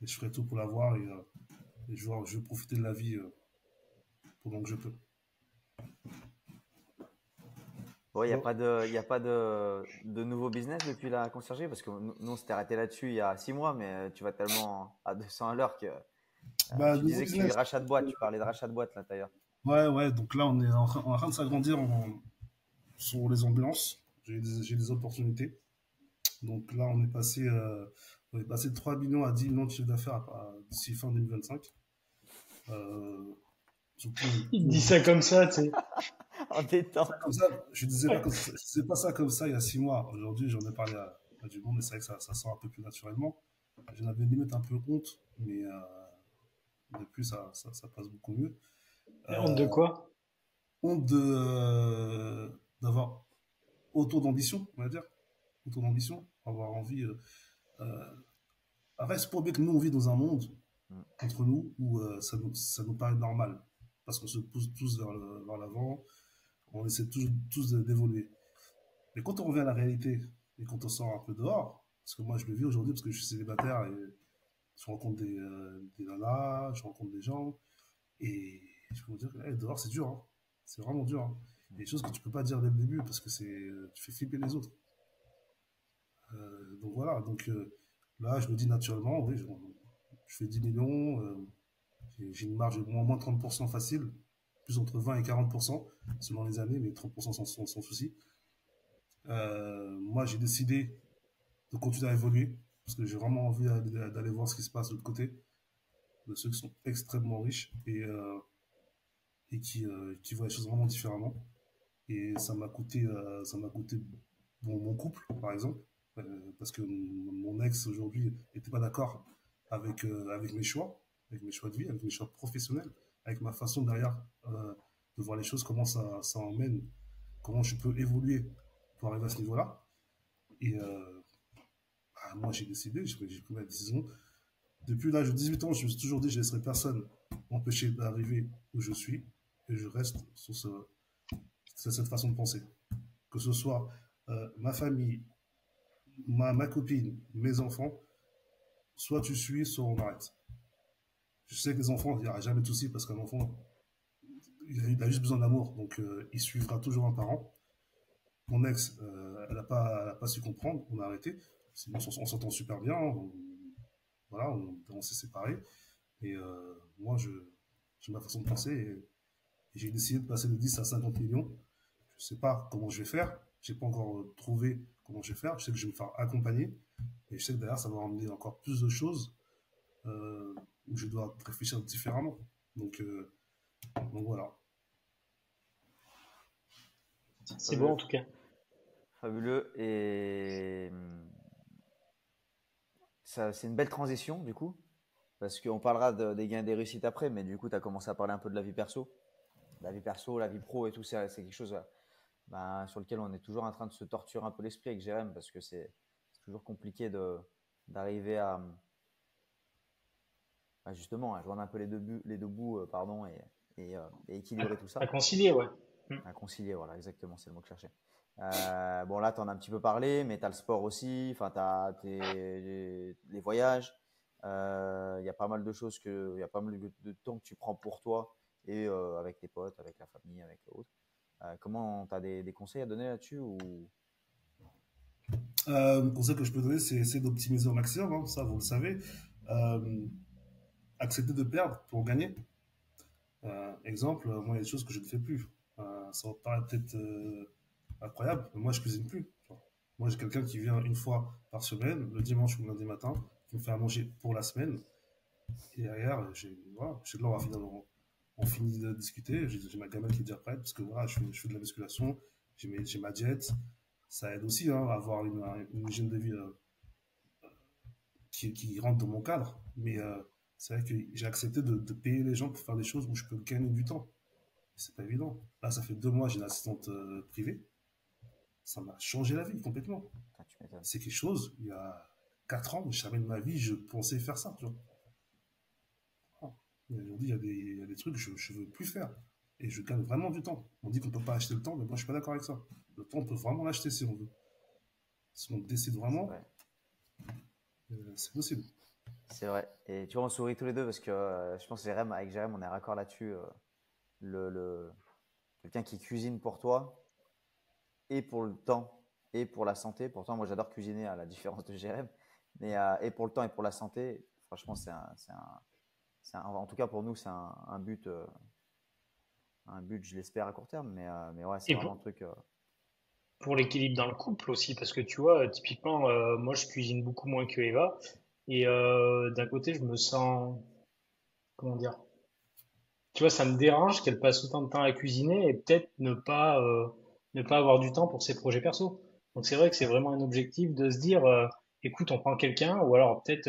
et je ferai tout pour l'avoir et je veux profiter de la vie pendant que je peux. Bon, Bon, il y a pas de nouveau business depuis la conciergerie parce que nous on s'était arrêté là-dessus il y a 6 mois, mais tu vas tellement à 200 à l'heure que bah, tu nouveau disais que tu fais des business. rachats de boîtes, tu parlais de rachats de boîtes là d'ailleurs. Ouais, ouais, donc là, on est en train de s'agrandir sur les ambulances. J'ai des opportunités. Donc là, on est passé de 3 millions à 10 millions de chiffre d'affaires d'ici fin 2025. Euh, surtout, Il dit ça comme ça, tu sais. En ça détente. comme ça, je disais pas ça comme ça il y a 6 mois. Aujourd'hui, j'en ai parlé à du monde et c'est vrai que ça sort un peu plus naturellement. J'en avais limite un peu honte, mais depuis, ça passe beaucoup mieux. Et honte de Euh, quoi? honte d'avoir autant d'ambition, on va dire. Autant d'ambition, avoir envie. Euh, Reste pour bien que nous, on vit dans un monde, Hmm. entre nous, où ça nous paraît normal. Parce qu'on se pousse tous vers l'avant, on essaie tous d'évoluer. Mais quand on revient à la réalité, et quand on sort un peu dehors, parce que moi je le vis aujourd'hui, parce que je suis célibataire, et je rencontre des nanas, je rencontre des gens, et je peux vous dire que dehors c'est dur, hein. C'est vraiment dur, hein. Il y a des choses que tu peux pas dire dès le début, parce que tu fais flipper les autres. Donc voilà, là je me dis naturellement, oui, je fais 10 millions, j'ai une marge de moins 30% facile, plus entre 20 et 40% selon les années, mais 30% sans souci. Moi, j'ai décidé de continuer à évoluer parce que j'ai vraiment envie d'aller voir ce qui se passe de l'autre côté, de ceux qui sont extrêmement riches et qui voient les choses vraiment différemment. Et ça m'a coûté mon couple, par exemple, parce que mon ex aujourd'hui n'était pas d'accord avec mes choix de vie, avec mes choix professionnels, avec ma façon derrière de voir les choses, comment ça emmène, comment je peux évoluer pour arriver à ce niveau-là. Et moi, j'ai décidé, j'ai pris ma décision. Depuis l'âge de 18 ans, je me suis toujours dit que je ne laisserai personne m'empêcher d'arriver où je suis. Et je reste sur cette façon de penser. Que ce soit ma famille, ma copine, mes enfants, soit tu suis, soit on arrête. Je sais que les enfants, il n'y aura jamais de souci parce qu'un enfant, il a juste besoin d'amour, donc il suivra toujours un parent. Mon ex, elle a pas su comprendre, on a arrêté. On s'entend super bien, voilà, on s'est séparés. Et moi, j'ai ma façon de penser et j'ai décidé de passer de 10 à 50 millions. Je ne sais pas comment je vais faire, je n'ai pas encore trouvé comment je vais faire. Je sais que je vais me faire accompagner et je sais que derrière, ça va emmener encore plus de choses euh, où je dois réfléchir différemment. Donc, euh, donc voilà. C'est beau en Fabuleux. tout cas. Fabuleux. Et ça, c'est une belle transition, du coup, parce qu'on parlera des gains et des réussites après, mais du coup, tu as commencé à parler un peu de la vie perso. La vie perso, la vie pro et tout ça, c'est quelque chose ben, sur lequel on est toujours en train de se torturer un peu l'esprit avec Jérém, parce que c'est toujours compliqué d'arriver à justement à joindre un peu les deux bouts pardon, et À, équilibrer tout à ça. concilier, ouais. Mm. À concilier, voilà, exactement, c'est le mot que je cherchais. Bon, là, tu en as un petit peu parlé, mais tu as le sport aussi, enfin, tu as les voyages. Il y a pas mal de choses il y a pas mal de temps que tu prends pour toi et avec tes potes, avec la famille, avec autres. Comment tu as des conseils à donner là-dessus ou... Le conseil que je peux donner, c'est essayer d'optimiser au maximum, hein, ça vous le savez. Euh, Accepter de perdre pour gagner. Exemple, moi, il y a des choses que je ne fais plus. Ça va paraître peut-être incroyable, mais moi, je cuisine plus. Moi, j'ai quelqu'un qui vient une fois par semaine, le dimanche ou le lundi matin, qui me fait à manger pour la semaine. Et derrière, voilà, je sais que là, on finit de discuter. J'ai ma gamelle qui est déjà prête, parce que voilà, je fais de la musculation, j'ai ma diète. Ça aide aussi hein, à avoir une hygiène de vie qui rentre dans mon cadre. Mais c'est vrai que j'ai accepté de payer les gens pour faire des choses où je peux gagner du temps. C'est pas évident. Là, ça fait 2 mois, j'ai une assistante privée. Ça m'a changé la vie complètement. Enfin, tu m'étonnes. C'est quelque chose, il y a 4 ans, jamais de ma vie, je pensais faire ça. Tu vois. Aujourd'hui, il y a des trucs que je ne veux plus faire. Et je gagne vraiment du temps. On dit qu'on ne peut pas acheter le temps, mais moi, je suis pas d'accord avec ça. Le temps, on peut vraiment l'acheter si on veut. Si on décide C'est vraiment, vrai. c'est possible. C'est vrai. Et tu vois, on sourit tous les deux parce que je pense que avec Jérém, on est raccord là-dessus. Quelqu'un qui cuisine pour toi et pour le temps et pour la santé. Pourtant, moi, j'adore cuisiner à la différence de Jérém. Mais et pour le temps et pour la santé, franchement, en tout cas pour nous, c'est un but, je l'espère à court terme. Mais ouais, c'est Et vraiment un truc. pour l'équilibre dans le couple aussi, parce que tu vois, typiquement, moi je cuisine beaucoup moins que Eva, et d'un côté je me sens, comment dire, tu vois, ça me dérange qu'elle passe autant de temps à cuisiner et peut-être ne pas avoir du temps pour ses projets perso. Donc c'est vrai que c'est vraiment un objectif de se dire, écoute, on prend quelqu'un, ou alors peut-être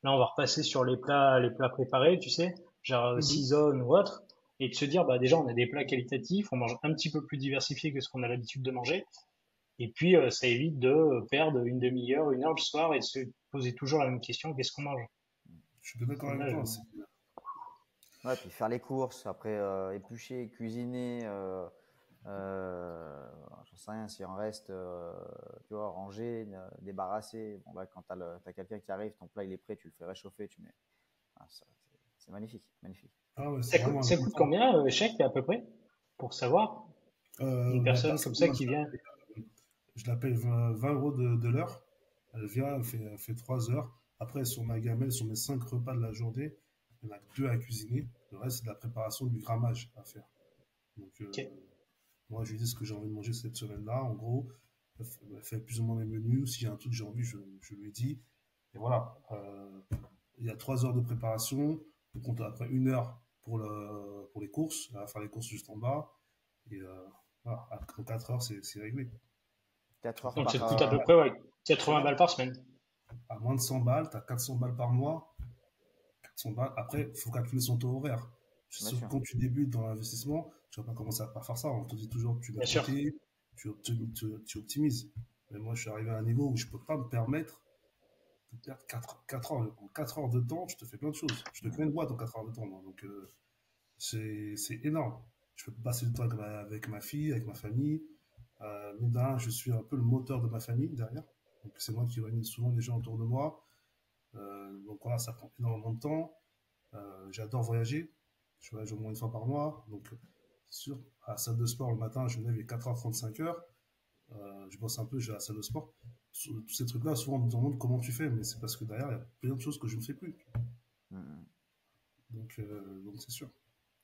là on va repasser sur les plats préparés, tu sais, genre Mhm. Season ou autre, et de se dire, bah déjà on a des plats qualitatifs, on mange un petit peu plus diversifié que ce qu'on a l'habitude de manger, et puis ça évite de perdre une demi-heure, une heure le soir et de se poser toujours la même question, qu'est-ce qu'on mange? Je suis d'accord Et avec là, toi. Ouais, puis faire les courses, après éplucher, cuisiner, j'en sais rien, s'il en reste, tu vois, ranger, débarrasser. Bon, là, quand t'as quelqu'un qui arrive, ton plat il est prêt, tu le fais réchauffer, tu mets. Ah, c'est magnifique, magnifique. Ah ouais, c'est vraiment Ça coûte important. combien, chèque, à peu près, pour savoir? Une La personne personne, comme ça moi, qui vient. je la paye 20 euros de l'heure. Elle vient, elle fait 3 heures. Après, sur ma gamelle, sur mes 5 repas de la journée, il y en a que 2 à cuisiner. Le reste, c'est de la préparation, du grammage à faire. Donc, Ok. moi, je lui dis ce que j'ai envie de manger cette semaine-là. En gros, elle fait plus ou moins mes menus. Si j'ai un truc que j'ai envie, je lui dis. Et voilà. Il y a 3 heures de préparation. On compte après 1 heure pour les courses. Elle va faire les courses juste en bas. Et voilà. Après 4 heures, c'est réglé. 4 heures Donc ça par. te coûte à peu près ouais, C'est 80 là. balles par semaine. À moins de 100 balles, tu as 400 balles par mois. 400 balles. Après, il faut calculer son taux horaire. C'est Bien sûr que sûr. quand tu débutes dans l'investissement, tu vas pas commencer à faire ça. On te dit toujours que tu mets Bien de sûr. côté, tu optimises. Mais moi, je suis arrivé à un niveau où je peux pas me permettre de perdre 4 heures. En 4 heures de temps, je te fais plein de choses. Je te crée une boîte en 4 heures de temps. Moi. Donc, c'est énorme. Je peux passer du temps avec ma fille, avec ma famille. Mine de rien, je suis un peu le moteur de ma famille derrière. Donc, c'est moi qui réunis souvent les gens autour de moi. Donc voilà, ça prend énormément de temps. J'adore voyager. Je voyage au moins une fois par mois. Donc, c'est sûr, à la salle de sport le matin, je me lève, il est 4h30, 5h. Je bosse un peu, je vais à la salle de sport. Tous ces trucs-là, souvent, on me demande comment tu fais, mais c'est parce que derrière, il y a plein de choses que je ne fais plus. Mhm. Donc c'est sûr.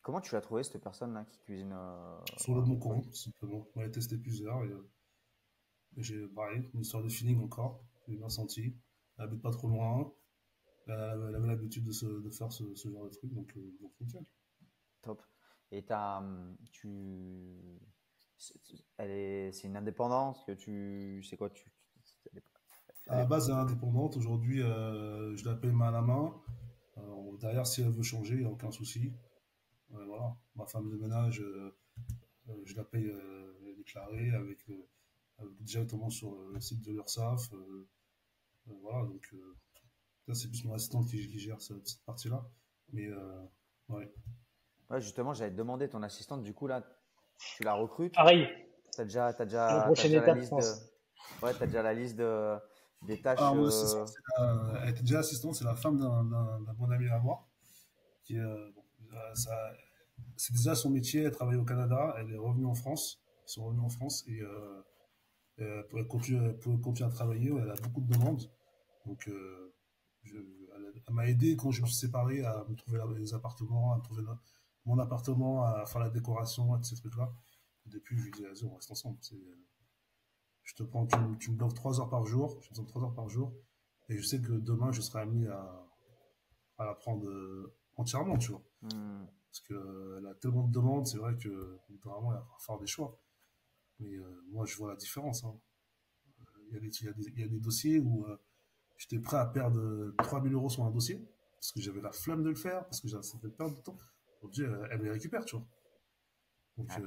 Comment tu l'as trouvé cette personne-là qui cuisine Sur le bon courant, tout simplement. On a testé plusieurs et j'ai, pareil, une histoire de feeling encore. J'ai bien senti. Elle habite pas trop loin. Elle avait l'habitude de faire ce genre de truc, donc nickel. top. Et c'est une indépendance que c'est quoi À la base, elle est indépendante. Aujourd'hui, je la paye main à la main. Derrière, si elle veut changer, il n'y a aucun souci. Voilà. Ma femme de ménage, je la paye déclarée directement sur le site de l'URSSAF. Voilà, donc ça, c'est plus mon assistante qui gère cette partie-là. Mais ouais. Ouais, justement, j'allais te demander ton assistante, du coup, là, tu la recrutes? Pareil, la T'as prochaine déjà la étape, je liste de, pense. ouais, t'as déjà la liste des tâches. Alors, mon assistante, elle était déjà assistante, c'est la femme d'un bon ami à moi. Bon, c'est déjà son métier, elle travaille au Canada, elle est revenue en France. Ils sont revenus en France et pour continuer à travailler, elle a beaucoup de demandes. Donc, elle m'a aidé quand je me suis séparé à me trouver les appartements, à me trouver mon appartement, à faire la décoration, et ces trucs-là. Et depuis, je lui dis, vas-y, on reste ensemble. Tu me bloques 3 heures par jour, j'ai besoin de 3 heures par jour, et je sais que demain, je serai amené à la prendre entièrement, tu vois. Hmm. Parce qu'elle a tellement de demandes, c'est vrai que, normalement, il va falloir faire des choix. Mais moi, je vois la différence, hein. Il y a des dossiers où j'étais prêt à perdre 3 000 € sur un dossier, parce que j'avais la flemme de le faire, parce que ça fait perdre de temps. Aujourd'hui, elle me les récupère, tu vois. Donc, Ouais.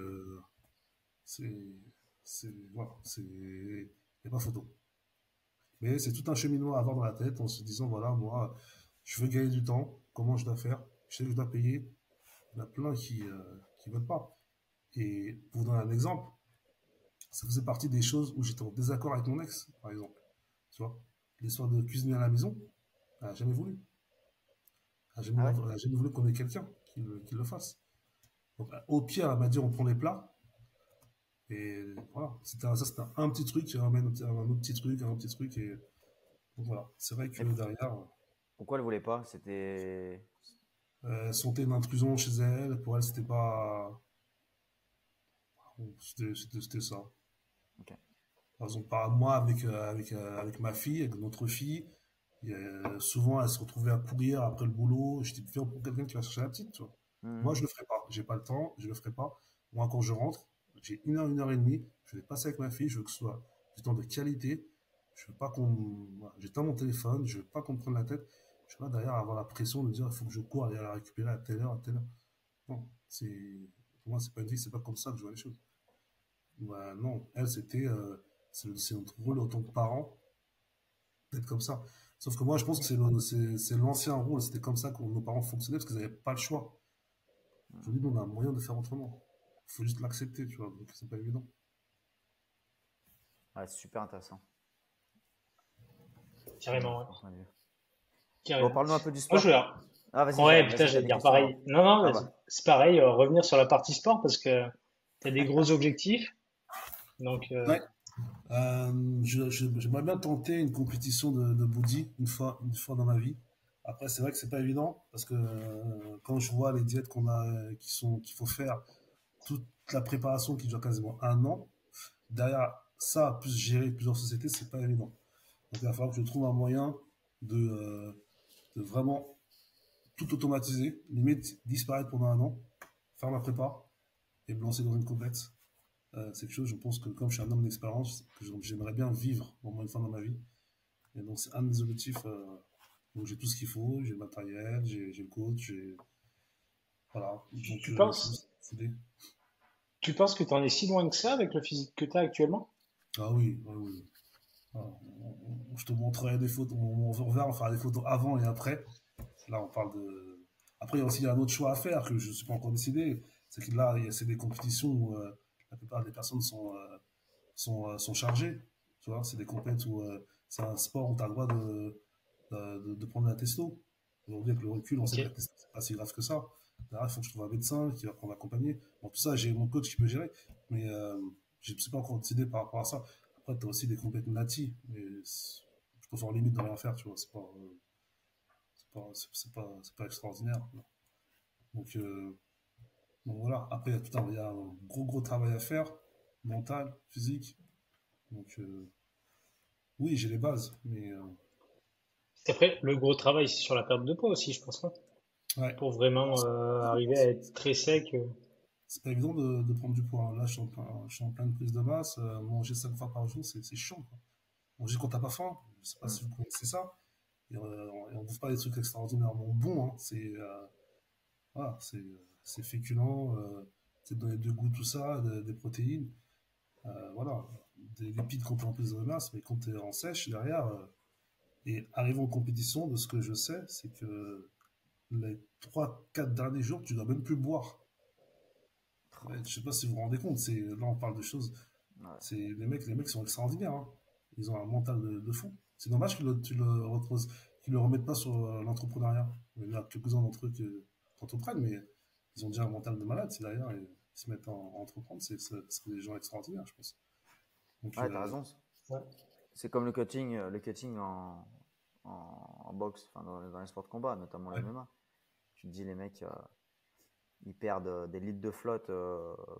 c'est. Voilà, il n'y a pas photo. Mais c'est tout un cheminement à avoir dans la tête en se disant, voilà, moi, je veux gagner du temps, comment je dois faire, je sais que je dois payer. Il y en a plein qui veulent pas. Et pour vous donner un exemple, ça faisait partie des choses où j'étais en désaccord avec mon ex, par exemple. Tu vois, l'histoire de cuisiner à la maison, elle n'a jamais voulu. Ah ouais? Elle n'a jamais voulu qu'on ait quelqu'un qui le fasse. Donc, au pire, elle m'a dit on prend les plats. Et voilà, c'était un petit truc qui ramène un autre petit truc, un autre petit truc. Et donc voilà, c'est vrai que Mais derrière, pourquoi elle voulait pas? C'était. elle sentait une intrusion chez elle. Pour elle, c'était pas. C'était ça. Ok. Par exemple, par moi, avec ma fille, avec notre fille, et, souvent, elle se retrouvait à courir après le boulot. J'étais fait pour quelqu'un qui va chercher la petite, tu vois. Hmm. Moi, je le ferai pas. J'ai pas le temps, je le ferai pas. Moi, quand je rentre, j'ai 1 heure et demie. Je vais passer avec ma fille. Je veux que ce soit du temps de qualité. Je veux pas voilà, j'éteins mon téléphone. Je veux pas qu'on me prenne la tête. Je veux pas derrière avoir la pression de dire il faut que je cours aller la récupérer à telle heure, à telle heure. Non, pour moi, c'est pas une vie. C'est pas comme ça que je vois les choses. Bah, non, elle, c'est notre rôle en tant que parent d'être comme ça. Sauf que moi, je pense que c'est l'ancien rôle. C'était comme ça que nos parents fonctionnaient parce qu'ils n'avaient pas le choix. Aujourd'hui, nous, on a un moyen de faire autrement. Il faut juste l'accepter, tu vois. Donc, c'est pas évident. Ouais, c'est super intéressant. Carrément, ouais. Ton point de vue. Bon, Carrément. parle-nous un peu du Moi, je sport. voulais. Ah, vas-y, Ouais, putain, vas-y, t'as j'allais des dire questions pareil. avant. Non, non, Ah mais bah, c'est pareil, revenir sur la partie sport parce que tu as des gros objectifs. Donc, Ouais. J'aimerais bien tenter une compétition de body une fois dans ma vie. Après, c'est vrai que c'est pas évident parce que quand je vois les diètes qu'il faut faire, toute la préparation qui dure quasiment 1 an, derrière ça, plus gérer plusieurs sociétés, c'est pas évident. Donc il va falloir que je trouve un moyen de vraiment tout automatiser, limite disparaître pendant 1 an, faire ma prépa et me lancer dans une compète. C'est quelque chose, je pense que comme je suis un homme d'expérience, que j'aimerais bien vivre au moins une fois dans ma vie. Et donc c'est un des objectifs. Donc j'ai tout ce qu'il faut, j'ai le matériel, j'ai le coach, voilà. Donc tu c'est penses, c'est des- tu penses que tu en es si loin que ça avec le physique que tu as actuellement? Ah oui, oui, oui. Voilà. Je te montrerai des photos, on verra, on fera des photos avant et après. Là, on parle de. Après, il y a un autre choix à faire que je ne suis pas encore décidé. C'est que là, c'est des compétitions où la plupart des personnes sont chargées. Tu vois, c'est des compétitions où c'est un sport où tu as le droit de. de prendre la testo. Aujourd'hui, avec le recul, on sait que la Ok. testo, c'est pas si grave que ça. Derrière, il faut que je trouve un médecin qui va prendre accompagner. Bon, tout ça, j'ai mon coach qui peut gérer, mais je ne suis pas encore décidé par rapport à ça. Après, tu as aussi des compétences nati, mais je préfère limite de rien faire, tu vois. C'est pas extraordinaire. Donc, donc voilà. Après, il y a un gros travail à faire, mental, physique. Donc oui, j'ai les bases, mais Après, le gros travail, c'est sur la perte de poids aussi, je pense, hein, ouais. pour vraiment arriver à être très sec. C'est pas évident de prendre du poids, hein. Là, je suis en pleine prise de masse. Manger 5 fois par jour, c'est chiant, quoi. Manger quand t'as pas faim, je sais pas Mm. si vous connaissez ça. Et on ne bouffe pas des trucs extraordinairement bons, hein. Voilà, c'est féculent, c'est donner de goût, tout ça, des protéines. Voilà, des lipides quand t'es en prise de masse, mais quand t'es en sèche derrière, et arrivant en compétition, de ce que je sais, c'est que les 3 4 derniers jours, tu dois même plus boire. Ouais, je sais pas si vous vous rendez compte, là on parle de choses, Ouais. les mecs sont extraordinaires, hein. Ils ont un mental de fou. C'est dommage qu'ils le remettent pas sur l'entrepreneuriat. Il y a quelques-uns d'entre eux qui entreprennent, mais ils ont déjà un mental de malade, c'est derrière, et ils se mettent à entreprendre, c'est des gens extraordinaires, je pense. Donc, Ouais, t'as raison. Ouais. C'est comme le cutting en boxe, enfin dans les sports de combat, notamment le ouais, MMA. Tu te dis, les mecs, ils perdent des litres de flotte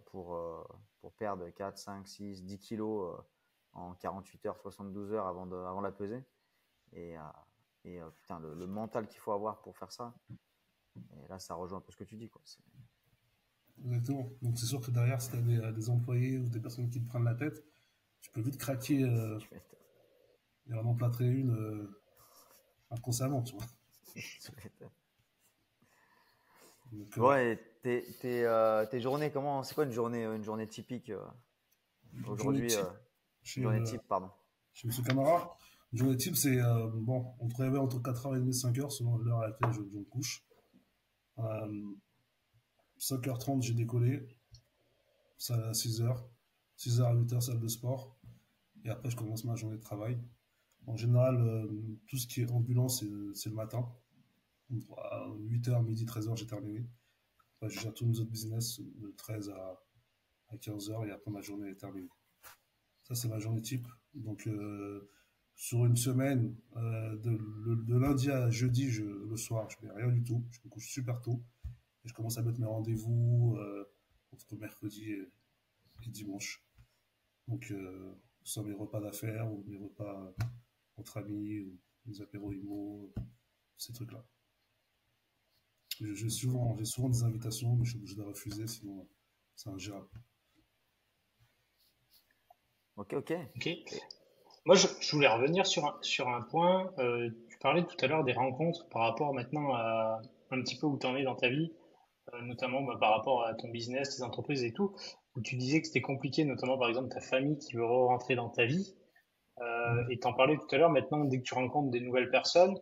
pour, euh, pour perdre 4, 5, 6, 10 kilos en 48 heures, 72 heures avant la pesée. Et, euh, putain, le mental qu'il faut avoir pour faire ça. Et là, ça rejoint un peu ce que tu dis, quoi. exactement. Donc c'est sûr que derrière, si tu as des employés ou des personnes qui te prennent la tête, tu peux vite craquer Tu m'étonnes. et en emplâtrer une inconsciemment, tu vois. Tu m'étonnes. Donc, Bon, et tes journées, comment, c'est quoi une journée typique journée aujourd'hui, type une chez, journée type, pardon. chez M. Camara. Une journée type, c'est bon, on se réveille entre 4h30 et 5h selon l'heure à laquelle je me couche. 5h30, j'ai décollé, salle à 6h, 6h à 8h, salle de sport. Et après, je commence ma journée de travail. En général, tout ce qui est ambulance, c'est le matin. À 8h, midi, 13h, j'ai terminé. Après, je gère tous mes autres business de 13 à 15h et après ma journée est terminée. Ça, c'est ma journée type. Donc, sur une semaine, de lundi à jeudi, le soir, je ne fais rien du tout. Je me couche super tôt. Et je commence à mettre mes rendez-vous entre mercredi et dimanche. Donc, soit mes repas d'affaires ou mes repas entre amis, ou mes apéros IMO, ces trucs-là. Ok, J'ai souvent des invitations, mais je suis obligé de refuser, sinon c'est ingérable. ok, ok. Ok. Moi, je voulais revenir sur un point. Tu parlais tout à l'heure des rencontres par rapport maintenant à un petit peu où tu en es dans ta vie, notamment bah, par rapport à ton business, tes entreprises et tout, où tu disais que c'était compliqué, notamment par exemple ta famille qui veut rentrer dans ta vie. Et t'en parlais tout à l'heure, maintenant, dès que tu rencontres des nouvelles personnes,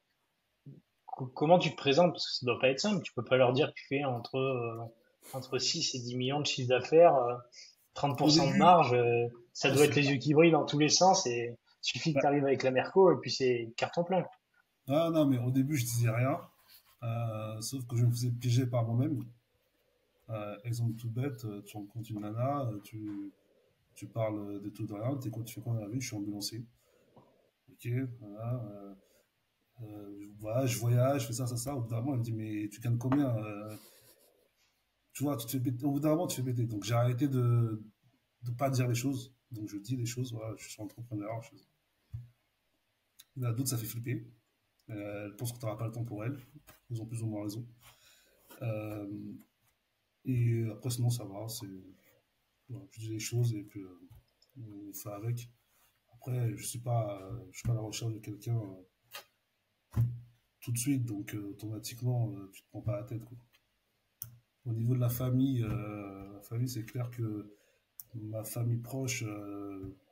comment tu te présentes? Parce que ça doit pas être simple. Tu peux pas leur dire que tu fais entre 6 et 10 millions de chiffre d'affaires, Au 30% de début, marge, ça ouais, doit c'est être les yeux qui brillent dans tous les sens et il suffit que tu bah, arrives avec la Merco et puis c'est carton plein. ah non, mais au début, je disais rien. Sauf que je me faisais piéger par moi-même. Exemple tout bête, tu rencontres une nana, tu parles de tout de rien, tu fais quoi dans la vie? Je suis ambulancier. Ok, voilà, voilà, je voyage, je fais ça. Au bout d'un moment, elle me dit, mais tu gagnes combien? Tu vois, tu te fais péter. Au bout d'un moment, tu te fais péter. Donc j'ai arrêté de ne pas dire les choses. Donc je dis les choses, voilà, je suis entrepreneur. La d'autres, ça fait flipper. Elles pensent que tu n'auras pas le temps pour elles. Elles ont plus ou moins raison. Euh, et après, sinon, ça va. Voilà, je dis les choses et puis on fait avec. Après, je suis pas à la recherche de quelqu'un tout de suite, donc automatiquement, tu te prends pas la tête, quoi. Au niveau de la famille, c'est clair que ma famille proche,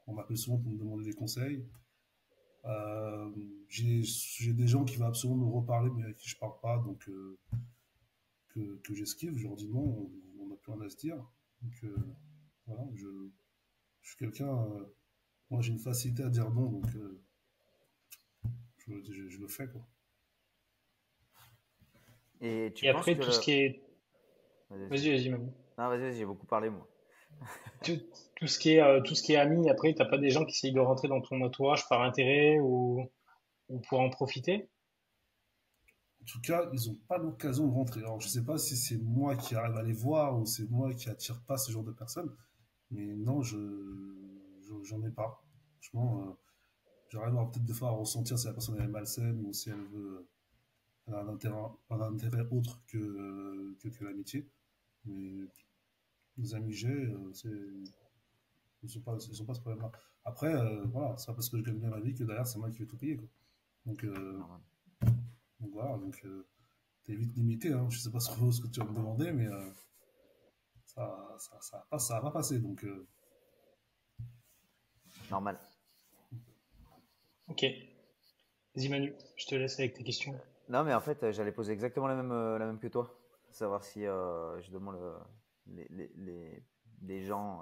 on m'appelle souvent pour me demander des conseils. Euh, j'ai des gens qui vont absolument me reparler, mais avec qui je parle pas, donc que j'esquive. Je leur dis non, on n'a plus rien à se dire. Donc voilà, je suis quelqu'un. Moi, j'ai une facilité à dire non, donc je le fais, quoi. Et tu Et penses après, que tout ce qui est... Vas-y, vas-y. Vas-y, Manu. Non, vas-y, j'ai beaucoup parlé, moi. Tout, tout ce qui est ami, après, t'as pas des gens qui essayent de rentrer dans ton entourage par intérêt ou pour en profiter? En tout cas, ils n'ont pas l'occasion de rentrer. Alors, je sais pas si c'est moi qui arrive à les voir ou c'est moi qui attire pas ce genre de personnes, mais non, j'en ai pas. Franchement, j'arrive peut-être des fois à ressentir si la personne est malsaine ou si elle veut, elle a un intérêt autre que l'amitié. Mais les amis que j'ai, ils sont pas ce problème-là. Après, voilà, c'est pas parce que je gagne bien ma vie que derrière c'est moi qui vais tout payer, quoi. Donc, Normal. donc voilà, t'es vite limité, hein. Je sais pas trop ce que tu vas me demander, mais ça va pas passer. Donc, Normal. Ok. Vas-y, Manu, je te laisse avec tes questions. Non, mais en fait, j'allais poser exactement la même que toi. Savoir si justement les gens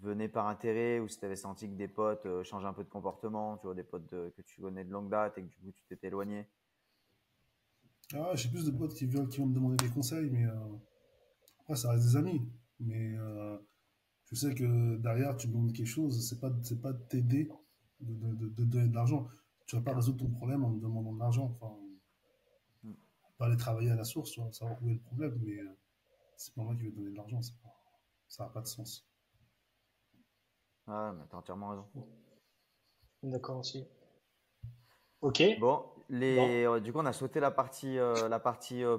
venaient par intérêt ou si tu avais senti que des potes changeaient un peu de comportement, tu vois, des potes que tu connais de longue date et que du coup tu t'étais éloigné. j'ai plus de potes qui vont me demander des conseils, mais après, ça reste des amis. Mais je sais que derrière, tu me demandes quelque chose, c'est pas de t'aider, de donner de l'argent. Tu vas pas résoudre ton problème en me demandant de l'argent. Enfin, Mm. pas aller travailler à la source, tu vois, savoir où est le problème, mais c'est pas moi qui vais te donner de l'argent, ça n'a pas de sens. Ouais, mais t'as entièrement raison. D'accord aussi. Ok. Bon, Bon. du coup, on a sauté la partie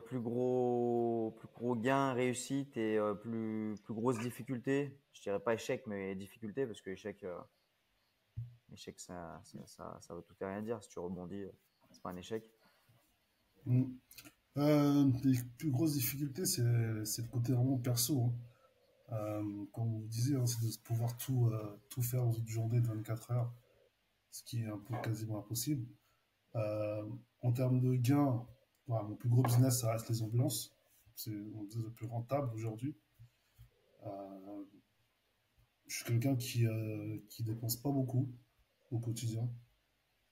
plus gros gain, réussite et plus grosse difficulté. Je dirais pas échec, mais difficulté, parce que échec ça veut tout et rien dire. Si tu rebondis, c'est pas un échec. Mm. Les plus grosses difficultés, c'est le côté vraiment perso, hein. Comme vous disiez, hein, c'est de pouvoir tout faire dans une journée de 24 heures, ce qui est un peu quasiment impossible. Euh, En termes de gains, voilà, mon plus gros business, ça reste les ambulances. C'est mon business le plus rentable aujourd'hui. Euh, je suis quelqu'un qui dépense pas beaucoup au quotidien,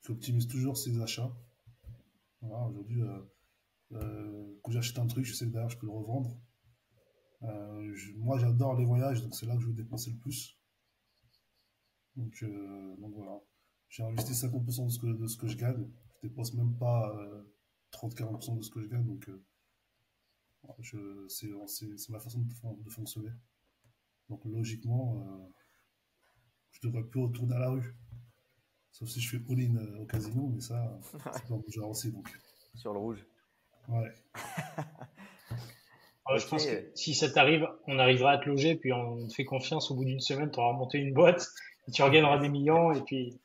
qui optimise toujours ses achats. Voilà, aujourd'hui, quand j'achète un truc, je sais que derrière, je peux le revendre. Moi, j'adore les voyages, donc c'est là que je vais dépenser le plus. Donc voilà. J'ai investi 50% de ce que je gagne. Je dépense même pas 30-40% de ce que je gagne. Donc c'est ma façon de fonctionner. Donc logiquement, je devrais plus retourner à la rue. Sauf si je fais all-in au casino, mais ça, c'est pas mon genre aussi. Donc, Sur le rouge. ouais. Je Ok. pense que si ça t'arrive, on arrivera à te loger, puis on te fait confiance. Au bout d'une semaine, tu auras monté une boîte, et tu regagneras des millions, et puis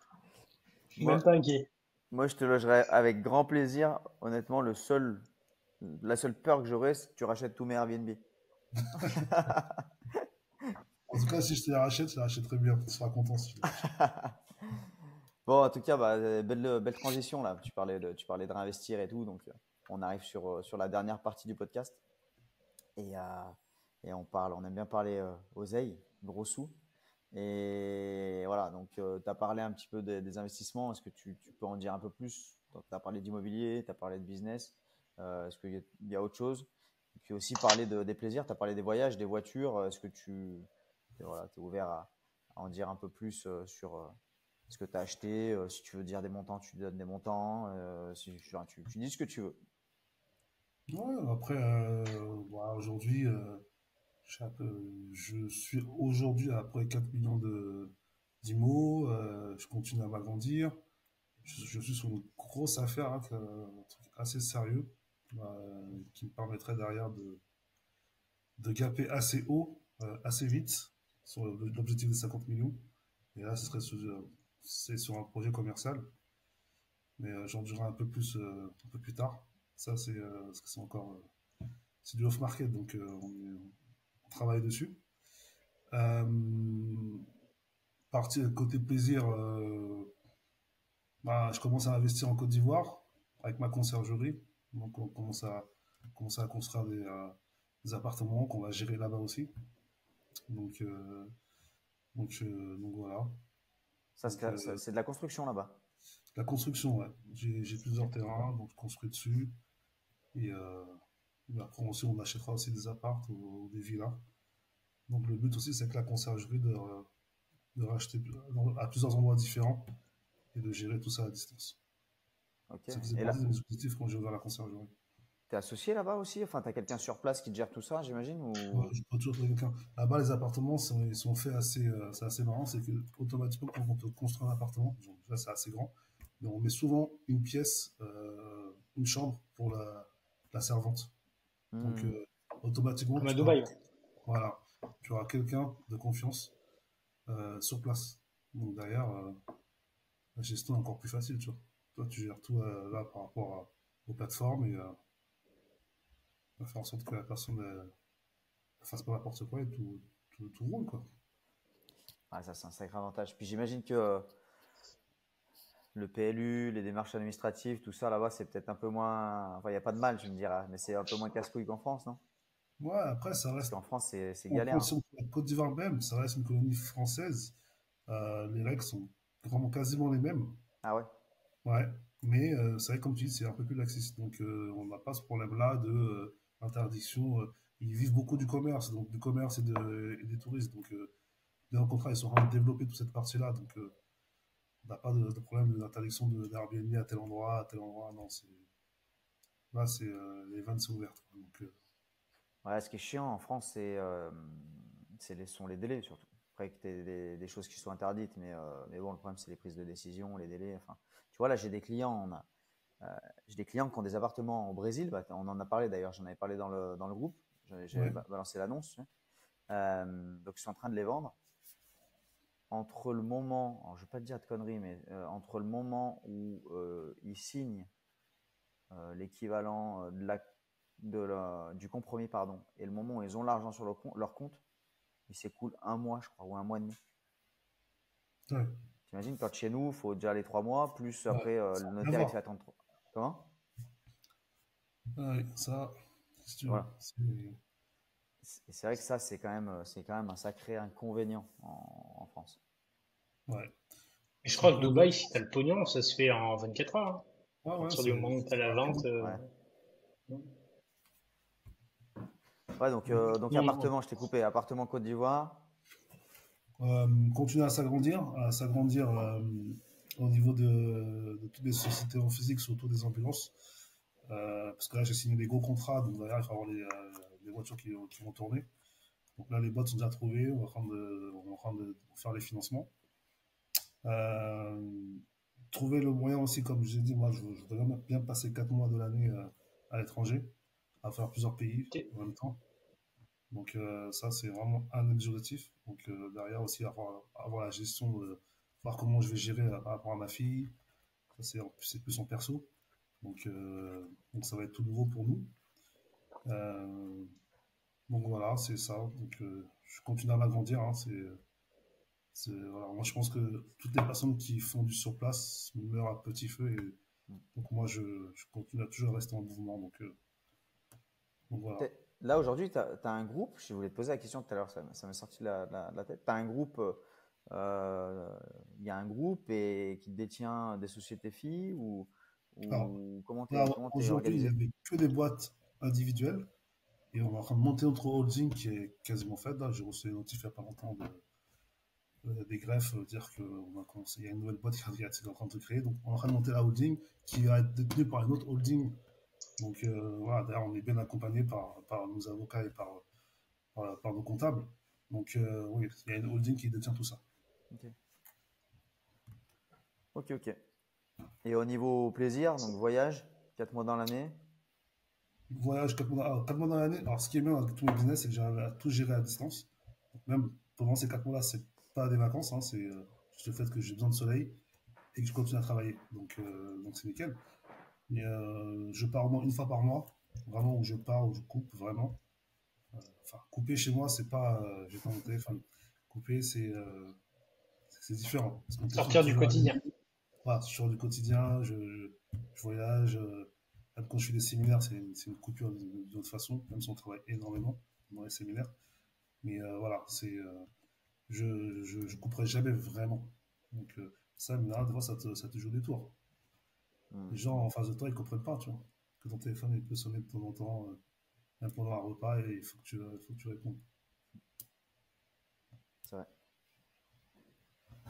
je suis Moi, même pas inquiet. moi, je te logerai avec grand plaisir. Honnêtement, la seule peur que j'aurais, c'est que tu rachètes tous mes Airbnb. En tout cas, si je te la rachèterai bien. Tu seras content si je te la rachète. Bon, en tout cas, bah, belle transition là. Tu parlais de réinvestir et tout, donc on arrive sur la dernière partie du podcast et, on aime bien parler oseille, gros sous. Et voilà, donc tu as parlé un petit peu des investissements. Est-ce que tu peux en dire un peu plus? Tu as parlé d'immobilier, tu as parlé de business. Est-ce qu'il y a autre chose? Et puis aussi parler des plaisirs. Tu as parlé des voyages, des voitures. Est-ce que voilà, es ouvert à en dire un peu plus sur ce que tu as acheté? Si tu veux dire des montants, tu donnes des montants. Enfin, tu dis ce que tu veux. Ouais, après, voilà, aujourd'hui, je suis aujourd'hui à peu près 4 millions d'IMO. Je continue à m'agrandir. Je suis sur une grosse affaire, hein, un truc assez sérieux, qui me permettrait derrière de gaper assez haut, assez vite, sur l'objectif des 50 millions. Et là, c'est sur un projet commercial, mais j'en dirai un peu plus tard. Ça, parce que c'est du off-market, donc on travaille dessus. Euh, Côté plaisir, je commence à investir en Côte d'Ivoire avec ma conciergerie. Donc on commence à construire des appartements qu'on va gérer là-bas aussi. Donc, donc voilà. Ça, Donc, c'est de la construction là-bas. La construction, ouais. J'ai plusieurs Ok, d'accord. terrains, donc je construis dessus. Et, et après aussi, on achètera aussi des apparts ou des villas. Donc le but aussi, c'est que la conciergerie de racheter à plusieurs endroits différents et de gérer tout ça à distance. Ok. Ça faisait Et partie là, de mes objectifs quand j'ai ouvert la conciergerie. t'es associé là-bas aussi? Enfin, t'as quelqu'un sur place qui te gère tout ça, j'imagine, Ouais, ou... je peux toujours trouver quelqu'un. Là-bas, les appartements ils sont faits assez, c'est assez marrant, c'est que automatiquement, quand on te construit un appartement, donc là c'est assez grand, mais on met souvent une pièce, une chambre pour la servante. Donc Hmm. automatiquement, Comme à Dubaï. voilà, tu auras quelqu'un de confiance sur place. Donc derrière, la gestion est encore plus facile, tu vois. Toi, tu gères tout là par rapport aux plateformes et faire en sorte que la personne ne fasse pas n'importe quoi et tout roule, quoi. Ah, ça, c'est un sacré avantage. Puis j'imagine que le PLU, les démarches administratives, tout ça là-bas, c'est peut-être un peu moins. Enfin, il n'y a pas de mal, tu me diras, mais c'est un peu moins casse-couille qu'en France, non? Ouais, après, ça Parce reste. qu'en France, c'est On galère, prend hein. si on prend la Côte d'Ivoire même, ça reste une colonie française. Les règles sont vraiment quasiment les mêmes. Ah ouais? Ouais. Mais c'est vrai, comme tu dis, c'est un peu plus laxiste. Donc, on n'a pas ce problème-là de interdiction. Ils vivent beaucoup du commerce, donc du commerce et des touristes. Donc, bien au contraire, ils sont en train de développer toute cette partie-là. Donc, on n'a pas de problème d'interdiction d'Airbnb à tel endroit, à tel endroit. Non, là, les vannes sont ouvertes, quoi. Donc, Ouais, ce qui est chiant en France, sont les délais surtout. Après que tu aies des choses qui sont interdites, mais bon, le problème, c'est les prises de décision, les délais. Enfin, tu vois, là, j'ai des clients qui ont des appartements au Brésil. Bah, on en a parlé d'ailleurs, j'en avais parlé dans le groupe. J'ai ouais. balancé l'annonce. Donc, je suis en train de les vendre. Entre le moment, alors je ne vais pas te dire de conneries, mais entre le moment où ils signent l'équivalent du compromis, pardon, et le moment où ils ont l'argent sur leur compte, il s'écoule un mois, je crois, ou un mois et demi. Ouais. T'imagines, quand chez nous, il faut déjà les 3 mois, plus Ouais. après, Ça le n'a rien à notaire, il te fait voir. attendre. Comment? Ouais, ça, si tu veux. Voilà. C'est vrai que ça, c'est quand même un sacré inconvénient en France. Ouais. Et je C'est crois que pour. Dubaï, si t'as le pognon, ça se fait en 24 heures, hein. Ouais, À ouais, partir du moment où t'as c'est la rapide, vente. hein. Ouais. Ouais, donc Non, appartement, je t'ai coupé. Appartement Côte d'Ivoire. Continuer à s'agrandir au niveau de toutes les sociétés en physique, surtout des ambulances. Parce que là, j'ai signé des gros contrats, donc derrière, il faut avoir les voitures qui vont tourner. Donc là, les boîtes sont déjà trouvées, on est en train de faire les financements. Euh, Trouver le moyen aussi, comme je l'ai dit, moi, je voudrais bien passer 4 mois de l'année à l'étranger, à faire plusieurs pays ok. en même temps. Donc ça, c'est vraiment un des objectifs. Donc derrière aussi, avoir la gestion, voir comment je vais gérer par rapport à ma fille. Ça, c'est plus en perso. Donc ça va être tout nouveau pour nous. Euh, donc voilà, c'est ça. Donc je continue à m'agrandir, hein. Voilà. Moi, je pense que toutes les personnes qui font du surplace meurent à petit feu. Et donc moi, je continue à toujours rester en mouvement. Donc voilà. Là, aujourd'hui, tu as un groupe. Je voulais te poser la question tout à l'heure, ça m'est sorti de la tête. Tu as un groupe, il y a un groupe qui détient des sociétés filles Alors, ou là, comment t'es aujourd'hui, il n'y organisé? avait que des boîtes individuelles. Et on est en train de monter notre holding qui est quasiment fait. Là, j'ai reçu une notif il n'y a pas longtemps des greffes, dire qu'on a commencé, il y a une nouvelle boîte qui est en train de se créer. Donc, on est en train de monter la holding qui va être détenue par une autre holding. Donc, voilà, d'ailleurs, on est bien accompagné par nos avocats et par nos comptables. Donc, oui, il y a une holding qui détient tout ça. Ok, ok, ok. Et au niveau plaisir, donc voyage, 4 mois dans l'année. Voyage 4 mois dans l'année. Alors, ce qui est bien avec tous mes business, c'est que j'arrive à tout gérer à distance. Donc, même pendant ces 4 mois-là, c'est pas des vacances, hein, c'est juste le fait que j'ai besoin de soleil et que je continue à travailler. Donc c'est nickel. Mais je pars au moins une fois par mois, vraiment où je pars, où je coupe vraiment. Enfin, couper chez moi, c'est pas, j'ai pas mon téléphone. Couper, c'est différent. Parce qu'on est Sortir du toujours quotidien. aligné. Voilà, je sors du quotidien, je voyage. Même quand je fais des séminaires, c'est une coupure d'une autre façon, même si on travaille énormément dans les séminaires. Mais voilà, je couperai jamais vraiment. Donc ça, mais là, des fois, ça te joue des tours. Les gens en face de toi, ils comprennent pas, tu vois. Que ton téléphone, il peut sonner de temps en temps, même pendant un repas, et il faut que tu répondes. C'est vrai.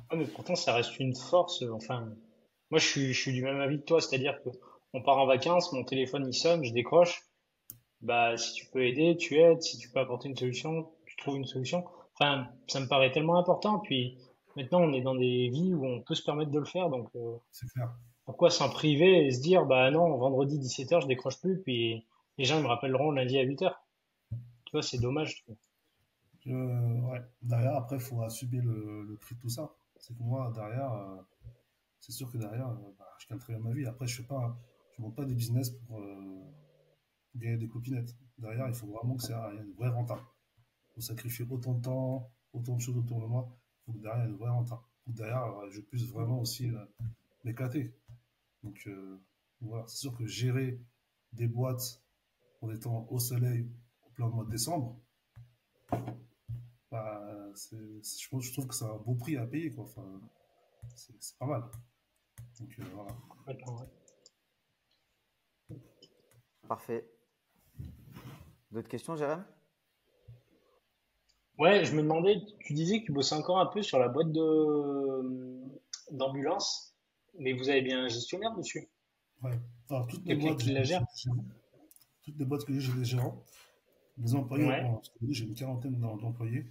Ah, mais pourtant, ça reste une force. Enfin, moi, je suis du même avis que toi, c'est-à-dire que on part en vacances, mon téléphone il sonne, je décroche. Bah, si tu peux aider, tu aides. Si tu peux apporter une solution, tu trouves une solution. Enfin, ça me paraît tellement important. Puis maintenant, on est dans des vies où on peut se permettre de le faire, donc C'est clair. pourquoi s'en priver et se dire, bah non, vendredi 17h, je décroche plus, puis les gens ils me rappelleront lundi à 8h. Tu vois, c'est dommage, je trouve. Ouais. Derrière, après, il faudra subir le prix de tout ça. C'est que moi, derrière, c'est sûr que derrière, bah, je gagne très bien ma vie. Après, je monte pas des business pour gagner des copinettes. Derrière, il faut vraiment que ça ait une vraie renta. Il faut sacrifier autant de temps, autant de choses autour de moi. Il faut que derrière, il y ait une vraie renta. Pour que derrière, je puisse vraiment aussi m'éclater. Donc, voilà, c'est sûr que gérer des boîtes en étant au soleil au plein mois de décembre, bah, je trouve que c'est un beau prix à payer, quoi. Enfin, c'est pas mal. Donc, voilà. Complètement, ouais. Parfait. D'autres questions, Jérém? Ouais, je me demandais, tu disais que tu bossais encore un peu sur la boîte d'ambulance, mais vous avez bien un gestionnaire dessus, Ouais. Alors, quelqu'un qui la gère. toutes les boîtes que j'ai des gérants. Les employés, Ouais, parce que j'ai une quarantaine d'employés,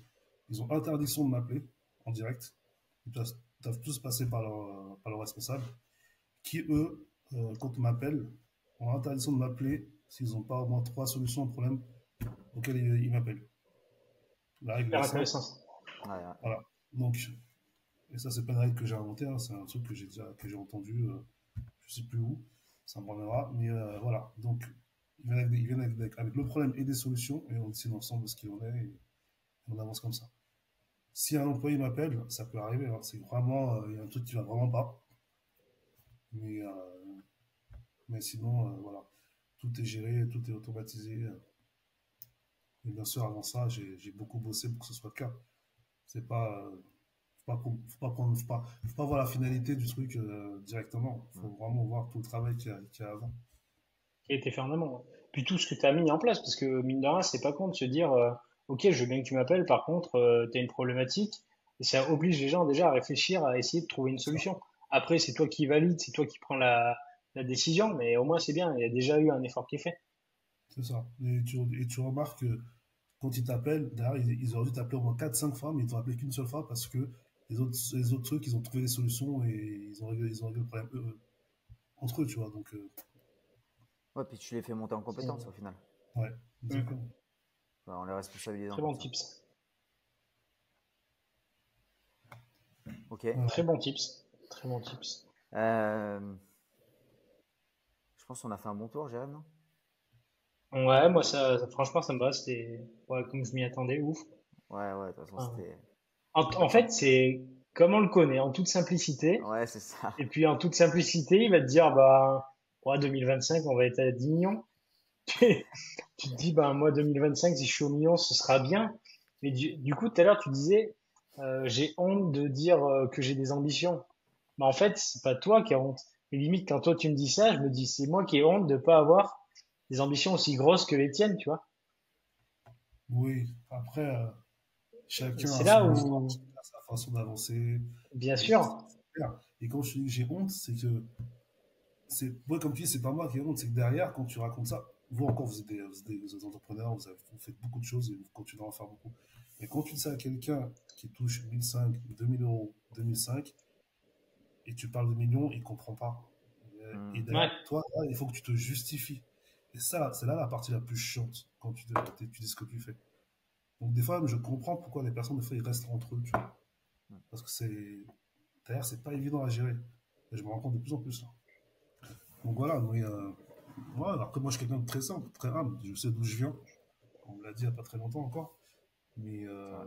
ils ont interdiction de m'appeler en direct. Ils doivent tous passer par leur responsable, qui, eux, quand on m'appelle, ont interdiction de m'appeler s'ils n'ont pas au moins trois solutions au problème auquel ils m'appellent. La règle est super simple. intéressant. Ouais, ouais. Voilà. Donc, et ça, c'est pas une règle que j'ai inventée, hein, c'est un truc que j'ai entendu, je sais plus où, ça me reviendra, mais voilà. Donc, ils viennent avec le problème et des solutions, et on décide ensemble de ce qu'il en est, et on avance comme ça. Si un employé m'appelle, ça peut arriver, hein, c'est vraiment, il y a un truc qui va vraiment pas, mais, sinon, voilà, tout est géré, tout est automatisé. Et bien sûr, avant ça, j'ai beaucoup bossé pour que ce soit le cas. C'est pas, faut pas voir la finalité du truc directement. Il Mm. faut vraiment voir tout le travail qu'il y a avant. Qui a été fait en amont, ouais. Puis tout ce que tu as mis en place, parce que mine de rien, c'est pas con de se dire, ok, je veux bien que tu m'appelles, par contre, tu as une problématique, et ça oblige les gens déjà à réfléchir, à essayer de trouver une Ça, solution. Après, c'est toi qui valide, c'est toi qui prends la décision, mais au moins c'est bien, il y a déjà eu un effort qui est fait. c'est ça. Et tu remarques que quand ils t'appellent, derrière, ils auraient dû t'appeler au moins 4 5 fois, mais ils t'ont appelé qu'une seule fois parce que les autres trucs, ils ont trouvé des solutions et ils ont réglé le problème entre eux, tu vois. Donc, Ouais, puis tu les fais monter en C'est- compétence au final. ouais, Mhm. exactement. Enfin, on les responsabilise Très comme bon ça. tips. Ok. Très bon tips. Très bon tips. Euh, je pense qu'on a fait un bon tour, Jérém, non? Ouais, moi franchement ça me va, c'était ouais, comme je m'y attendais, ouf. Ouais, ouais, de toute façon, Enfin, c'était. en fait, c'est comme on le connaît, en toute simplicité. Ouais, c'est ça. Et puis en toute simplicité, il va te dire, bah, ouais, 2025, on va être à 10 millions. Tu te dis, bah, moi, 2025, si je suis au million, ce sera bien. Mais du coup, tout à l'heure, tu disais, j'ai honte de dire que j'ai des ambitions. Bah, en fait, c'est pas toi qui as honte. Et limite, quand toi, tu me dis ça, je me dis, c'est moi qui ai honte de pas avoir des ambitions aussi grosses que les tiennes, tu vois. Oui, après, Et chacun c'est a là son histoire, où, chacun a sa façon d'avancer. bien Et sûr, c'est clair. Et quand je dis que j'ai honte, c'est que moi, comme tu dis, c'est pas moi qui ai honte, c'est que derrière, quand tu racontes ça, vous encore, vous êtes entrepreneurs, vous faites beaucoup de choses et vous continuerez à en faire beaucoup. Mais quand tu dis ça à quelqu'un qui touche 1005, 2000 euros, 2005, et tu parles de millions, il comprend pas. Et Hmm. derrière, ouais, toi, là, il faut que tu te justifies. Et ça, c'est là la partie la plus chiante quand tu dis ce que tu fais. Donc, des fois, je comprends pourquoi les personnes, des fois, ils restent entre eux, tu vois. Parce que derrière, c'est pas évident à gérer. Et je me rends compte de plus en plus, là. Donc voilà, mais, voilà, après moi je suis quelqu'un de très simple, très humble, je sais d'où je viens, on me l'a dit il n'y a pas très longtemps encore, mais, C'est vrai.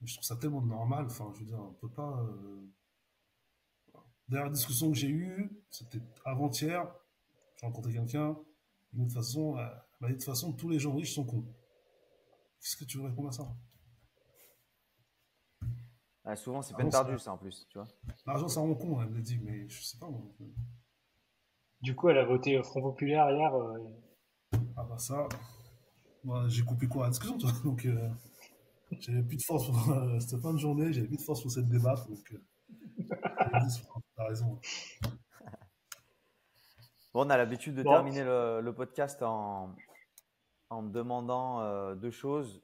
je trouve ça tellement normal, enfin je veux dire, on peut pas... Dernière discussion que j'ai eue, c'était avant-hier, j'ai rencontré quelqu'un, il m'a dit, de toute façon, tous les gens riches sont cons. Qu'est-ce que tu veux répondre à ça? Ouais, souvent, c'est peine L'argent, perdue, ça, ça en plus, tu vois. l'argent, ça rend con, elle me l'a dit, mais je sais pas, moi. Du coup, elle a voté au Front Populaire hier. Ah bah ça, moi j'ai coupé quoi à discussion, toi. Donc j'avais plus de force pour cette fin de journée, j'avais plus de force pour cette débat. Donc j'avais dit, t'as raison. Bon, on a l'habitude de Bon, terminer le podcast en me demandant deux choses.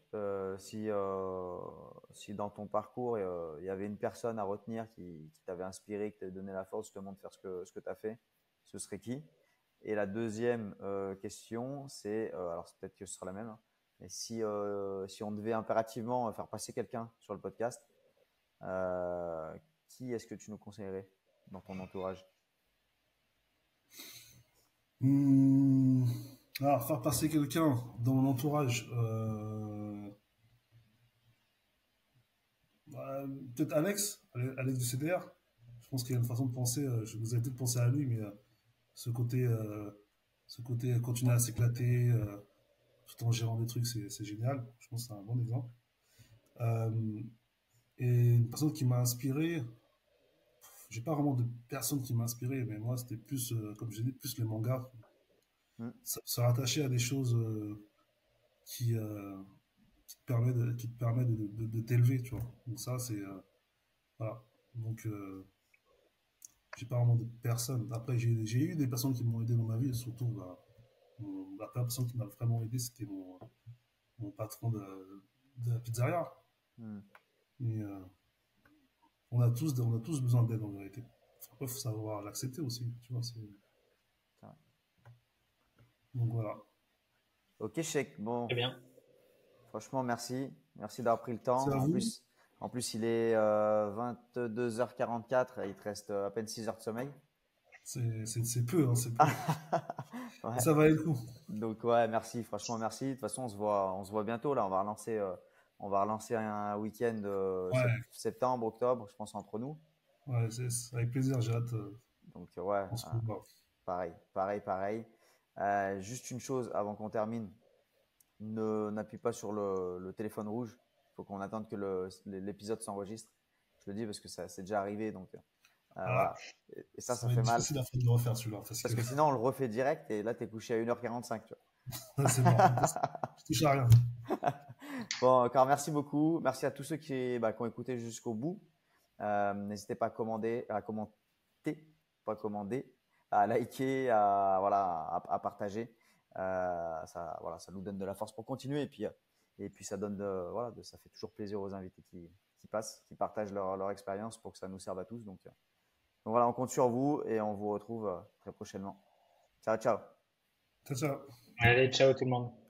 Si dans ton parcours, il y avait une personne à retenir qui t'avait inspiré, qui t'avait donné la force justement de faire ce que tu as fait, ce serait qui? Et la deuxième question, c'est, alors c'est peut-être que ce sera la même, hein, mais si on devait impérativement faire passer quelqu'un sur le podcast, euh, qui est-ce que tu nous conseillerais dans ton entourage? Hmm, alors, faire passer quelqu'un dans mon entourage, bah, peut-être Alex du CDR. Je pense qu'il y a une façon de penser, vous avez peut-être pensé à lui, mais ce côté, euh, ce côté continuer à s'éclater tout en gérant des trucs, c'est génial. Je pense que c'est un bon exemple. Euh, et une personne qui m'a inspiré, j'ai pas vraiment de personne qui m'a inspiré, mais moi c'était plus, comme je dis, plus les mangas. Hmm. Se rattacher à des choses qui, euh, qui te permet de t'élever, tu vois. Donc ça, c'est... voilà. Donc, j'ai pas vraiment de personne. Après, j'ai eu des personnes qui m'ont aidé dans ma vie, et surtout, bah, la personne qui m'a vraiment aidé, c'était mon patron de la pizzeria. Hmm. Mais on a tous besoin d'aide en vérité. Après, il faut savoir l'accepter aussi, tu vois. Ça va. Donc voilà. Ok, Sheikh. Bon, très bien. franchement, merci. Merci d'avoir pris le C'est temps. à vous. En plus, il est 22h44 et il te reste à peine 6 heures de sommeil. C'est peu, hein, c'est peu. Et Ouais. ça valait le coup. Donc ouais, merci. Franchement, merci. De toute façon, on se voit bientôt là. On va relancer un week-end Ouais, septembre, octobre, je pense entre nous. ouais, avec plaisir, j'ai hâte. Donc ouais, On se revoit. pareil, pareil, pareil. Juste une chose avant qu'on termine. N'appuie pas sur le téléphone rouge. Il faut qu'on attende que l'épisode s'enregistre. Je le dis parce que ça c'est déjà arrivé. Donc Ah, voilà. Et ça, ça ça va être fait mal. difficile après de le refaire celui-là, parce que Parce que sinon, on le refait direct et là, tu es couché à 1h45. Tu c'est mort. vois. Je touche à rien. Bon, encore merci beaucoup. Merci à tous ceux qui ont écouté jusqu'au bout. N'hésitez pas à commenter, pas commander, à liker, à partager. Ça nous donne de la force pour continuer. Et puis ça donne ça fait toujours plaisir aux invités qui passent, qui partagent leur expérience pour que ça nous serve à tous. Donc voilà, on compte sur vous et on vous retrouve très prochainement. Ciao, ciao. Ciao, ciao. Allez, ciao tout le monde.